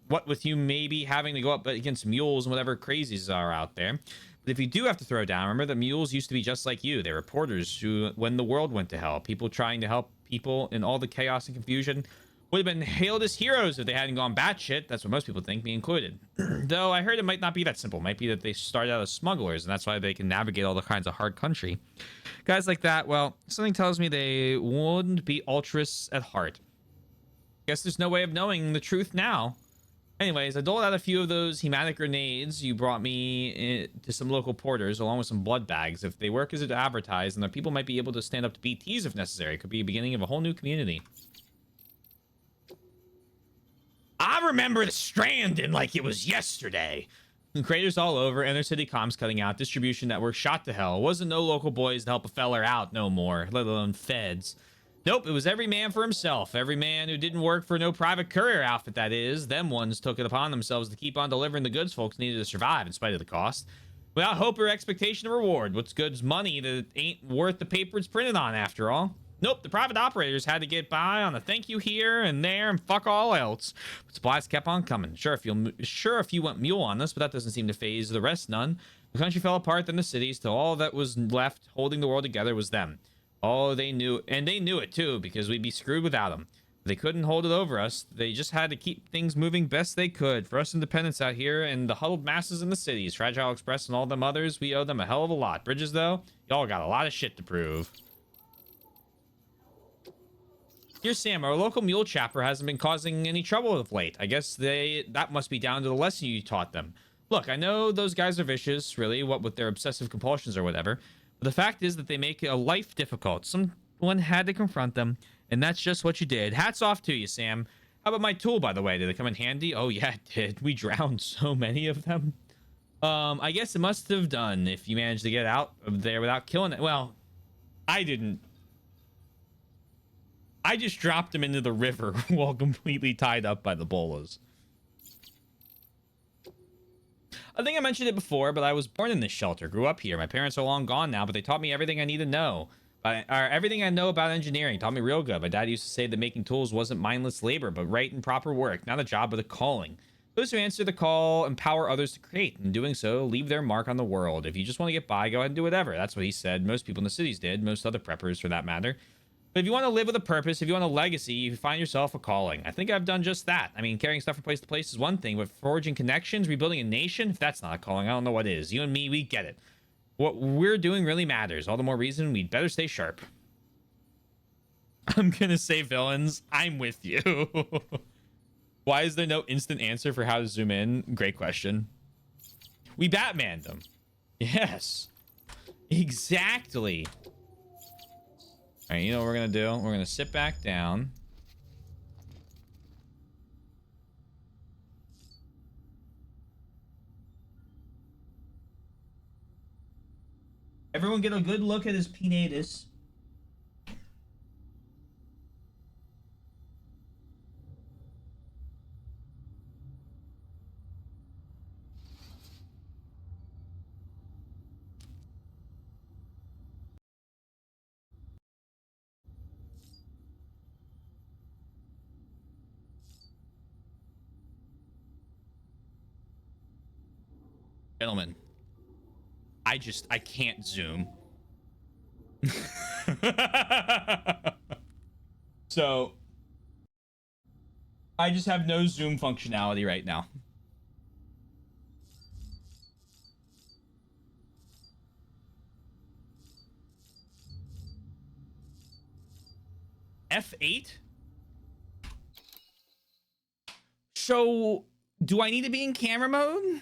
A: What with you maybe having to go up against mules and whatever crazies are out there. But if you do have to throw down, remember that mules used to be just like you. They were porters who, when the world went to hell, people trying to help people in all the chaos and confusion. would have been hailed as heroes if they hadn't gone batshit. That's what most people think, me included. Though I heard it might not be that simple. It might be that they started out as smugglers, and that's why they can navigate all the kinds of hard country. Guys like that, well, something tells me they wouldn't be altruists at heart. Guess there's no way of knowing the truth now. Anyways, I doled out a few of those hematic grenades you brought me to some local porters, along with some blood bags. If they work as advertised, then the people might be able to stand up to BTs if necessary. It could be the beginning of a whole new community. I remember the Stranding like it was yesterday. Craters all over, inner city comms cutting out, distribution network shot to hell. Wasn't no local boys to help a feller out no more, let alone feds. Nope, it was every man for himself. Every man who didn't work for no private courier outfit, that is. Them ones took it upon themselves to keep on delivering the goods folks needed to survive in spite of the cost. Without hope or expectation of reward. What's good's money that ain't worth the paper it's printed on after all? Nope, the private operators had to get by on a thank you here and there and fuck all else. But supplies kept on coming. Sure, if you went mule on us, but that doesn't seem to phase the rest none. The country fell apart, then the cities, till all that was left holding the world together was them. Oh, they knew, and they knew it too, because we'd be screwed without them. They couldn't hold it over us. They just had to keep things moving best they could. For us independents out here and the huddled masses in the cities, Fragile Express and all them others, we owe them a hell of a lot. Bridges, though, y'all got a lot of shit to prove. Dear Sam, our local mule chapper hasn't been causing any trouble of late. I guess that must be down to the lesson you taught them. Look, I know those guys are vicious, really, what with their obsessive compulsions or whatever. But the fact is that they make a life difficult. Someone had to confront them, and that's just what you did. Hats off to you, Sam. How about my tool, by the way? Did it come in handy? Oh, yeah, it did. We drowned so many of them. I guess it must have done if you managed to get out of there without killing it. Well, I didn't. I just dropped him into the river while completely tied up by the bolas. I think I mentioned it before, but I was born in this shelter, grew up here. My parents are long gone now, but they taught me everything I need to know. Everything I know about engineering taught me real good. My dad used to say that making tools wasn't mindless labor, but right and proper work, not a job, but a calling. Those who answer the call empower others to create. In doing so, leave their mark on the world. If you just want to get by, go ahead and do whatever. That's what he said. Most people in the cities did. Most other preppers, for that matter. But if you want to live with a purpose, if you want a legacy, you find yourself a calling. I think I've done just that. I mean, carrying stuff from place to place is one thing, but forging connections, rebuilding a nation, if that's not a calling, I don't know what is. You and me, we get it. What we're doing really matters. All the more reason we'd better stay sharp. I'm gonna say villains. I'm with you. Why is there no instant answer for how to zoom in? Great question. We Batmaned them. Yes. Exactly. All right, you know what we're gonna do? We're gonna sit back down. Everyone get a good look at his penatus. Gentlemen, I can't zoom. So, I just have no zoom functionality right now. F8? So, do I need to be in camera mode?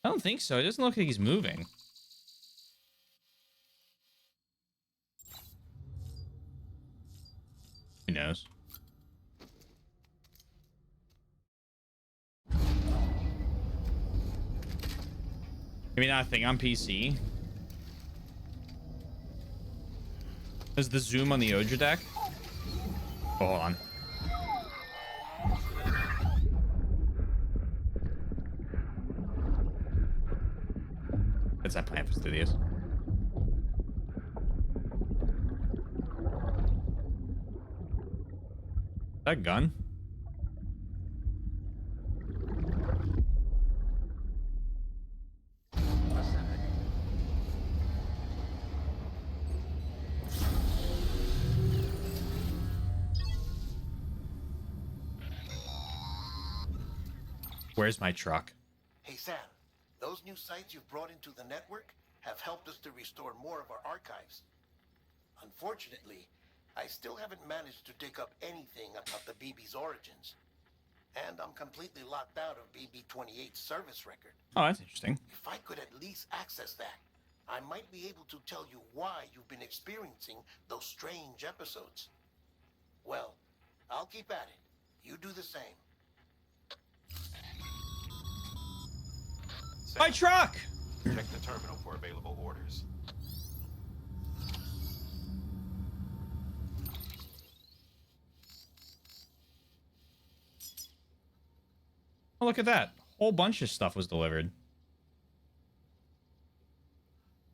A: I don't think so. It doesn't look like he's moving. Who knows? Maybe not a thing on PC. Is the zoom on the Odra deck? Oh, hold on. That's not Plan for Studios. That gun? Where's my truck?
N: Hey, Sam, those new sites you've brought into the network have helped us to restore more of our archives. Unfortunately, I still haven't managed to dig up anything about the BB's origins. And I'm completely locked out of BB-28's service record.
A: Oh, that's interesting.
N: If I could at least access that, I might be able to tell you why you've been experiencing those strange episodes. Well, I'll keep at it. You do the same.
A: My truck!
B: Check the terminal for available orders.
A: Oh, look at that. A whole bunch of stuff was delivered.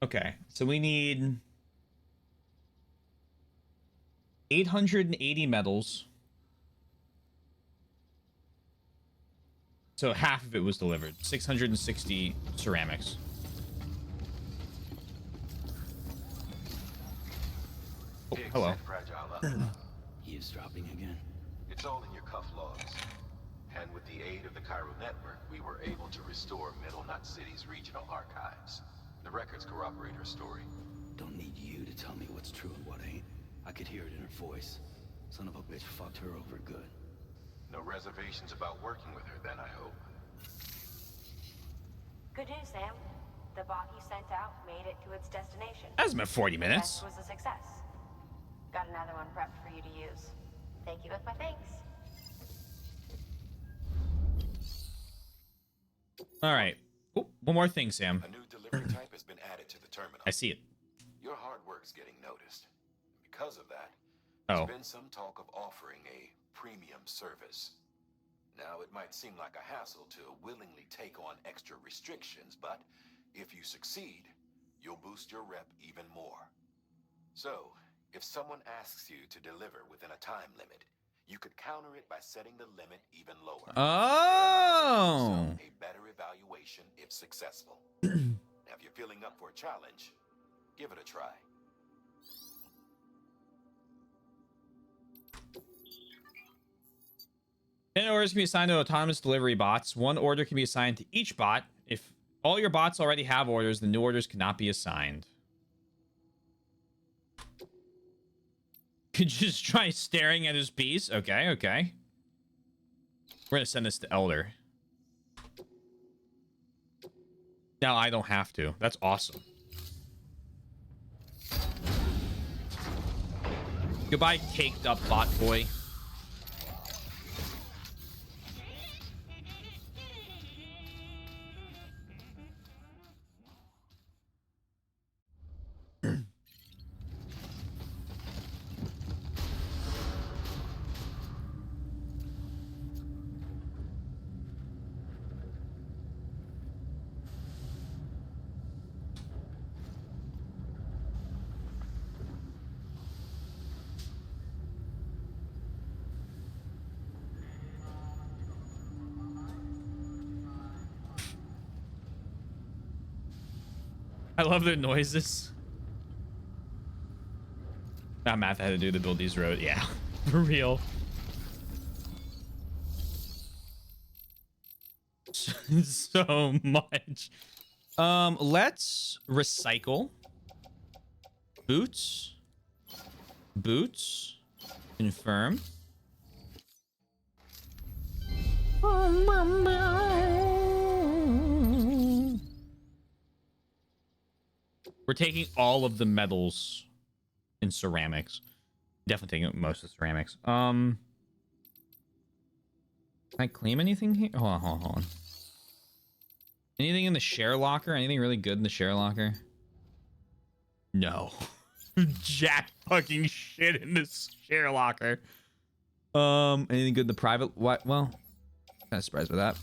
A: Okay, so we need 880 metals. So half of it was delivered. 660 ceramics. Oh, hello.
D: Eavesdropping again.
B: It's all in your cuff logs. And with the aid of the Cairo network, we were able to restore Middle Knot City's regional archives. The records corroborate her story.
D: Don't need you to tell me what's true and what ain't. I could hear it in her voice. Son of a bitch fucked her over good.
B: No reservations about working with her then, I hope.
C: Good news, Sam. The bot you sent out made it to its destination.
A: That's been 40 minutes.
C: The test was a success. Got another one prepped for you to use. Thank you with my thanks.
A: All right. Oh, one more thing, Sam.
B: A new delivery type has been added to the terminal.
A: I see it.
B: Your hard work's getting noticed. Because of that,
A: Oh.
B: there's been some talk of offering a premium service. Now, it might seem like a hassle to willingly take on extra restrictions, but if you succeed, you'll boost your rep even more. So, if someone asks you to deliver within a time limit, you could counter it by setting the limit even lower.
A: Oh.
B: A better evaluation if successful. Now, if you're feeling up for a challenge, give it a try.
A: Ten orders can be assigned to autonomous delivery bots. One order can be assigned to each bot. If all your bots already have orders, the new orders cannot be assigned. Could just try staring at his piece. Okay, okay. We're gonna send this to Elder. Now I don't have to. That's awesome. Goodbye, caked up bot boy. I love their noises. That math had to do to build these roads. Yeah, for real. So much. Let's recycle. Boots. Boots. Confirm. We're taking all of the metals in ceramics. Definitely taking most of the ceramics. Can I claim anything here? Hold on, hold on, hold on. Anything in the share locker? Anything really good in the share locker? No. Jack fucking shit in this share locker. Anything good in the private? What? Well, kind of surprised by that.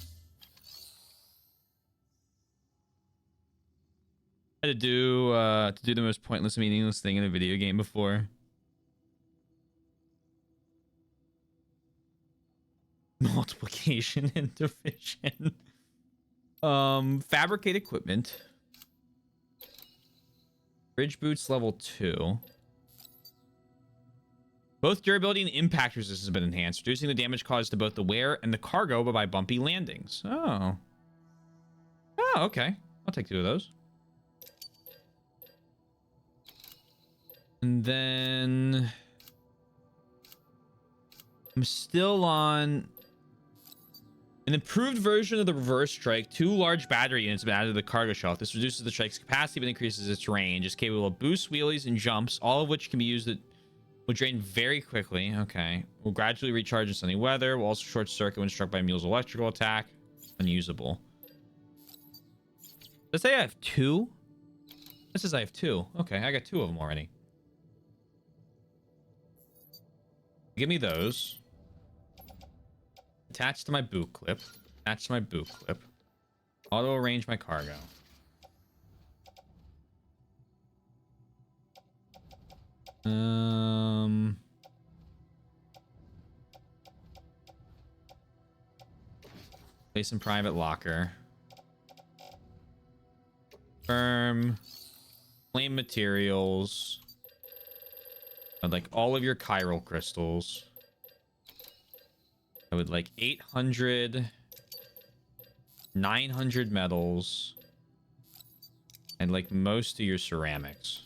A: I had to do the most pointless, meaningless thing in a video game before. multiplication and division. Fabricate equipment. Bridge boots level 2. Both durability and impact resistance have been enhanced, reducing the damage caused to both the wearer and the cargo but by bumpy landings. Oh. Oh, okay. I'll take 2 of those. And then I'm still on an improved version of the reverse strike. 2 large battery units have been added to the cargo shelf. This reduces the strike's capacity but increases its range. It's capable of boosts, wheelies, and jumps, all of which can be used at will drain very quickly. Okay. Will gradually recharge in sunny weather. Will also short circuit when struck by a mule's electrical attack. Unusable. Does it say I have 2? This says I have 2. Okay, I got 2 of them already. Give me those. Attached to my boot clip. Attached to my boot clip. Auto arrange my cargo. Place in private locker. Firm. Flame materials. I'd like all of your chiral crystals. I would like 800, 900 metals, and like most of your ceramics.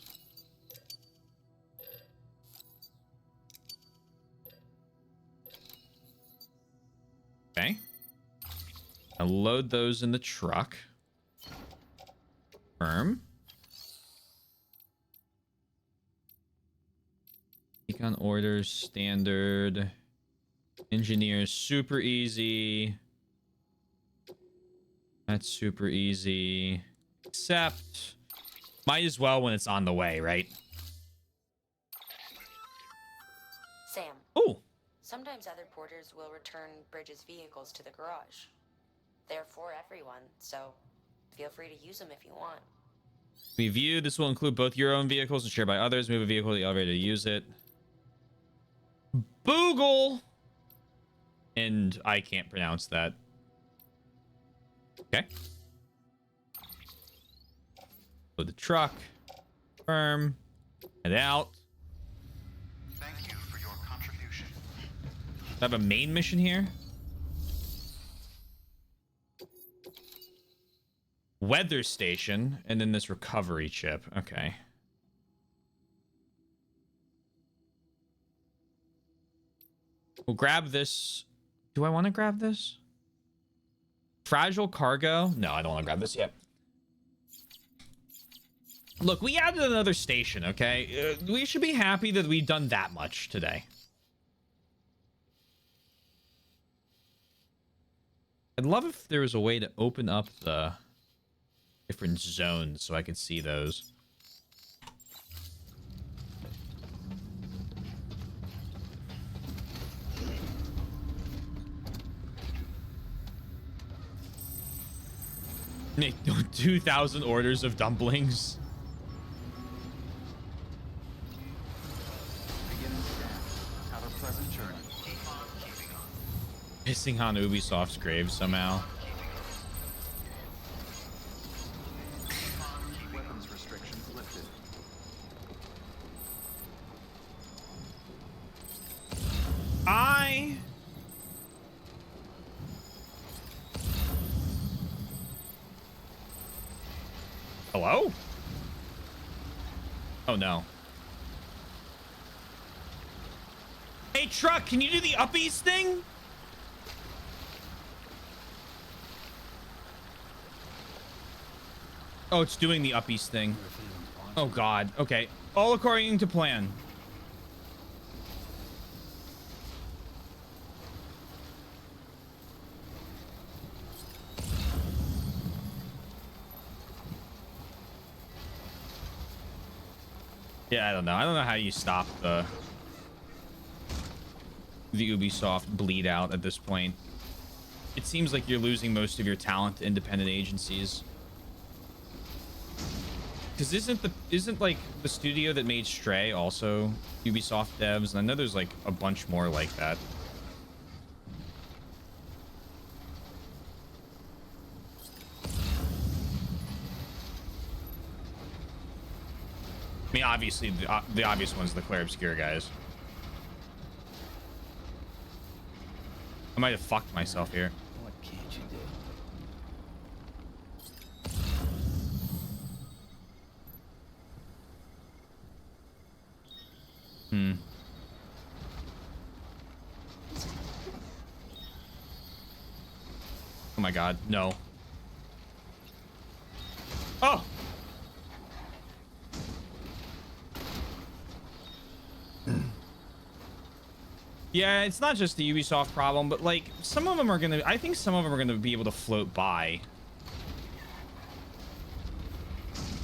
A: Okay. I'll load those in the truck. Firm. Econ orders, standard. Engineers, super easy. That's super easy. Except, might as well when it's on the way, right?
C: Sam.
A: Oh.
C: Sometimes other porters will return Bridges' vehicles to the garage. They're for everyone, so feel free to use them if you want.
A: Review. This will include both your own vehicles and shared by others. Move a vehicle to the elevator to use it. Boogle! And I can't pronounce that. Okay. Load the truck. Firm. Head out.
F: Thank you for your contribution.
A: Do I have a main mission here? Weather station. And then this recovery chip. Okay. We'll grab this. Do I want to grab this? Fragile cargo? No, I don't want to grab this yet. Look, we added another station, okay? We should be happy that we've done that much today. I'd love if there was a way to open up the different zones so I could see those. Make 2,000 orders of dumplings.
F: Beginning scan. Have a pleasant journey.
A: Pissing on Ubisoft's grave somehow.
F: Weapons restrictions lifted.
A: Hello? Oh no. Hey truck, can you do the uppies thing? Oh, it's doing the uppies thing. Oh god. Okay. All according to plan. Yeah, I don't know. I don't know how you stop the Ubisoft bleed out at this point. It seems like you're losing most of your talent to independent agencies. Because isn't like the studio that made Stray also Ubisoft devs? And I know there's like a bunch more like that. mean, obviously, the obvious one's the Claire Obscure guys. I might have fucked myself here.
D: What can't you do?
A: Hmm. Oh my god, no. Oh! Yeah, it's not just the Ubisoft problem, but like some of them are gonna, I think some of them are gonna be able to float by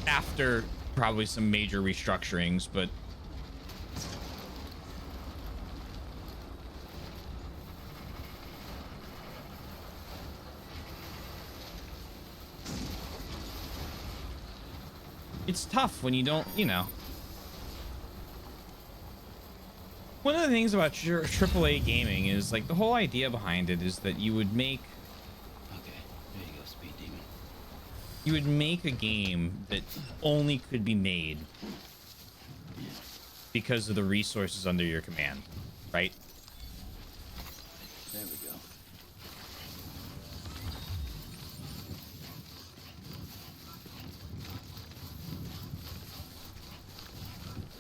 A: after probably some major restructurings, but it's tough when you don't, you know. One of the things about your AAA gaming is like the whole idea behind it is that you would make,
D: Okay, there you go, Speed Demon.
A: you would make a game that only could be made because of the resources under your command, right?
D: There we go.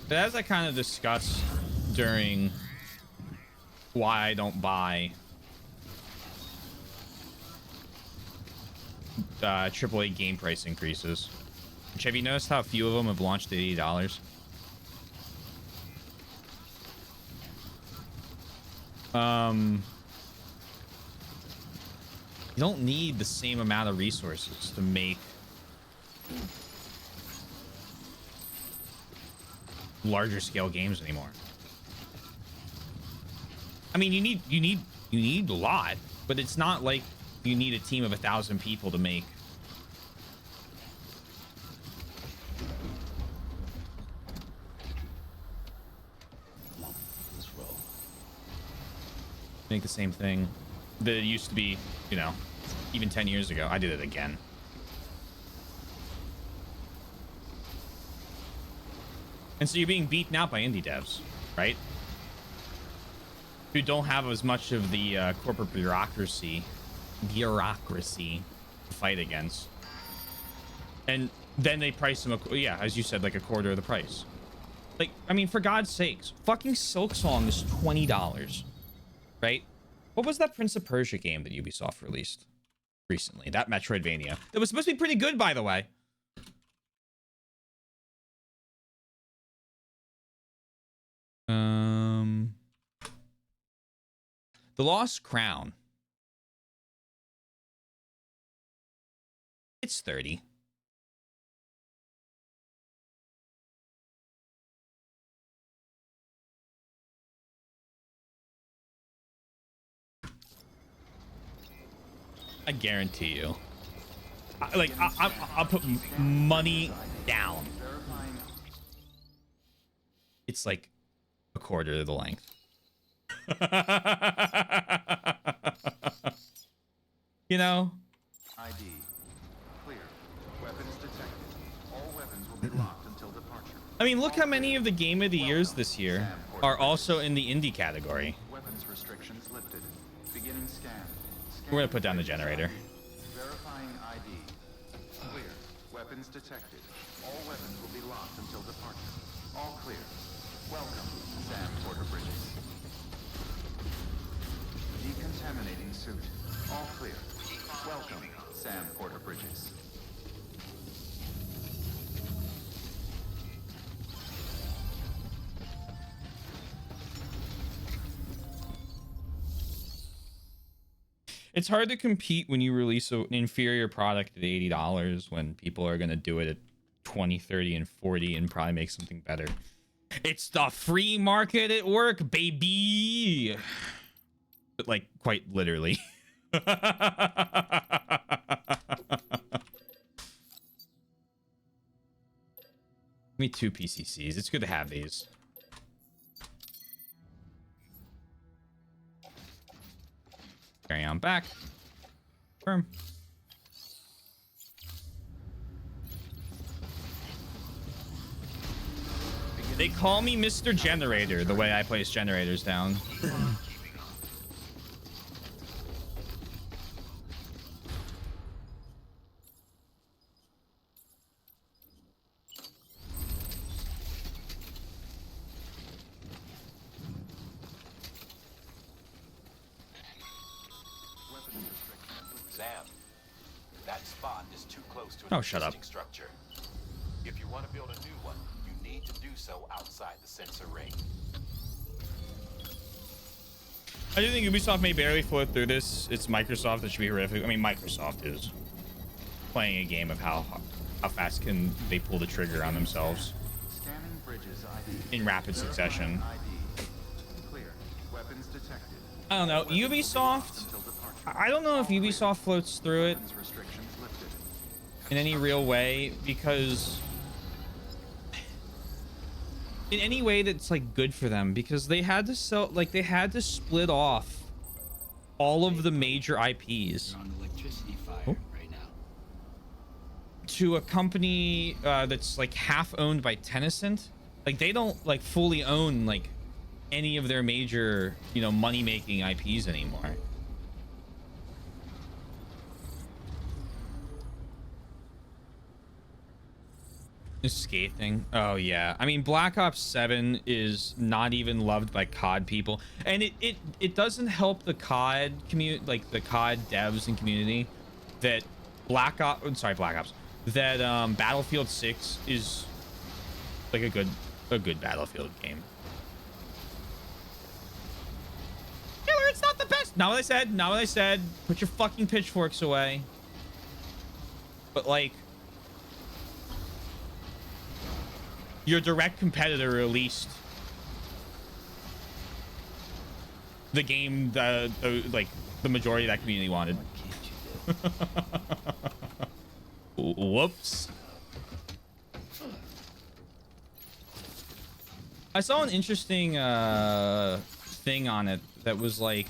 A: But as I kind of discussed during why I don't buy AAA game price increases, which, have you noticed how few of them have launched at $80? You don't need the same amount of resources to make larger scale games anymore. I mean, you need a lot, but it's not like you need a team of 1,000 people to make the same thing that it used to be, you know, even 10 years ago. I did it again. And so you're being beaten out by indie devs, right? Who don't have as much of the corporate bureaucracy to fight against. And then they price them, yeah, as you said, like a quarter of the price. Like, I mean, for God's sakes, fucking Silksong is $20, right? What was that Prince of Persia game that Ubisoft released recently? That Metroidvania. It was supposed to be pretty good, by the way. The Lost Crown. It's 30. I guarantee you. I'll put money down. It's like a quarter of the length. You know?
F: ID. Clear. Weapons detected. All weapons will be locked until departure.
A: I mean, look how many of the Game of the Years this year are also in the indie category.
F: Weapons restrictions lifted. Beginning scan.
A: We're gonna put down the generator.
F: Verifying ID. Clear. Weapons detected. All weapons will be locked until departure. All clear. Welcome, Sam Porter Bridges. Decontaminating suit. All clear. Welcome, Sam Porter Bridges.
A: It's hard to compete when you release an inferior product at $80 when people are going to do it at 20, 30, and 40 and probably make something better. It's the free market at work, baby. But like quite literally. Give me 2 PCCs. It's good to have these. Carry on back. Firm. They call me Mr. Generator, the way I place generators down.
B: Sam, that spot is too close to an
A: Oh, shut up.
B: existing structure. If you want to build a new one, you need to do so outside the sensor ring.
A: I do think Ubisoft may barely float through this. It's Microsoft that should be horrific. I mean, Microsoft is playing a game of how fast can they pull the trigger on themselves
F: Scanning bridges ID.
A: in rapid succession.
F: ID. Clear. Weapons detected.
A: I don't know. Ubisoft, I don't know if Ubisoft floats through it
F: Restrictions lifted.
A: in any real way, because in any way that's like good for them, because they had to sell, like they had to split off all of the major IPs
D: On electricity fire right now.
A: to a company that's like half owned by Tencent. Like they don't like fully own like any of their major, you know, money making IPs anymore. Scathing. Oh yeah, I mean Black Ops 7 is not even loved by COD people, and it doesn't help the COD community, like the COD devs and community, that Black Ops that Battlefield 6 is like a good Battlefield game. Killer, it's not the best. Not what I said. Not what I said. Put your fucking pitchforks away. But like, your direct competitor released the game like the majority of that community wanted. Whoops. I saw an interesting thing on it that was like,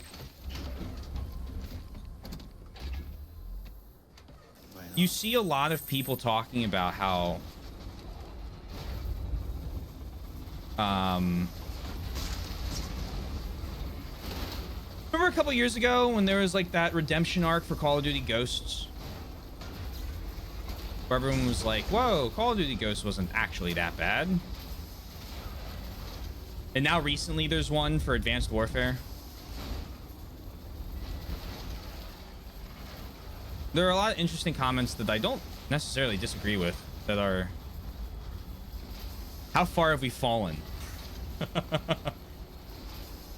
A: you see a lot of people talking about how remember a couple years ago when there was like that redemption arc for Call of Duty Ghosts, where everyone was like, whoa, Call of Duty Ghosts wasn't actually that bad. And now recently there's one for Advanced Warfare. There are a lot of interesting comments that I don't necessarily disagree with, that are, how far have we fallen?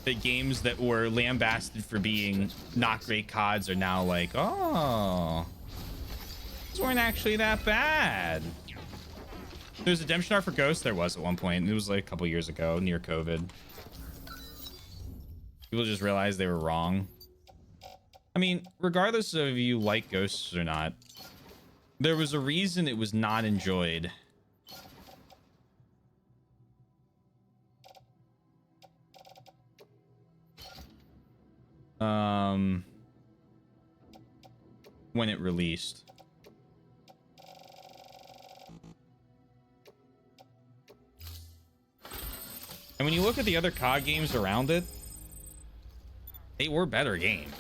A: The games that were lambasted for being not great CODs are now like, oh, these weren't actually that bad. There's a redemption arc for Ghost. There was at one point. It was like a couple years ago, near COVID. People just realized they were wrong. I mean, regardless of if you like Ghosts or not, there was a reason it was not enjoyed. When it released. And when you look at the other COD games around it, they were better games.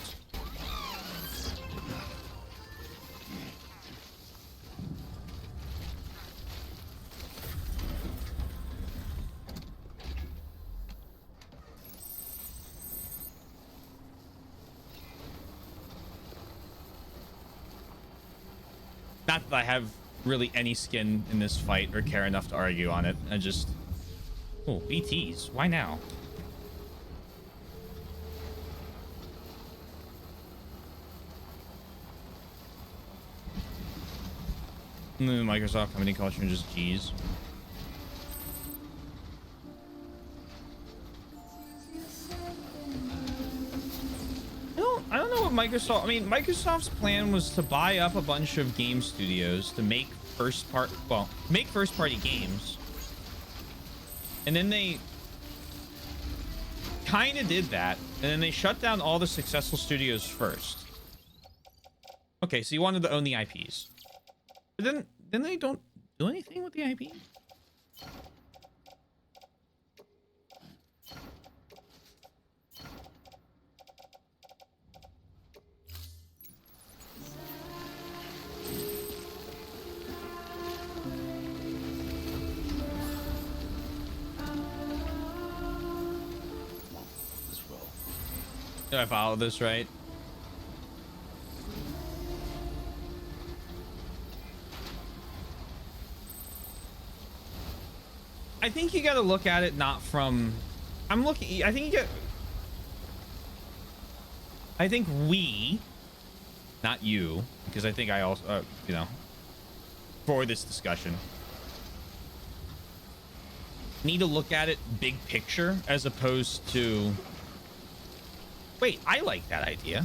A: Not that I have really any skin in this fight or care enough to argue on it. I just... Oh, BTs. Why now? And then Microsoft company culture and just G's. I don't know what Microsoft... I mean, Microsoft's plan was to buy up a bunch of game studios to make make first-party games. And then they kind of did that, and then they shut down all the successful studios first. Okay, so you wanted to own the IPs. But then they don't do anything with the IP? Did I follow this right? I think you got to look at it not from... I think I think we, not you, because I think I also, you know, for this discussion, need to look at it big picture as opposed to... Wait, I like that idea.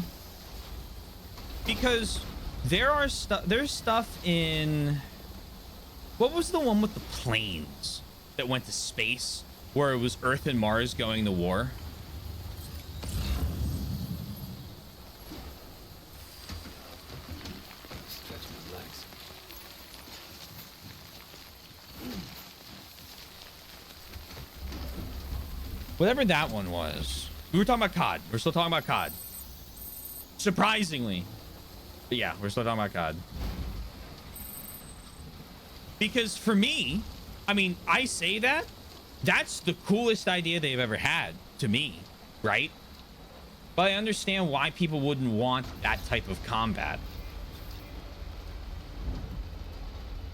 A: Because there's stuff in... What was the one with the planes that went to space, where it was Earth and Mars going to war?
D: Stretch my legs.
A: Whatever that one was. We were talking about COD. We're still talking about COD. Surprisingly. But yeah, we're still talking about COD. Because for me, I mean, I say that, that's the coolest idea they've ever had to me, right? But I understand why people wouldn't want that type of combat.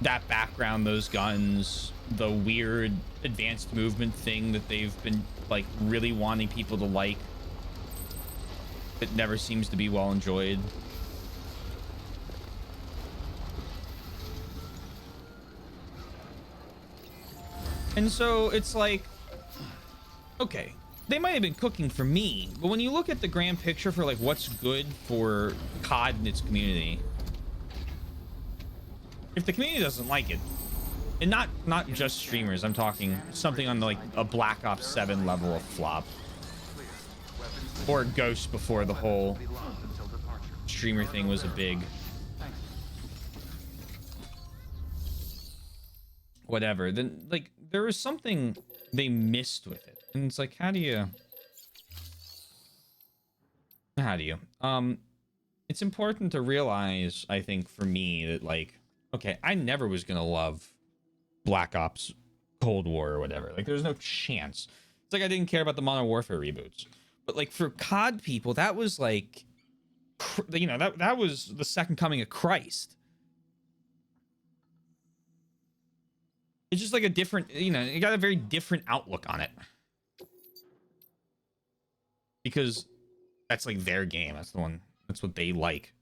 A: That background, those guns, the weird advanced movement thing that they've been like really wanting people to like. It never seems to be well enjoyed. And so it's like, okay, they might have been cooking for me, but when you look at the grand picture for like what's good for COD and its community, if the community doesn't like it, and not just streamers, I'm talking something on like a Black Ops 7 level of flop, or Ghost before the whole streamer thing was a big whatever, then like there was something they missed with it, and it's like, how do you it's important to realize, I think, for me, that like, okay, I never was gonna love Black Ops Cold War or whatever. Like, there's no chance. It's like I didn't care about the Modern Warfare reboots, but like for COD people, that was like, you know, that was the second coming of Christ. It's just like a different, you know, you got a very different outlook on it. Because that's like their game. That's the one, that's what they like.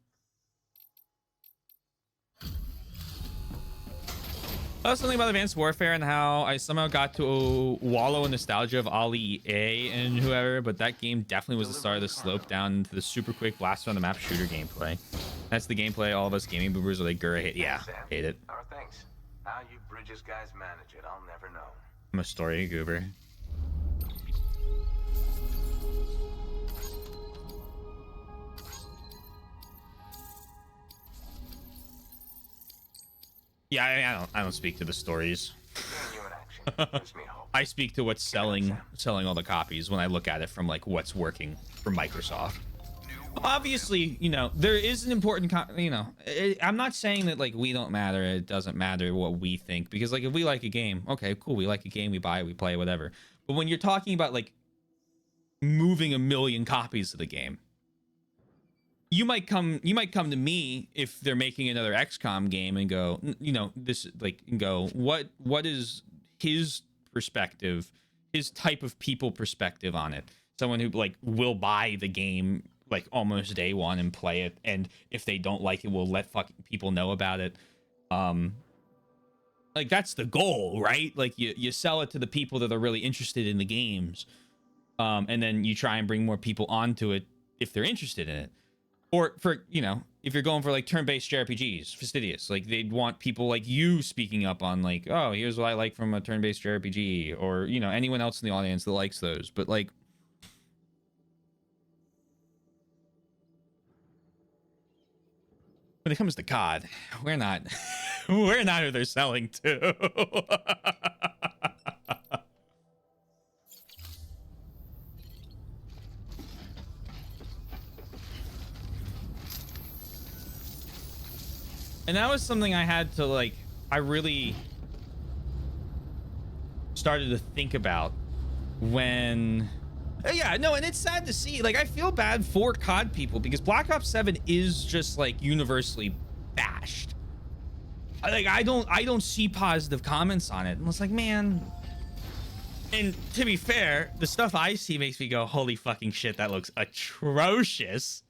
A: Something about Advanced Warfare and how I somehow got to wallow in nostalgia of Ali A and whoever, but that game definitely was the start of the slope down into the super quick blast around the map shooter gameplay. That's the gameplay all of us gaming boomers are like, Gura, hate. Yeah, hate it.
K: Our thanks. How you Bridges guys manage it, I'll never know.
A: I'm a story goober. Yeah, I don't speak to the stories. I speak to what's selling all the copies when I look at it from like what's working for Microsoft. Obviously, you know, there is an important, you know, I'm not saying that like we don't matter, it doesn't matter what we think, because like if we like a game, okay, cool, we like a game, we buy it, we play it, whatever. But when you're talking about like moving 1 million copies of the game, you might come to me if they're making another XCOM game and go, you know, this like, and go, what is his perspective, his type of people perspective on it? Someone who like will buy the game like almost day one and play it, and if they don't like it, will let fucking people know about it. Like that's the goal, right? Like you sell it to the people that are really interested in the games, and then you try and bring more people onto it if they're interested in it. Or for, you know, if you're going for like turn-based JRPGs, fastidious, like they'd want people like you speaking up on like, oh, here's what I like from a turn-based JRPG, or, you know, anyone else in the audience that likes those. But like, when it comes to COD, we're not who they're selling to. And that was something I had to like, I really started to think about when Yeah, no, and it's sad to see. Like, I feel bad for COD people because Black Ops 7 is just like universally bashed. Like, I don't see positive comments on it. And it's like, man. And to be fair, the stuff I see makes me go, holy fucking shit, that looks atrocious.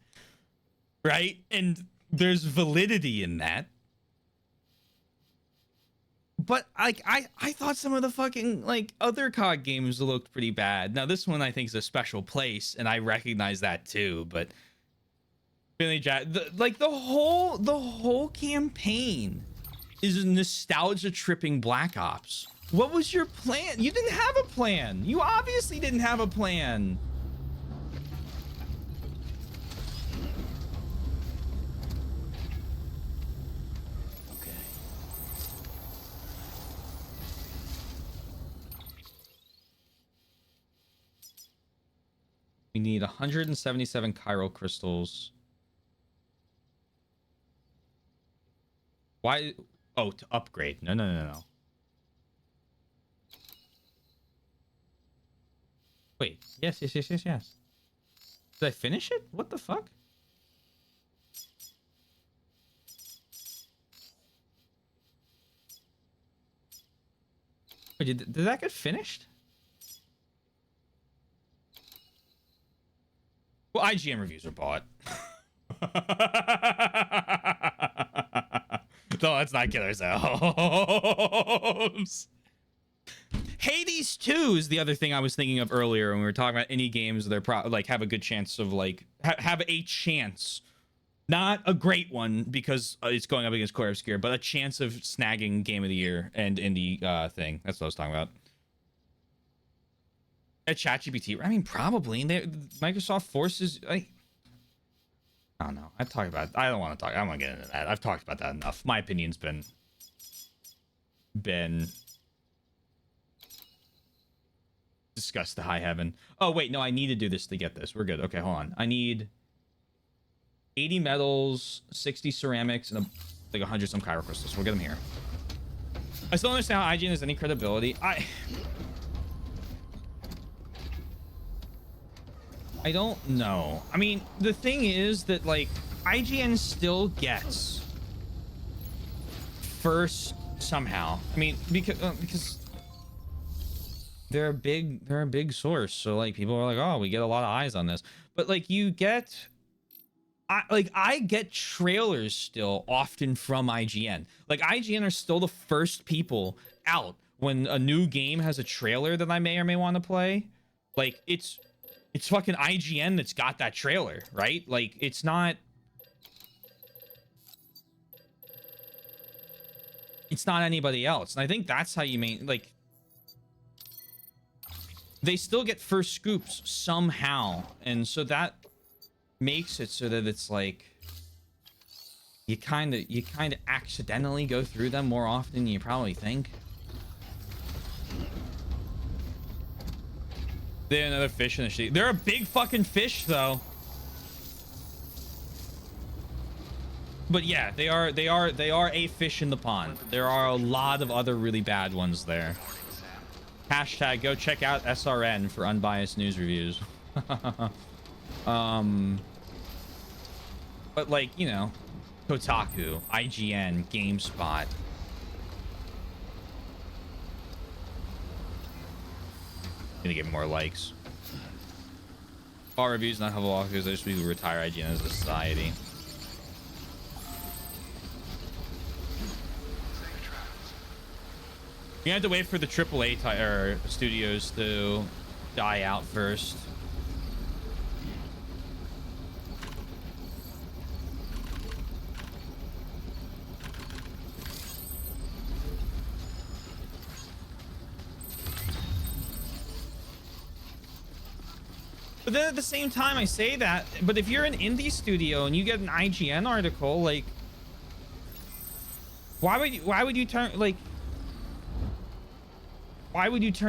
A: Right? And there's validity in that. But like I thought some of the fucking like other COD games looked pretty bad. Now this one I think is a special place, and I recognize that too. But Billy Jack, the whole campaign is nostalgia tripping Black Ops. What was your plan? You didn't have a plan. You obviously didn't have a plan. We need 177 chiral crystals. Why? Oh, to upgrade. No. Wait. Yes. Did I finish it? What the fuck? Wait, did that get finished? Well, IGN reviews are bought. No, that's not Killer Zones. Hades 2 is the other thing I was thinking of earlier when we were talking about any games they're like have a good chance of like have a chance, not a great one because it's going up against Core Obscure, but a chance of snagging Game of the Year and indie thing. That's what I was talking about. At ChatGPT, I mean, probably. Microsoft forces. I don't know. I don't want to talk. I don't want to get into that. I've talked about that enough. My opinion's been discussed to high heaven. Oh wait, no, I need to do this to get this. We're good. Okay, hold on. I need 80 metals, 60 ceramics, and like 100 some chiral crystals. We'll get them here. I still don't understand how IGN has any credibility. I don't know. I mean, the thing is that like IGN still gets first somehow. I mean, because they're a big source. So like people are like, oh, we get a lot of eyes on this. But like you get, I get trailers still often from IGN. Like IGN are still the first people out when a new game has a trailer that I may or may want to play. Like it's fucking IGN that's got that trailer, right? Like, it's not anybody else. And I think that's how you like, they still get first scoops somehow. And so that makes it so that it's like, you kind of accidentally go through them more often than you probably think. They're another fish in the sea. They're a big fucking fish, though. But yeah, they are a fish in the pond. There are a lot of other really bad ones there. Hashtag go check out SRN for unbiased news reviews. But like, you know, Kotaku, IGN, GameSpot. Gonna get more likes. All reviews, not have walkthroughs. I just we retire IGN as a society. You have to wait for the AAA studios to die out first. But then at the same time, I say that, but if you're an indie studio and you get an IGN article, like, why would you turn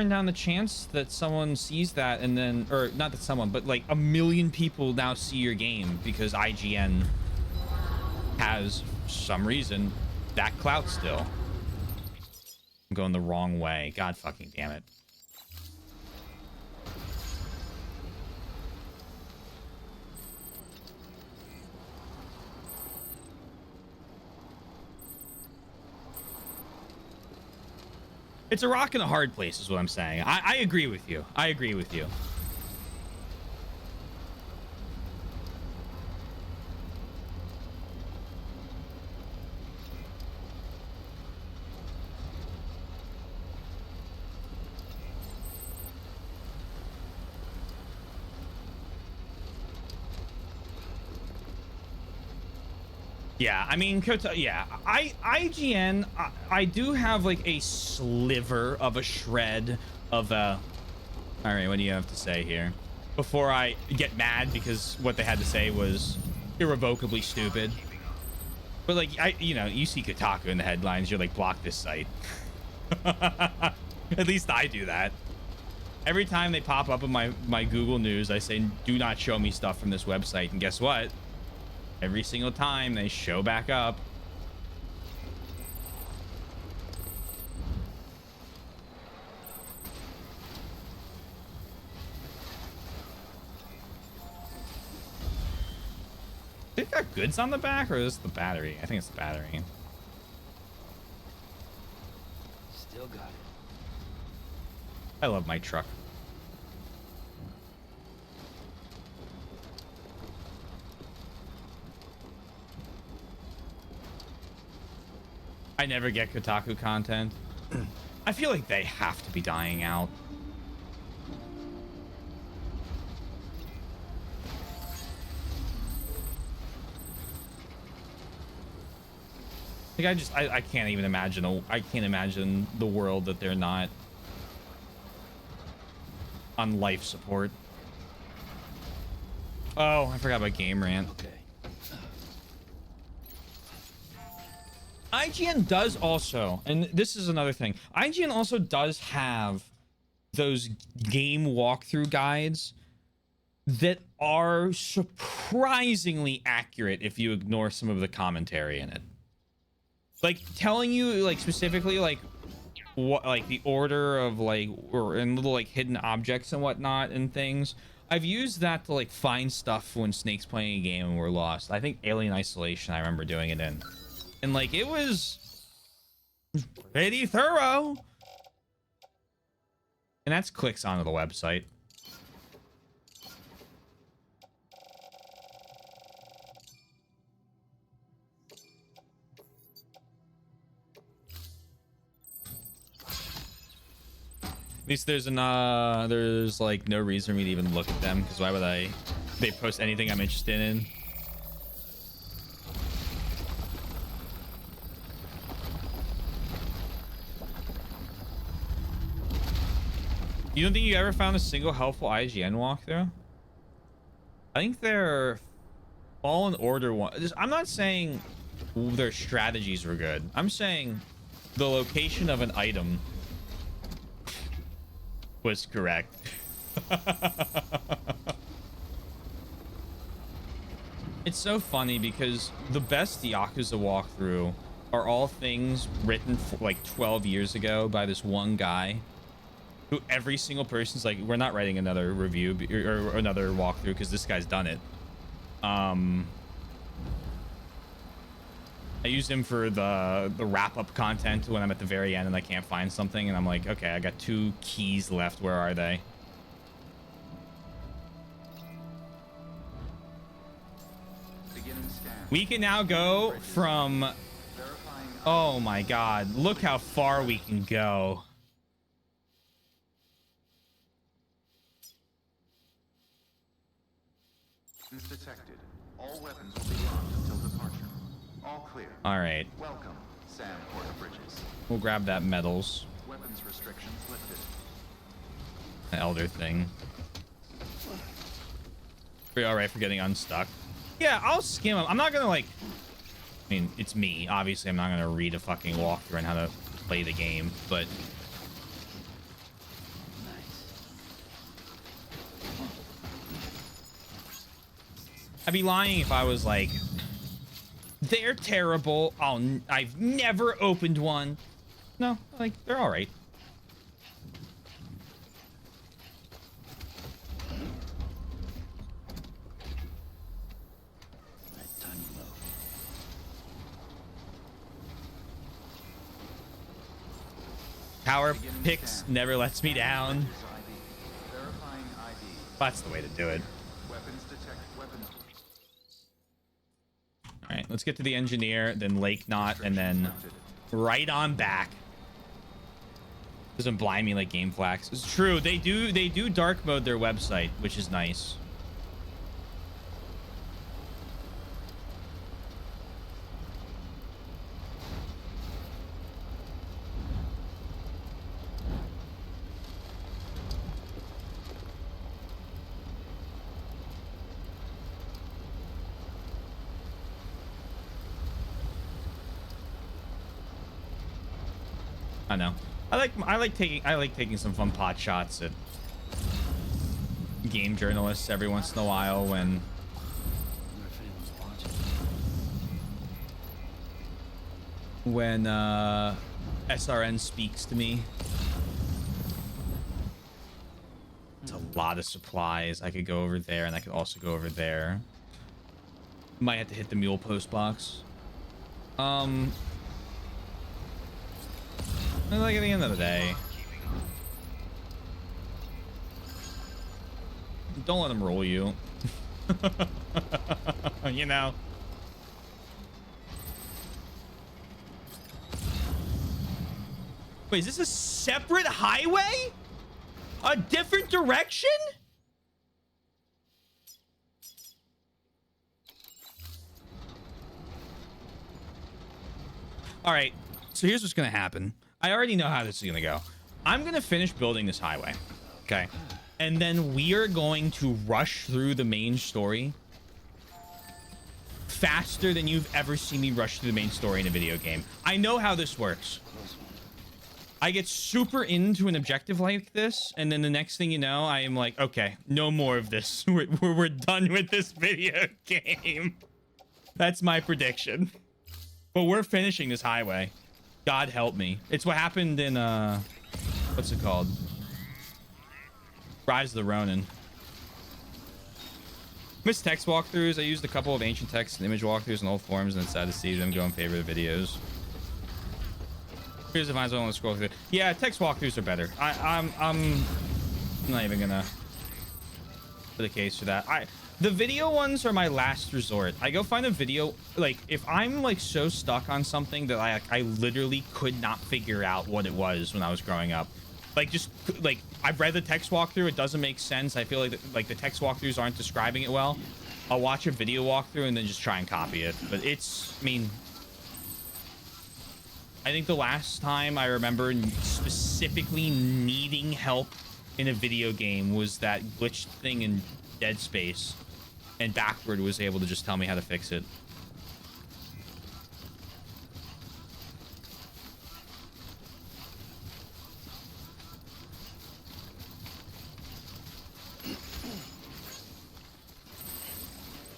A: down the chance that someone sees that and then, or not that someone, but like 1 million people now see your game because IGN has, for some reason, that clout still. I'm going the wrong way. God fucking damn it. It's a rock and a hard place is what I'm saying. I agree with you. I agree with you. Yeah, I mean, yeah, IGN, I do have like a sliver of a shred of all right, what do you have to say here? Before I get mad because what they had to say was irrevocably stupid. But like, you see Kotaku in the headlines, you're like, block this site. At least I do that. Every time they pop up in my Google News, I say, do not show me stuff from this website. And guess what? Every single time they show back up. They've got goods on the back, or is this the battery? I think it's the battery.
D: Still got it.
A: I love my truck. I never get Kotaku content. I feel like they have to be dying out. Like I can't even imagine. I can't imagine the world that they're not on life support. Oh, I forgot about Game Rant. Okay. IGN does also, and this is another thing, IGN also does have those game walkthrough guides that are surprisingly accurate if you ignore some of the commentary in it. Like telling you like specifically like what like the order of like or in little like hidden objects and whatnot and things. I've used that to like find stuff when Snake's playing a game and we're lost. I think Alien Isolation I remember doing it in. And like it was pretty thorough. And that's clicks onto the website. At least there's like no reason for me to even look at them, because why would they post anything I'm interested in? You don't think you ever found a single helpful IGN walkthrough? I think their Fallen Order one. I'm not saying their strategies were good. I'm saying the location of an item was correct. It's so funny because the best Yakuza walkthrough are all things written like 12 years ago by this one guy who every single person's like, we're not writing another review or another walkthrough because this guy's done it. I used him for the wrap-up content when I'm at the very end and I can't find something, and I'm like, okay, I got 2 keys left. Where are they? We can now go from... Oh my god, look how far we can go.
F: Detected. All weapons will be locked until departure. All clear.
A: All right.
F: Welcome, Sam Porter Bridges.
A: We'll grab that metals.
F: Weapons restrictions lifted.
A: The elder thing. Pretty all right for getting unstuck. Yeah, I'll skim them. I'm not gonna like. I mean, it's me. Obviously, I'm not gonna read a fucking walkthrough on how to play the game, but. I'd be lying if I was like, they're terrible. I've never opened one. No, like, they're all right. Power picks never lets me down.
F: Verifying ID.
A: That's the way to do it.
F: Weapons detect. Weapons.
A: All right, let's get to the engineer, then Lake Knot, and then right on back. Doesn't blind me like Game Flax. It's true. They do dark mode their website, which is nice. I know. I like taking some fun pot shots at game journalists every once in a while when SRN speaks to me. It's a lot of supplies. I could go over there, and I could also go over there. Might have to hit the mule post box. Like at the end of the day, don't let them roll you. You know. Wait, is this a separate highway? A different direction? All right, so here's what's gonna happen. I already know how this is gonna go. I'm gonna finish building this highway, okay? And then we are going to rush through the main story faster than you've ever seen me rush through the main story in a video game. I know how this works. I get super into an objective like this, and then the next thing you know, I am like, okay, no more of this. We're done with this video game. That's my prediction. But we're finishing this highway. God help me. It's what happened in, what's it called? Rise of the Ronin. Miss text walkthroughs. I used a couple of ancient text and image walkthroughs in old forums, and it's sad to see them go in favor of videos. Here's if I want to scroll through. Yeah, text walkthroughs are better. I'm not even gonna put a case for that. The video ones are my last resort. I go find a video, like, if I'm like so stuck on something that I literally could not figure out what it was when I was growing up. Like, just like, I've read the text walkthrough, it doesn't make sense. I feel like the text walkthroughs aren't describing it well. I'll watch a video walkthrough and then just try and copy it. But it's, I mean, I think the last time I remember specifically needing help in a video game was that glitched thing in Dead Space, and Backward was able to just tell me how to fix it.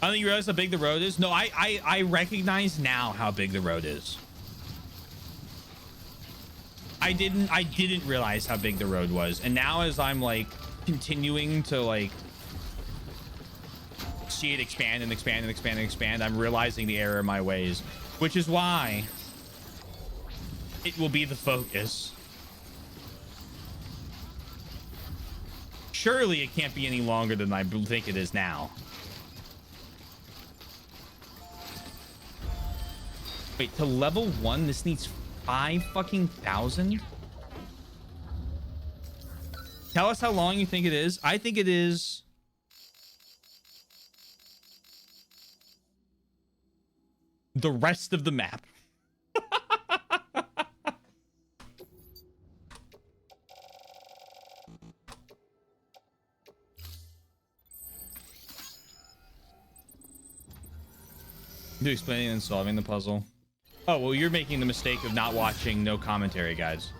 A: I don't think you realize how big the road is. No, I recognize now how big the road is. I didn't realize how big the road was, and now as I'm like continuing to like see it expand and expand and expand and expand, I'm realizing the error of my ways, which is why it will be the focus. Surely it can't be any longer than I think it is now. Wait, to level 1, this needs 5,000? Tell us how long you think it is. I think it is the rest of the map. Do explaining and solving the puzzle. Oh, well, you're making the mistake of not watching no commentary guides.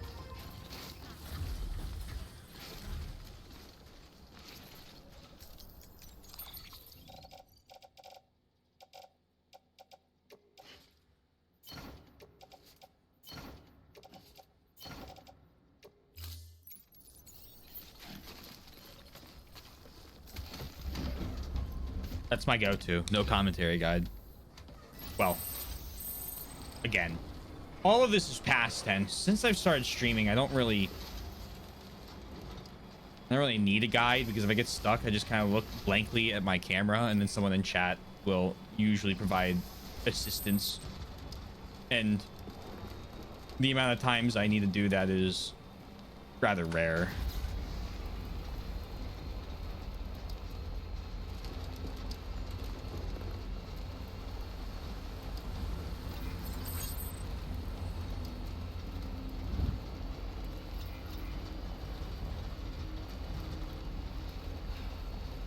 A: That's my go-to. No commentary guide. Well, again, All of this is past tense. Since I've started streaming, I don't really need a guide, because if I get stuck, I just kind of look blankly at my camera, and then someone in chat will usually provide assistance. And the amount of times I need to do that is rather rare.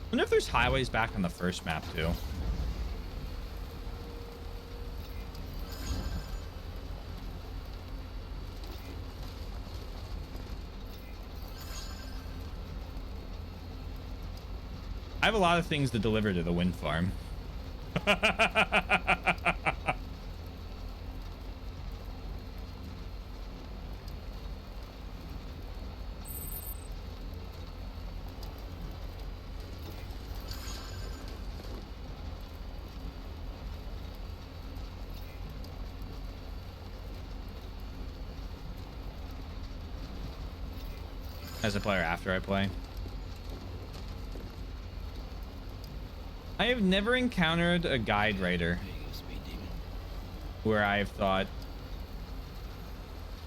A: I wonder if there's highways back on the first map too. I have a lot of things to deliver to the wind farm. As a player after I play. I have never encountered a guide writer where I've thought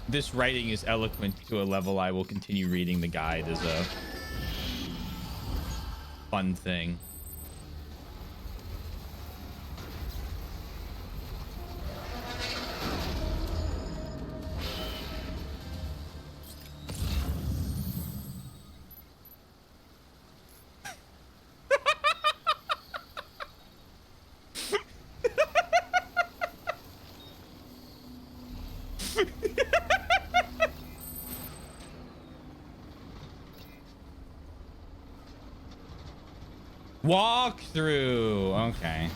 A: this writing is eloquent to a level I will continue reading the guide as a fun thing. Walk through. Okay.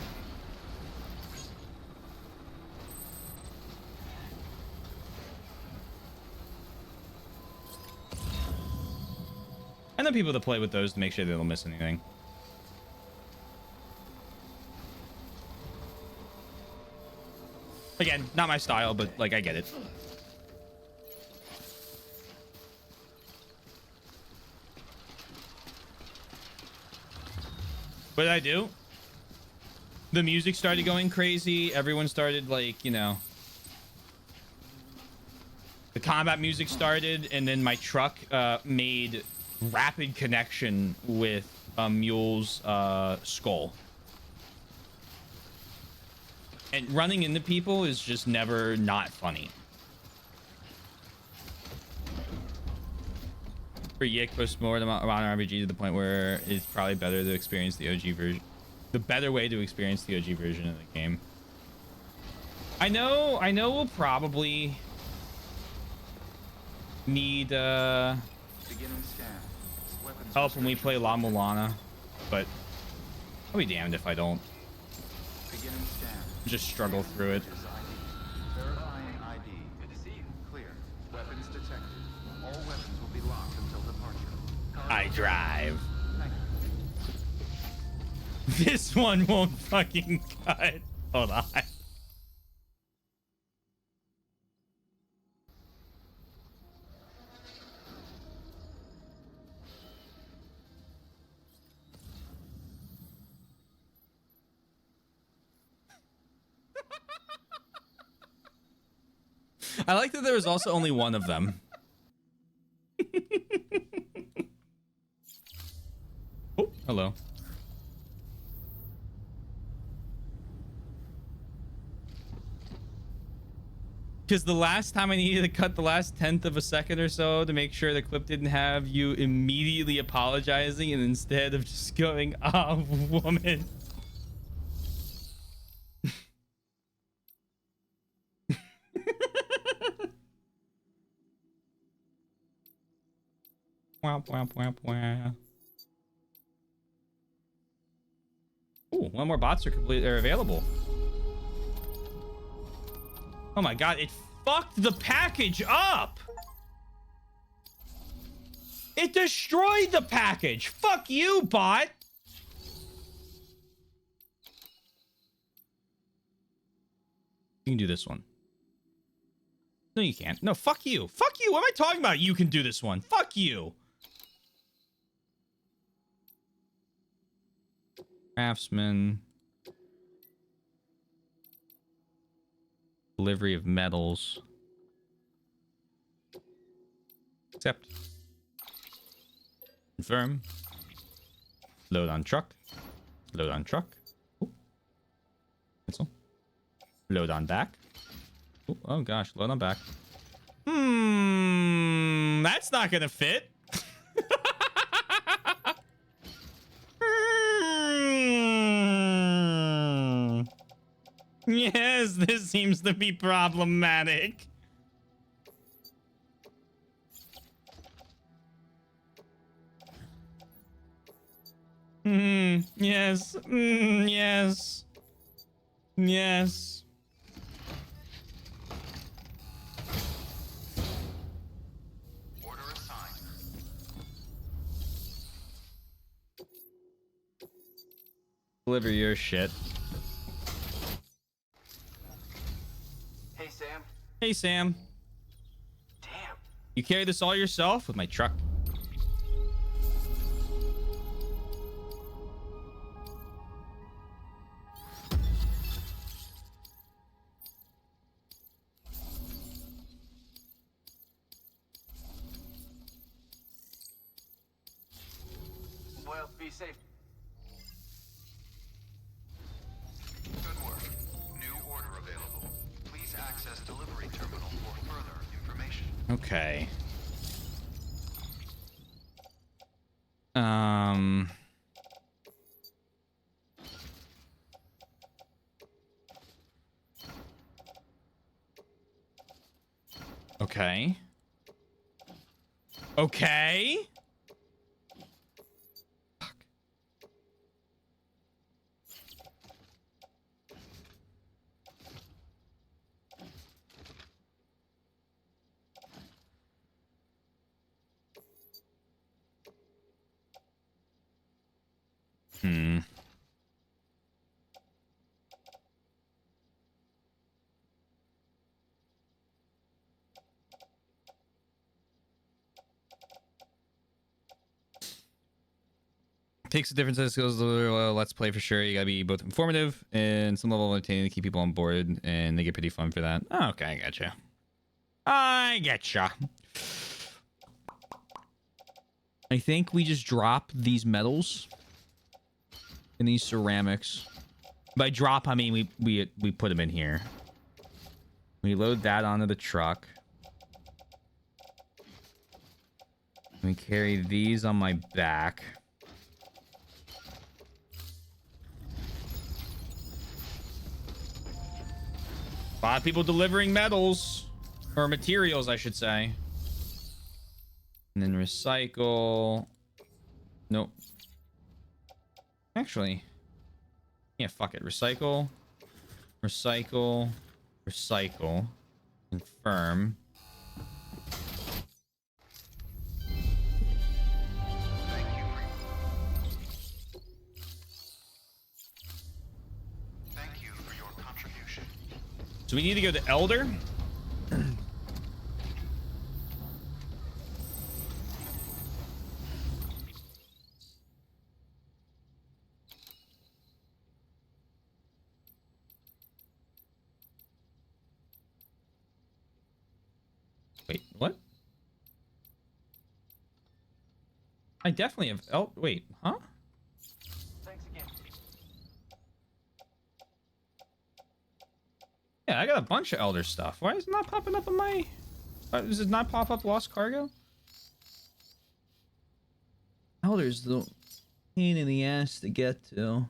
A: I know people that play with those to make sure they don't miss anything. Again, not my style, but like I get it. What did I do? The music started going crazy. Everyone started, like, you know, the combat music started, and then my truck made rapid connection with a mule's skull. And running into people is just never not funny. For Yick pushed more around RPG to the point where it's probably better to experience the OG version. The better way to experience the OG version of the game. I know we'll probably need help when we play La Mulana, but I'll be damned if I don't just struggle through it.
F: Verifying ID. Good to see you. Clear. Weapons detected. All weapons will be locked until departure.
A: I drive. This one won't fucking cut. Hold on. I like that there was also only one of them. Oh, hello. Because the last time I needed to cut the last 10th of a second or so to make sure the clip didn't have you immediately apologizing, and instead of just going, "Ah, woman." Womp, womp, womp, womp. Ooh, one more bots are available. Oh my god, it fucked the package up! It destroyed the package! Fuck you, bot! You can do this one. No, you can't. No, fuck you. Fuck you. What am I talking about? You can do this one. Fuck you. Craftsman. Delivery of metals. Accept. Confirm. Load on truck. Load on truck. Ooh. Cancel. Load on back. Ooh, oh gosh, load on back. That's not gonna fit. Yes, this seems to be problematic. Yes. Yes. Yes.
F: Order assigned.
A: Deliver your shit.
J: Hey, Sam.
A: Hey, Sam.
J: Damn.
A: You carry this all yourself with my truck.
J: Well, be safe.
F: Good work. New order available. Please access delivery terminal for further information.
A: Okay. Okay. Okay. Fuck. Takes a different set of skills. Let's play for sure. You gotta be both informative and some level of entertaining to keep people on board, and they get pretty fun for that. Oh, okay, I gotcha. I getcha. I think we just drop these metals and these ceramics. By drop, I mean we put them in here. We load that onto the truck. We carry these on my back. A lot of people delivering metals or materials, I should say. And then recycle. Nope. Actually, yeah, fuck it. Recycle, recycle, recycle, confirm.
F: Thank you for your contribution.
A: So we need to go to Elder. Wait, what? I definitely have. Oh, wait, huh?
J: Thanks again.
A: Yeah, I got a bunch of Elder stuff. Why is it not popping up on my... does it not pop up Lost Cargo? Elder's the pain in the ass to get to.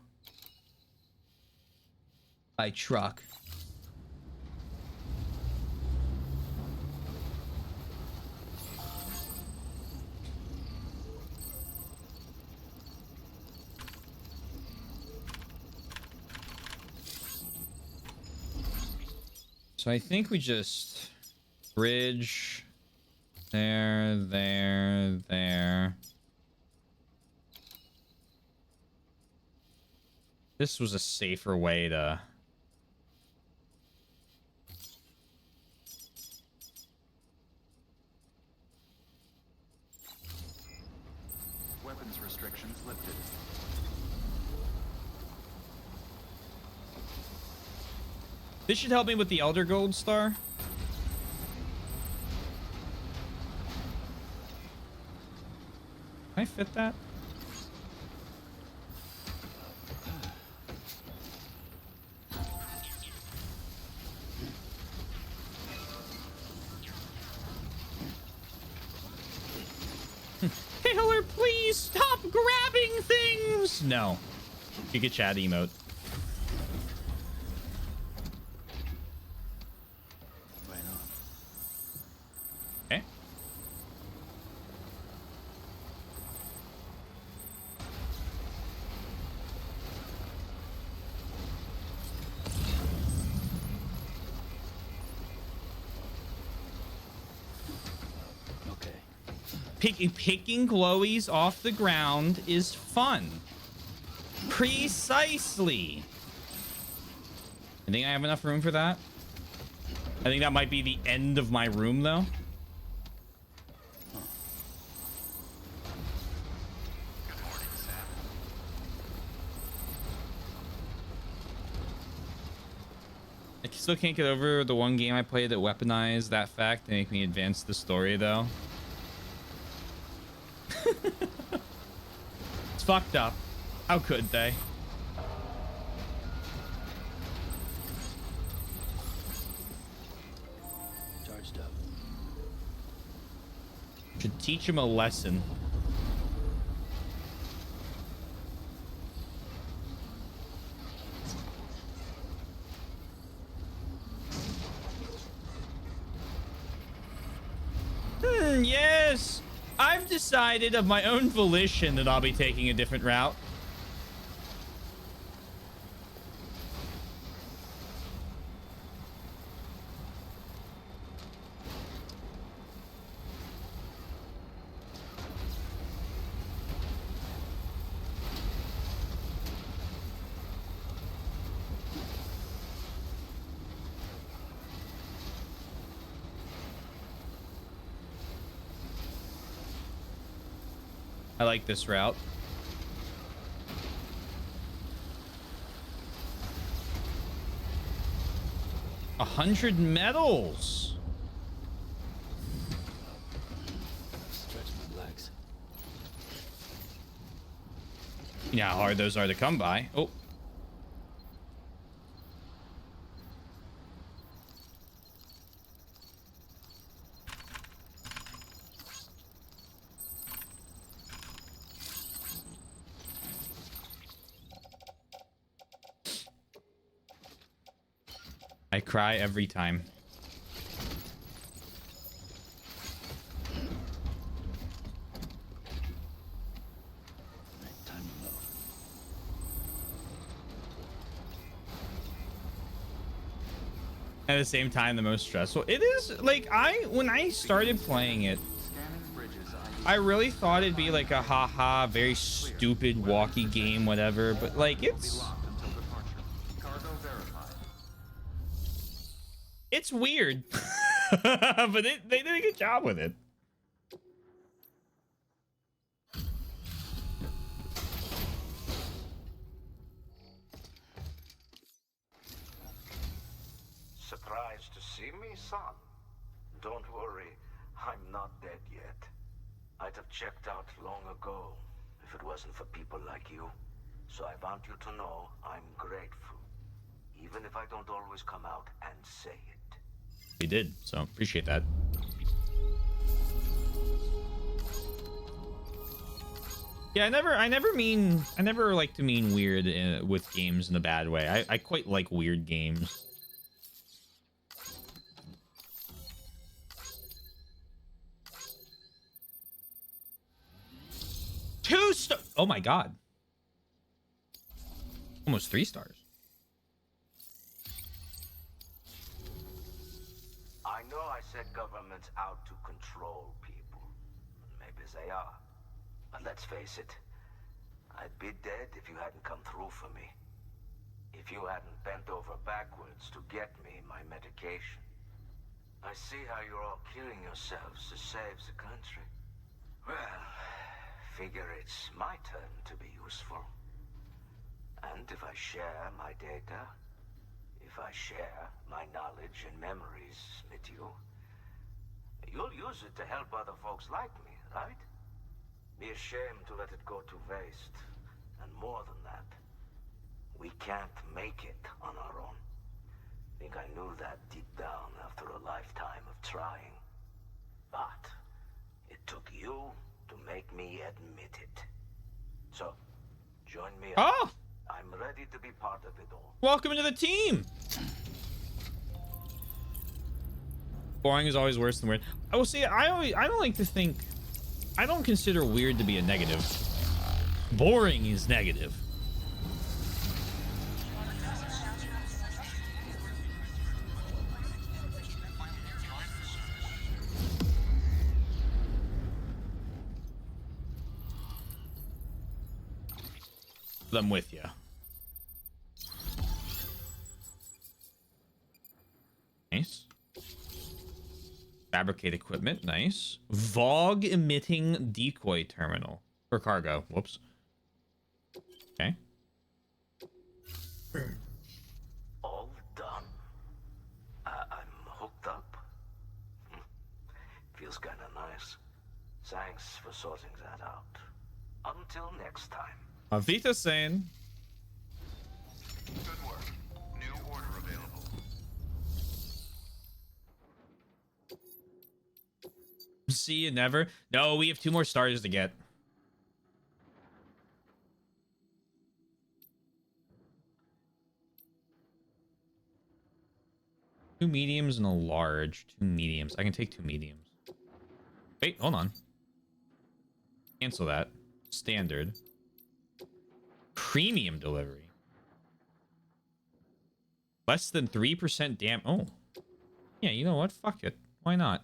A: By truck. So I think we just bridge there, there, there. This was a safer way to...
F: restrictions lifted.
A: This should help me with the Elder Gold Star. Can I fit that? Taylor, please stop grabbing things! No. You get chat emote.
D: Right on.
A: Okay. Picking glowies off the ground is fun. Precisely. I think I have enough room for that. I think that might be the end of my room, though.
F: Good morning, Sam.
A: I still can't get over the one game I played that weaponized that fact to make me advance the story, though. It's fucked up. How could they?
D: Charged up.
A: Should teach him a lesson. Yes! I've decided of my own volition that I'll be taking a different route. I like this route. $100 medals.
D: Stretch my legs.
A: You know how hard those are to come by. Oh. I cry every time.
D: Time to move.
A: At the same time, the most stressful. It is like when I started playing it, I really thought it'd be like a haha, very stupid walkie game, whatever. But like it's weird, but they did a good job with it.
K: Surprised to see me, son? Don't worry, I'm not dead yet. I'd have checked out long ago if it wasn't for people like you. So I want you to know I'm grateful, even if I don't always come out and say it.
A: You did, so appreciate that. Yeah, I never like to mean weird with games in a bad way. I quite like weird games. Oh my god. Almost 3 stars.
K: I know I said government's out to control people. Maybe they are. But let's face it, I'd be dead if you hadn't come through for me. If you hadn't bent over backwards to get me my medication. I see how you're all killing yourselves to save the country. Well, figure it's my turn to be useful. And if I share my data, if I share my knowledge and memories with you, you'll use it to help other folks like me, right? Be a shame to let it go to waste. And more than that, we can't make it on our own. Think I knew that deep down after a lifetime of trying. But it took you to make me admit it. So, join me.
A: Oh!
K: I'm ready to be part of it all.
A: Welcome into the team! Boring is always worse than weird. I will say, I don't like to think... I don't consider weird to be a negative. Boring is negative. I'm with you. Nice. Fabricate equipment. Nice. Vogue emitting decoy terminal for cargo. Whoops. Okay.
K: All done. I'm hooked up. Feels kind of nice. Thanks for sorting that out. Until next time.
A: Avita saying.
F: Good work. New order available.
A: See you never. No, we have 2 more stars to get. Two mediums and a large. 2 mediums. I can take 2 mediums. Wait, hold on. Cancel that. Standard. Premium delivery. Less than 3% damn. Oh. Yeah, you know what? Fuck it. Why not?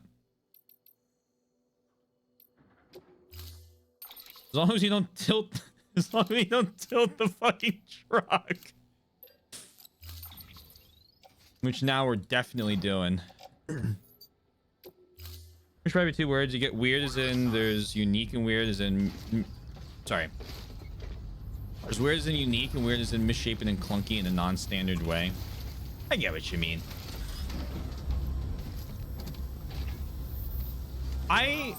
A: As long as you don't tilt. As long as you don't tilt the fucking truck. Which now we're definitely doing. There's probably 2 words. You get weird as in there's unique and weird as in... Sorry. There's weird as in unique and weird as in misshapen and clunky in a non-standard way. I get what you mean. I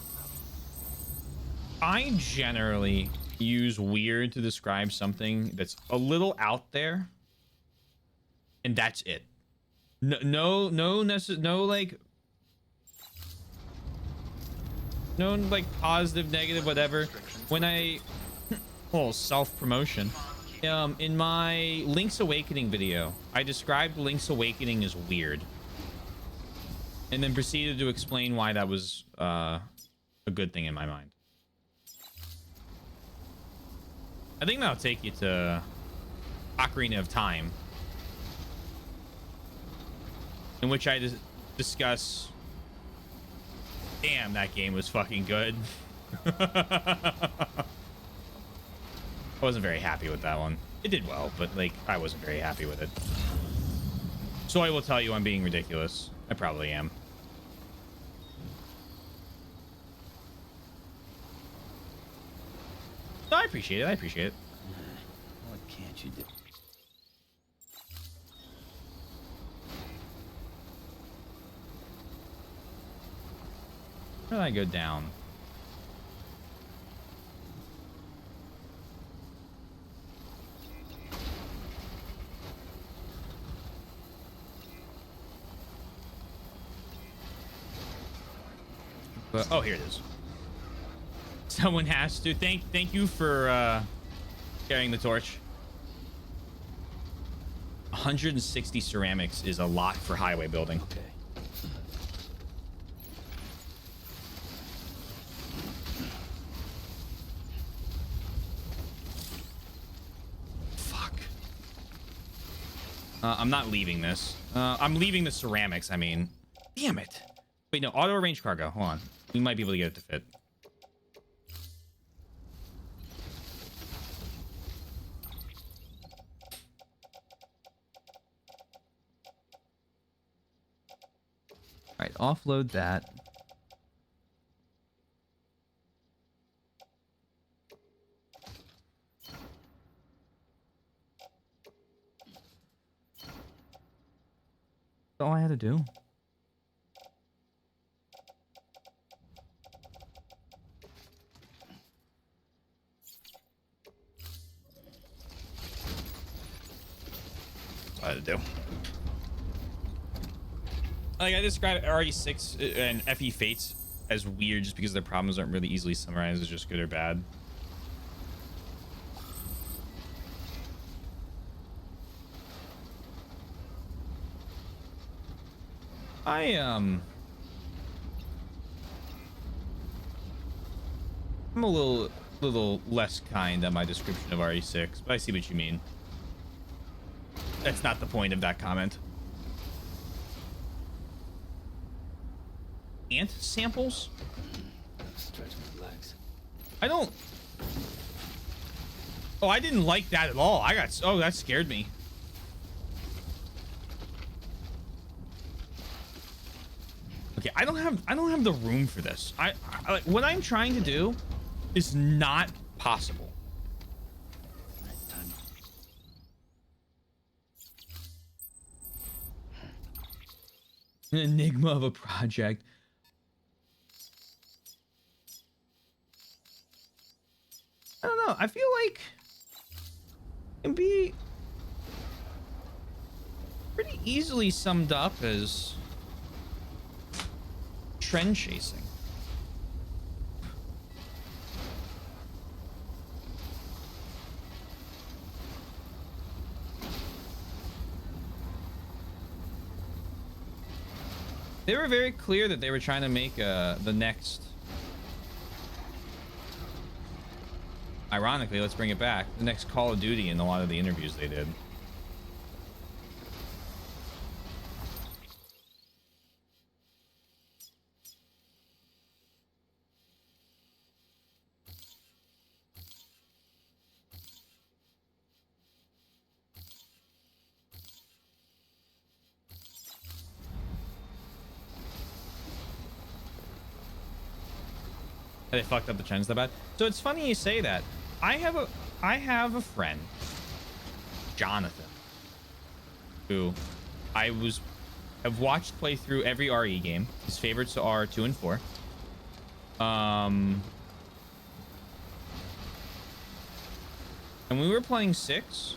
A: generally use weird to describe something that's a little out there. And that's it. No like positive, negative, whatever. When I self-promotion. In my Link's Awakening video, I described Link's Awakening as weird. And then proceeded to explain why that was a good thing in my mind. I think that'll take you to Ocarina of Time, in which I discuss... Damn, that game was fucking good. I wasn't very happy with that one. It did well, but like I wasn't very happy with it. So I will tell you I'm being ridiculous. I probably am. No, I appreciate it. I appreciate it.
D: What can't you do?
A: Where did I go down? Oh, here it is. Someone has to. Thank you for carrying the torch. 160 ceramics is a lot for highway building.
D: Okay.
A: Fuck. I'm not leaving this. I'm leaving the ceramics, I mean. Damn it. Wait, no, auto arrange cargo. Hold on. We might be able to get it to fit. All right, offload that. all I had to do. That's all I had to do. Like, I describe RE6 and FE Fates as weird just because their problems aren't really easily summarized as just good or bad. I'm a little less kind on my description of RE6, but I see what you mean. That's not the point of that comment. Ant samples?
D: Stretch my legs.
A: I don't. Oh, I didn't like that at all. Oh, that scared me. Okay, I don't have the room for this. I like what I'm trying to do is not possible. An enigma of a project. I don't know. I feel like it'd be pretty easily summed up as trend chasing. They were very clear that they were trying to make the next. Ironically, let's bring it back. The next Call of Duty in a lot of the interviews they did. They fucked up the trends that bad. So it's funny you say that. I have a friend, Jonathan, who have watched play through every RE game. His favorites are 2 and 4. And we were playing 6.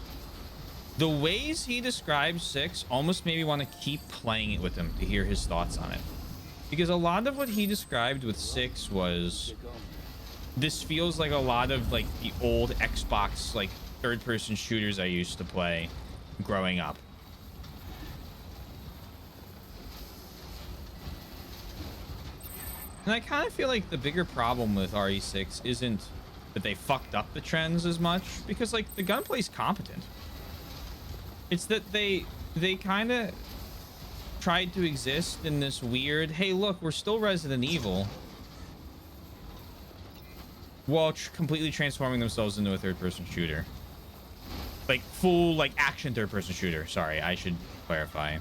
A: The ways he describes 6 almost made me want to keep playing it with him to hear his thoughts on it. Because a lot of what he described with 6 was, this feels like a lot of like the old Xbox like third-person shooters I used to play growing up. And I kind of feel like the bigger problem with RE6 isn't that they fucked up the trends as much, because like the gunplay's competent. It's that they kind of tried to exist in this weird, hey look, we're still Resident Evil, while completely transforming themselves into a third-person shooter. Like full like action third-person shooter. Sorry, I should clarify.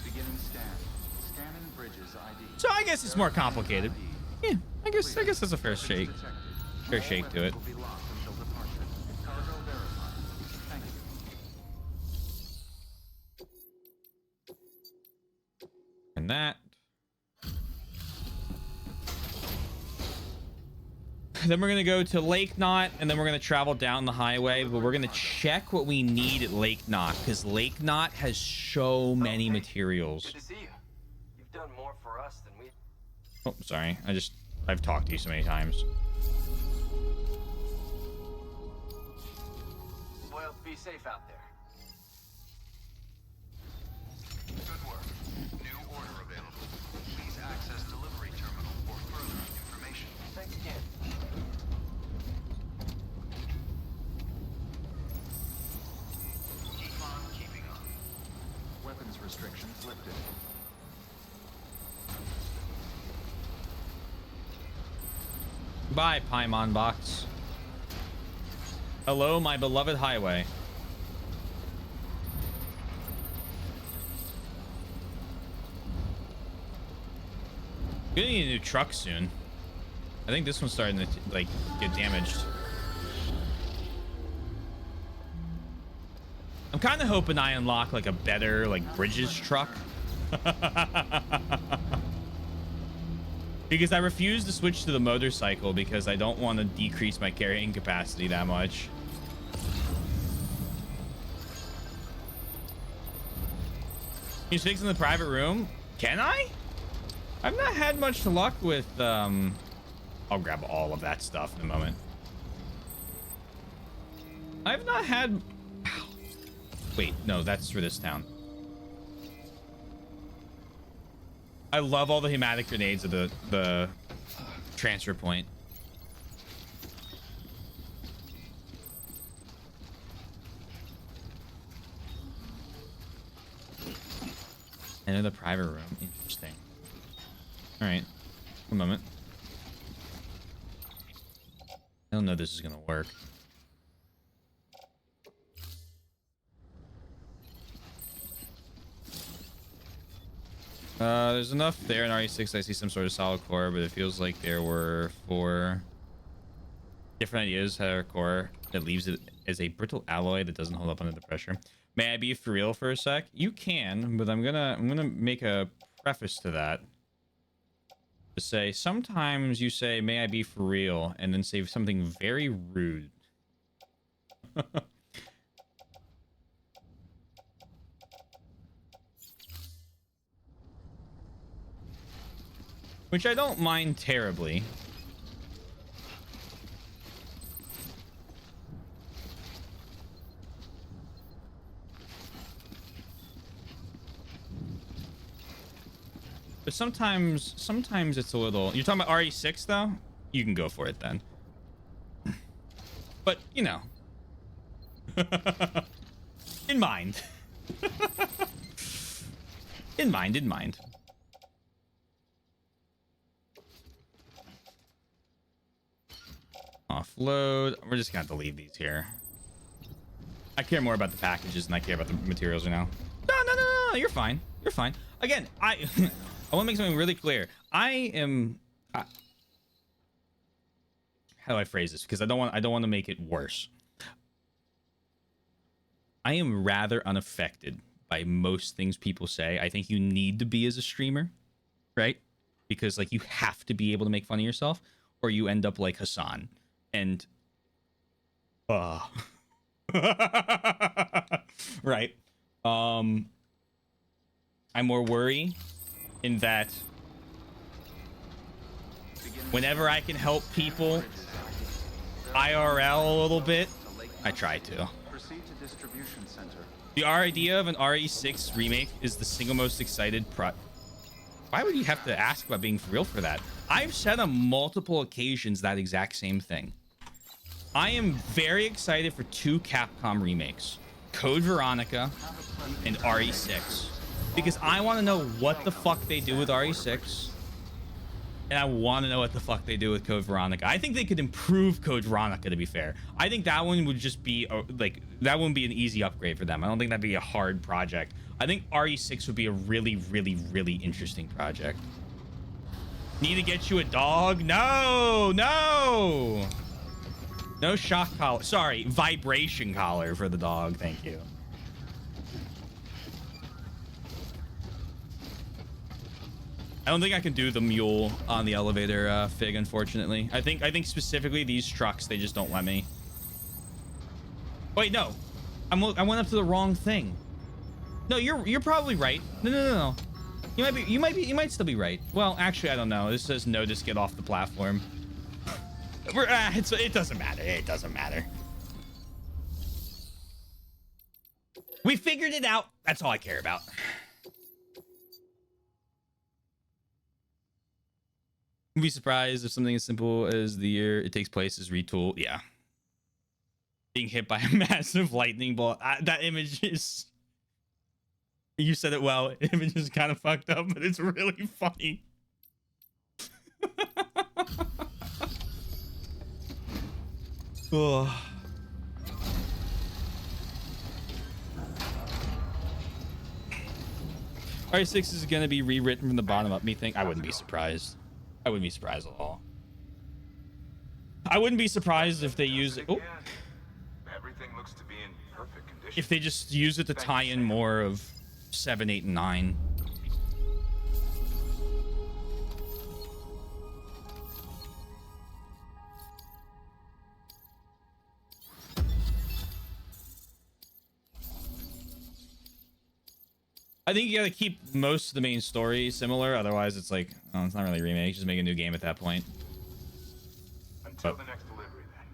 F: Beginning scan. Scanning bridges ID.
A: So I guess it's more complicated. Yeah, I guess that's a fair shake. Fair shake to it. And that. Then we're gonna go to Lake Knot, and then we're gonna travel down the highway, but we're gonna check what we need at Lake Knot, because Lake Knot has so many materials.
J: Good to see you. You've done more for us than we.
A: Oh, sorry. I've talked to you so many times.
J: Well, be safe out there.
F: Good work. New order available. Please access delivery terminal for further information.
J: Thanks again.
F: Keep on keeping on. Weapons restrictions lifted.
A: Bye, Paimon Box. Hello, my beloved highway. We're gonna need a new truck soon. I think this one's starting to like get damaged. I'm kind of hoping I unlock like a better like bridges truck. Because I refuse to switch to the motorcycle because I don't want to decrease my carrying capacity that much. You fix in the private room? Can I? I've not had much luck with I'll grab all of that stuff in a moment. I've not had... Wait, no, that's for this town. I love all the hematic grenades of the transfer point. Enter the private room. Interesting. All right. One moment. I don't know if this is going to work. There's enough there in RE6. I see some sort of solid core, but it feels like there were 4 different ideas that are core that leaves it as a brittle alloy that doesn't hold up under the pressure. May I be for real for a sec? You can, but I'm gonna make a preface to that. To say sometimes you say may I be for real and then say something very rude. Which I don't mind terribly. But sometimes it's a little... You're talking about RE6 though? You can go for it then. But, you know. In mind. In mind. Offload. We're just gonna have to leave these here. I care more about the packages than I care about the materials right now. No. You're fine. You're fine. Again, I want to make something really clear. How do I phrase this? Because I don't want to make it worse. I am rather unaffected by most things people say. I think you need to be as a streamer, right? Because like you have to be able to make fun of yourself, or you end up like Hassan. And right. I more worry in that whenever I can help people IRL a little bit, I try to.
F: Proceed to distribution center.
A: The idea of an RE6 remake is the single most excited Why would you have to ask about being for real for that? I've said on multiple occasions that exact same thing. I am very excited for 2 Capcom remakes, Code Veronica and RE6, because I want to know what the fuck they do with RE6, and I want to know what the fuck they do with Code Veronica. I think they could improve Code Veronica, to be fair. I think that one would just be that wouldn't be an easy upgrade for them. I don't think that'd be a hard project. I think RE6 would be a really, really, really interesting project. Need to get you a dog? No. No shock collar. Sorry, vibration collar for the dog. Thank you. I don't think I can do the mule on the elevator fig, unfortunately. I think specifically these trucks, they just don't let me. Wait, no. I went up to the wrong thing. No, you're probably right. No. You might still be right. Well, actually, I don't know. This says no, just get off the platform. It doesn't matter. It doesn't matter. We figured it out. That's all I care about. Be surprised if something as simple as the year it takes place is retool. Yeah. Being hit by a massive lightning bolt. That image is... You said it well. The image is kind of fucked up, but it's really funny. Oh. RE6 is going to be rewritten from the bottom up. I wouldn't be surprised. I wouldn't be surprised at all. I wouldn't be surprised if they use it. Oh.
B: Everything looks to be in perfect condition.
A: if they just use it to tie in more of 7, 8, and 9. I think you gotta keep most of the main story similar, otherwise it's like, oh, it's not really a remake, just make a new game at that point.
F: Until the next delivery, then.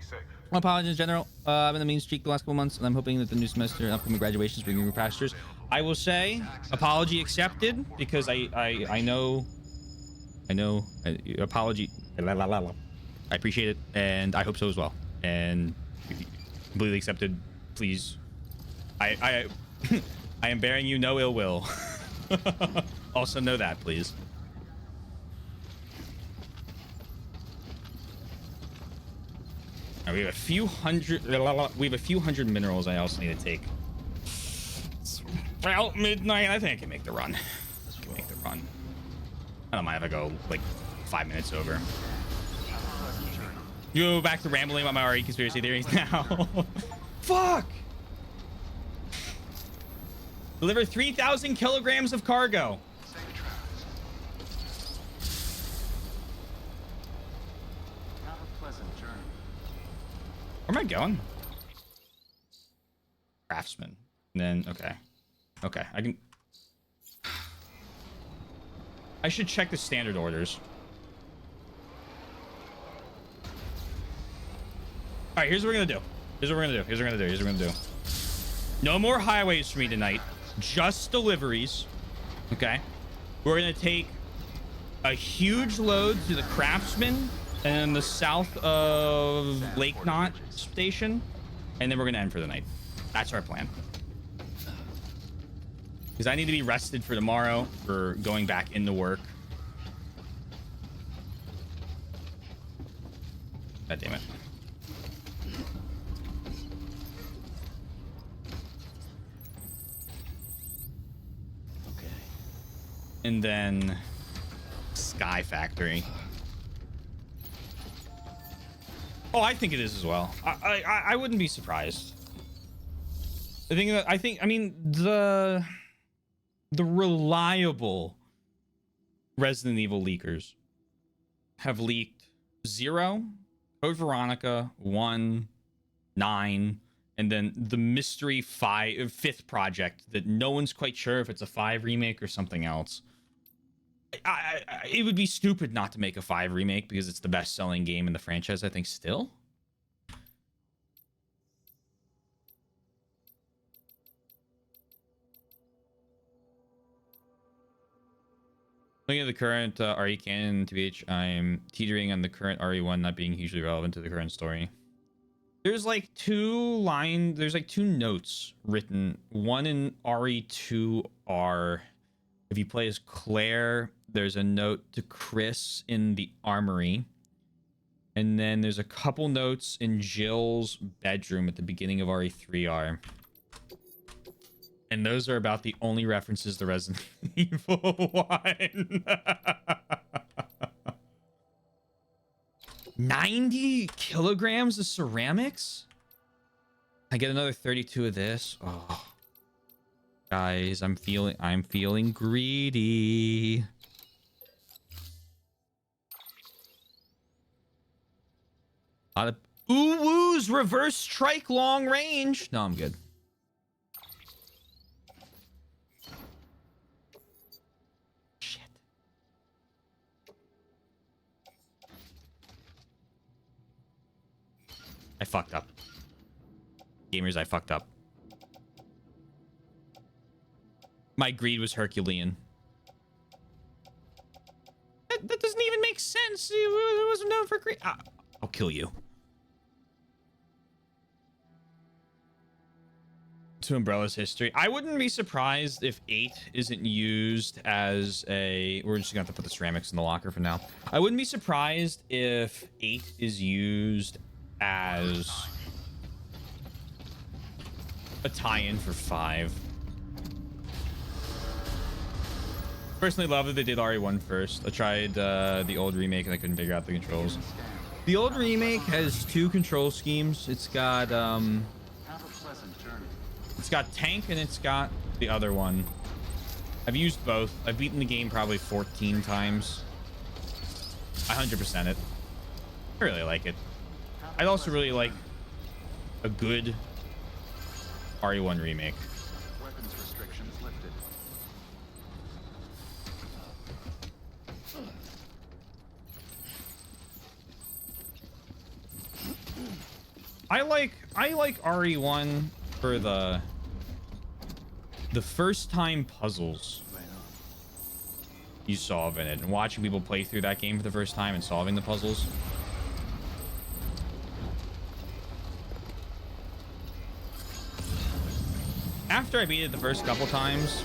F: Stay safe.
A: My apologies, General. I've been the mean streak the last couple months, and I'm hoping that the new semester and upcoming graduations bring new pastures. I will say, apology accepted, because I know, apology, I appreciate it, and I hope so as well. And completely accepted, please. I I am bearing you no ill will. Also know that, please. Right, we have a few hundred minerals I also need to take. It's about midnight. I think I can make the run. I can make the run. I don't mind if I go like 5 minutes over. You go back to rambling about my RE conspiracy theories now. Fuck! Deliver 3,000 kilograms of cargo.
F: Have a pleasant journey.
A: Where am I going? Craftsman. And then, okay. Okay, I can... I should check the standard orders. Alright, here's what we're gonna do. Here's what we're gonna do. Here's what we're gonna do. Here's what we're gonna do. No more highways for me tonight. Just deliveries. Okay. We're gonna take a huge load to the Craftsman and the south of Lake Knot station, and then we're gonna end for the night. That's our plan. Because I need to be rested for tomorrow for going back into work. God damn it. And then Sky Factory. Oh, I think it is as well. I wouldn't be surprised. I mean the reliable Resident Evil leakers have leaked 0, Code Veronica, 1, 9, and then the mystery 5th project that no one's quite sure if it's a 5 remake or something else. It would be stupid not to make a 5 remake because it's the best-selling game in the franchise, I think, still. Looking at the current RE canon, TBH, I'm teetering on the current RE1 not being hugely relevant to the current story. There's like two notes written. One in RE2R. If you play as Claire, there's a note to Chris in the armory. And then there's a couple notes in Jill's bedroom at the beginning of RE3R. And those are about the only references to Resident Evil 1. 90 kilograms of ceramics? I get another 32 of this. Oh. Guys, I'm feeling greedy. A lot of ooh-woos, reverse strike, long range. No, I'm good. Shit. I fucked up. Gamers, I fucked up. My greed was Herculean. That doesn't even make sense. It wasn't known for greed. I'll kill you. To Umbrella's history. I wouldn't be surprised if 8 isn't used as a... We're just going to have to put the ceramics in the locker for now. I wouldn't be surprised if 8 is used as a tie-in for 5. Personally love that they did RE1 first. I tried the old remake and I couldn't figure out the controls. The old remake has 2 control schemes. It's got It's got tank and it's got the other one. I've used both. I've beaten the game probably 14 times. I 100% it. I really like it. I'd also really like a good RE1 remake.
F: Weapons restrictions lifted.
A: I like RE1 for the first time puzzles you solve in it, and watching people play through that game for the first time and solving the puzzles. After I beat it the first couple times.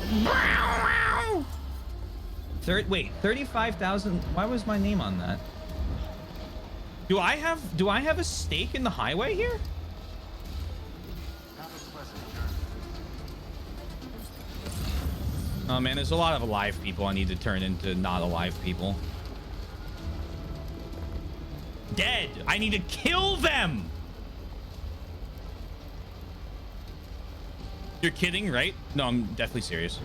A: Wait, 35,000. Why was my name on that? Do I have a stake in the highway here? Oh man, there's a lot of alive people I need to turn into not alive people. Dead. I need to kill them. You're kidding, right? No, I'm definitely serious.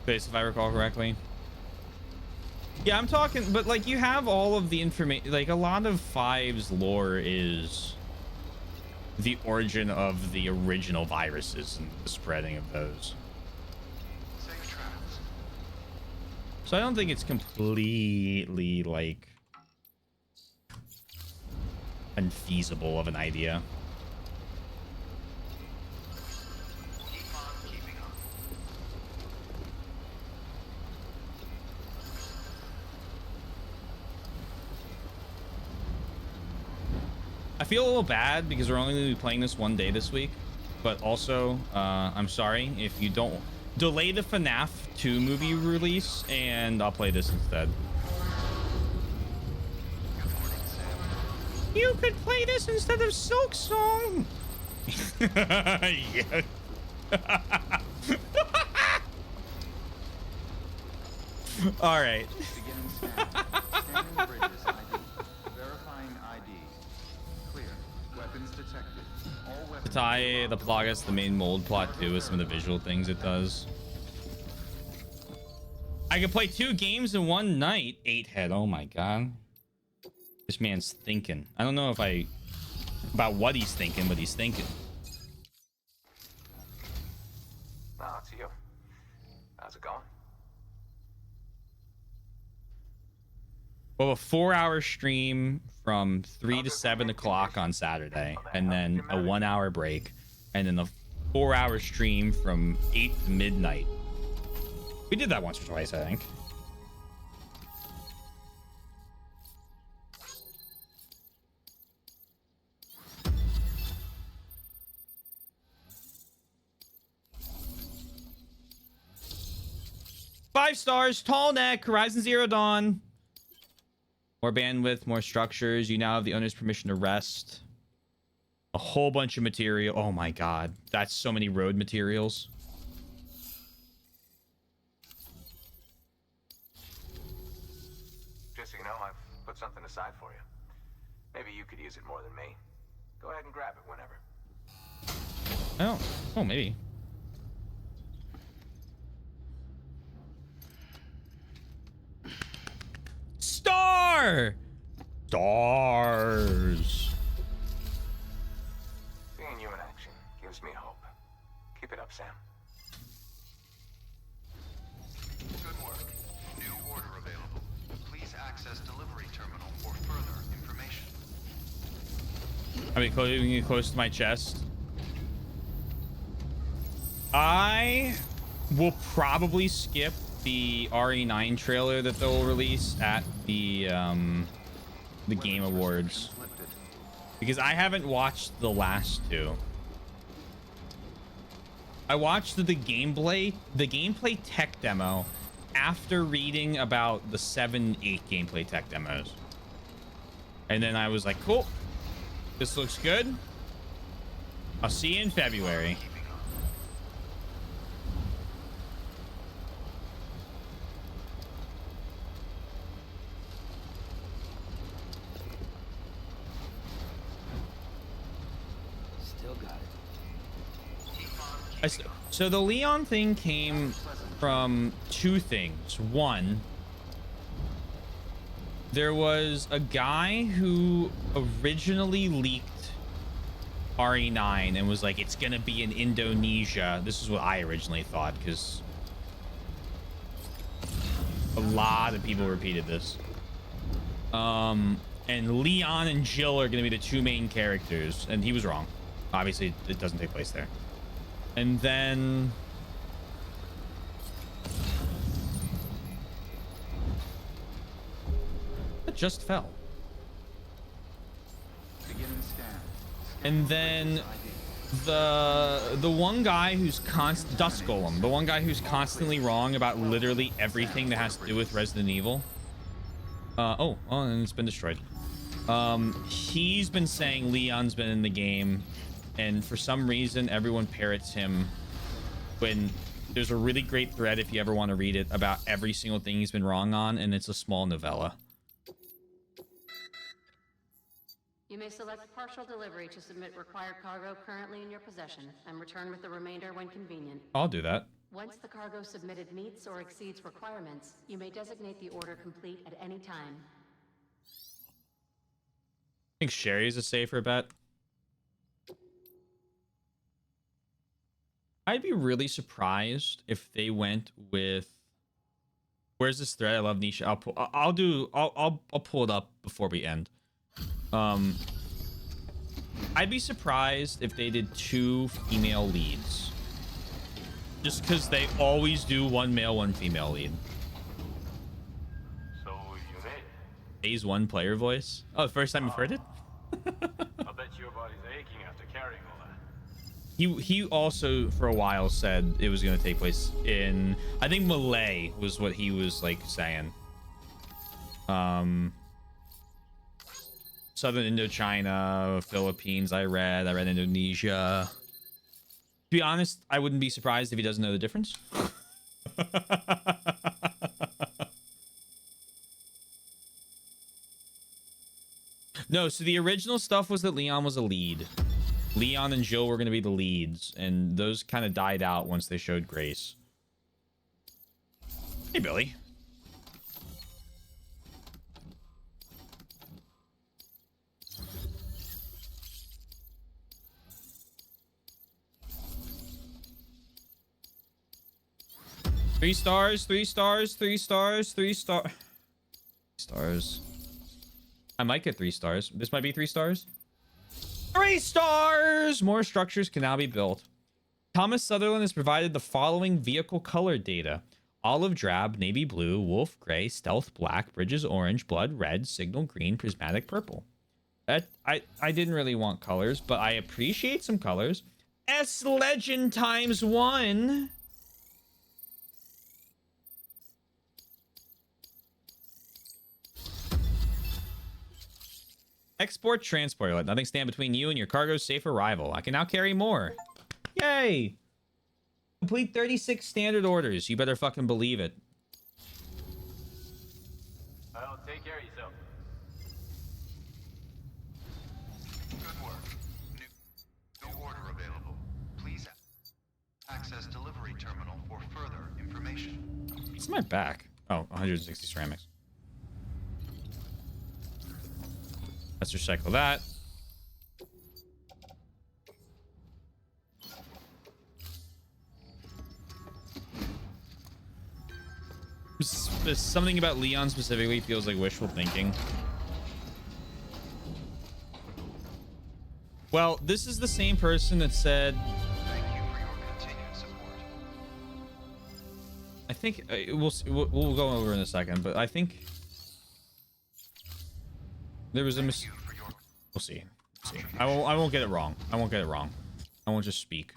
A: If I recall correctly. Yeah, I'm talking, but like you have all of the information. Like a lot of 5's lore is the origin of the original viruses and the spreading of those. So I don't think it's completely like unfeasible of an idea. I feel a little bad because we're only going to be playing this one day this week, but also I'm sorry if you don't delay the FNAF 2 movie release, and I'll play this instead. You could play this instead of Silk Song. Yeah. All right.
F: Beginning scan. Scanning bridges ID. Verifying ID. Clear. Weapons detected. All weapons.
A: Tie the Plagas, the main mold plot too, with some of the visual things it does. I can play 2 games in one night. 8 head. Oh my god. This man's thinking. I don't know about what he's thinking, but he's thinking.
J: No, it's you. How's it going?
A: Well, a 4-hour stream from 3 to 7 o'clock on Saturday, and then a 1-hour break, and then a 4-hour stream from 8 to midnight. We did that once or twice, I think. Five stars, tall neck, Horizon Zero Dawn. More bandwidth, more structures. You now have the owner's permission to rest. A whole bunch of material. Oh my god. That's so many road materials.
J: Just so you know, I've put something aside for you. Maybe you could use it more than me. Go ahead and grab it whenever.
A: Oh, maybe. Star! Stars.
J: Seeing you in action gives me hope. Keep it up, Sam.
F: Good work. New order available. Please access delivery terminal for further information.
A: I mean, close to my chest. I will probably skip the RE9 trailer that they'll release at the Game Awards, because I haven't watched the last 2. I watched the gameplay tech demo after reading about the 7-8 gameplay tech demos. And then I was like, cool. This looks good. I'll see you in February.
D: Still got it.
A: So the Leon thing came from two things. One, there was a guy who originally leaked RE9 and was like, it's gonna be in Indonesia. This is what I originally thought, because a lot of people repeated this. And Leon and Jill are gonna be the two main characters, and he was wrong. Obviously, it doesn't take place there. And then it just fell. And then the one guy who's Dust Golem, the one guy who's constantly wrong about literally everything that has to do with Resident Evil. And it's been destroyed. He's been saying Leon's been in the game, and for some reason everyone parrots him when there's a really great thread, if you ever want to read it, about every single thing he's been wrong on, and it's a small novella.
O: You may select partial delivery to submit required cargo currently in your possession and return with the remainder when convenient.
A: I'll do that.
O: Once the cargo submitted meets or exceeds requirements, you may designate the order complete at any time.
A: I think Sherry's a safer bet. I'd be really surprised if they went with... Where's this thread? I love Nisha. I'll pull it up before we end. I'd be surprised if they did 2 female leads. Just because they always do 1 male, 1 female lead.
L: So you made it.
A: Phase 1 player voice. Oh, the first time you've heard it?
L: I bet your body's aching after carrying all that.
A: He also for a while said it was going to take place in, I think Malay was what he was like saying. Southern Indochina, Philippines, I read Indonesia. To be honest, I wouldn't be surprised if he doesn't know the difference. No, so the original stuff was that Leon was a lead. Leon and Jill were going to be the leads, and those kind of died out once they showed Grace. Hey, Billy. Three stars, 3 stars, 3 stars, 3 stars. I might get 3 stars. This might be 3 stars. 3 stars! More structures can now be built. Thomas Sutherland has provided the following vehicle color data: olive drab, navy blue, wolf gray, stealth black, bridges orange, blood red, signal green, prismatic purple. I didn't really want colors, but I appreciate some colors. S Legend ×1. Export transport. Let nothing stand between you and your cargo's safe arrival. I can now carry more. Yay! Complete 36 standard orders. You better fucking believe it.
L: Well, take care of yourself.
F: Good work. New order available. Please access delivery terminal for further information.
A: What's my back? Oh, 160 ceramics. Let's recycle that. Something about Leon specifically feels like wishful thinking. Well, this is the same person that said...
F: Thank you for your continued support.
A: I think we'll go over in a second, but I think there was a mis... We'll see. I won't get it wrong. I won't get it wrong. I won't just speak.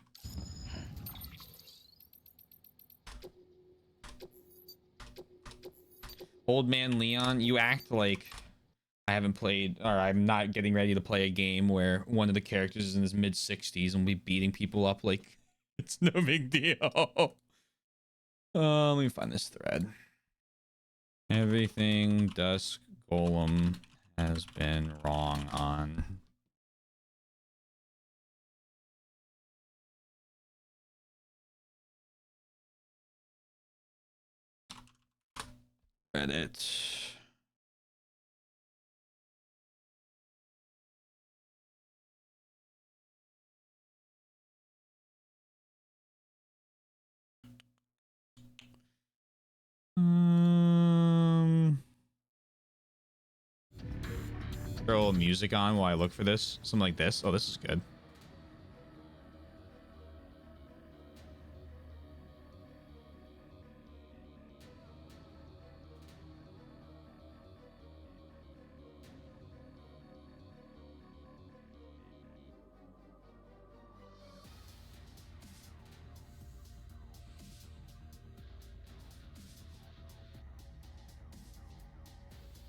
A: Old man Leon, you act like I haven't played, or I'm not getting ready to play a game where one of the characters is in his mid-60s and will be beating people up like it's no big deal. Let me find this thread. Everything Dusk Golem has been wrong on. Reddit. Throw music on while I look for this. Something like this. Oh, this is good.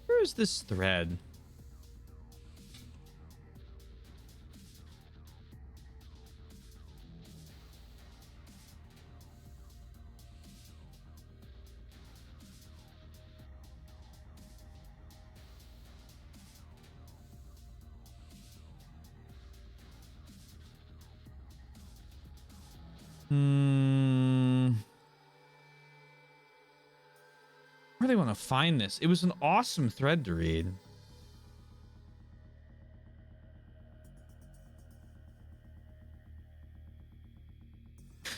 A: Where is this thread? Where do they want to find this? It was an awesome thread to read.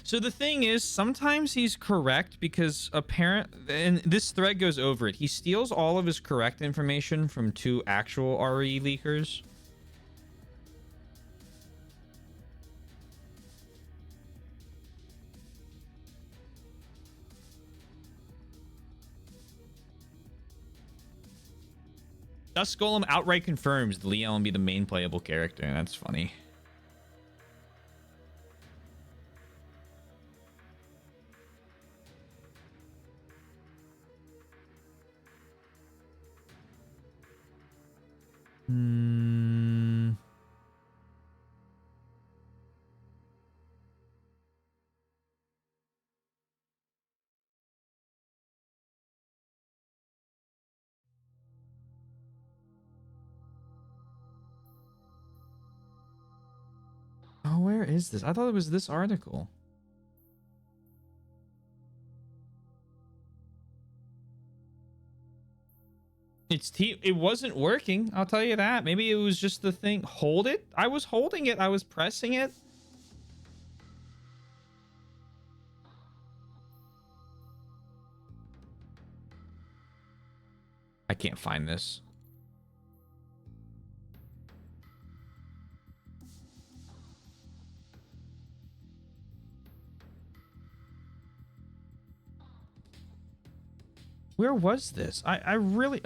A: So the thing is, sometimes he's correct because and this thread goes over it. He steals all of his correct information from 2 actual RE leakers. Dusk Golem outright confirms that Leon will be the main playable character, and that's funny. Oh, where is this? I thought it was this article. It wasn't working. I'll tell you that. Maybe it was just the thing. Hold it. I was holding it. I was pressing it. I can't find this. Where was this? I really...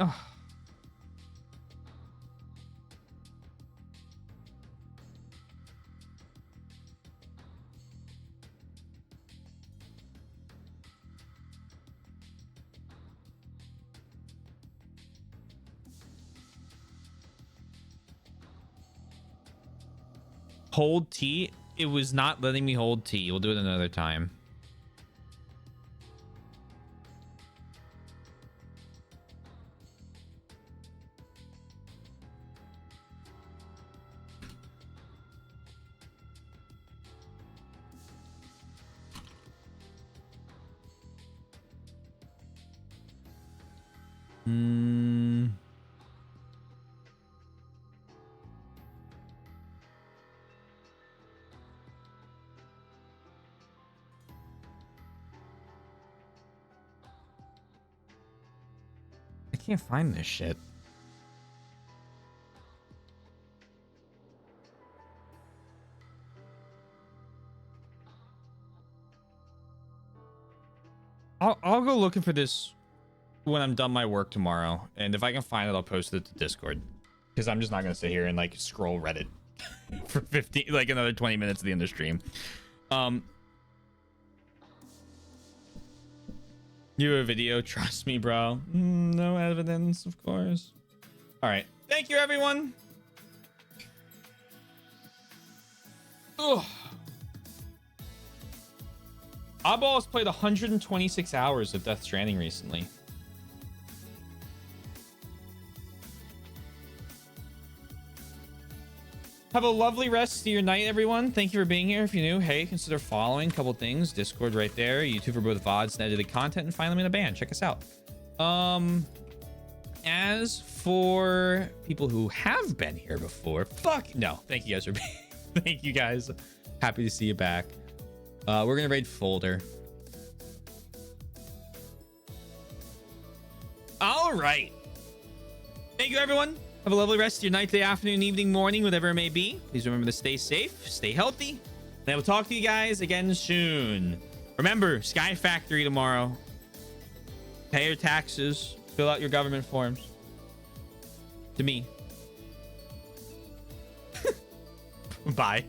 A: Hold T? It was not letting me hold T. We'll do it another time. I can't find this shit. I'll go looking for this when I'm done my work tomorrow, and if I can find it, I'll post it to Discord, because I'm just not gonna sit here and like scroll Reddit for 15, like another 20 minutes at the end of the stream. You a video? Trust me, bro. No evidence, of course. All right. Thank you, everyone. Ugh. Oddball has played 126 hours of Death Stranding recently. Have a lovely rest of your night, everyone. Thank you for being here. If you're new, hey, consider following a couple things. Discord right there. YouTube for both VODs and edited content. And finally, I'm in a band. Check us out. As for people who have been here before, fuck no. Thank you guys for being. Thank you guys. Happy to see you back. We're gonna raid Folder. All right. Thank you, everyone. Have a lovely rest of your night, day, afternoon, evening, morning, whatever it may be. Please remember to stay safe, stay healthy, and I will talk to you guys again soon. Remember, Sky Factory tomorrow. Pay your taxes. Fill out your government forms. To me. Bye.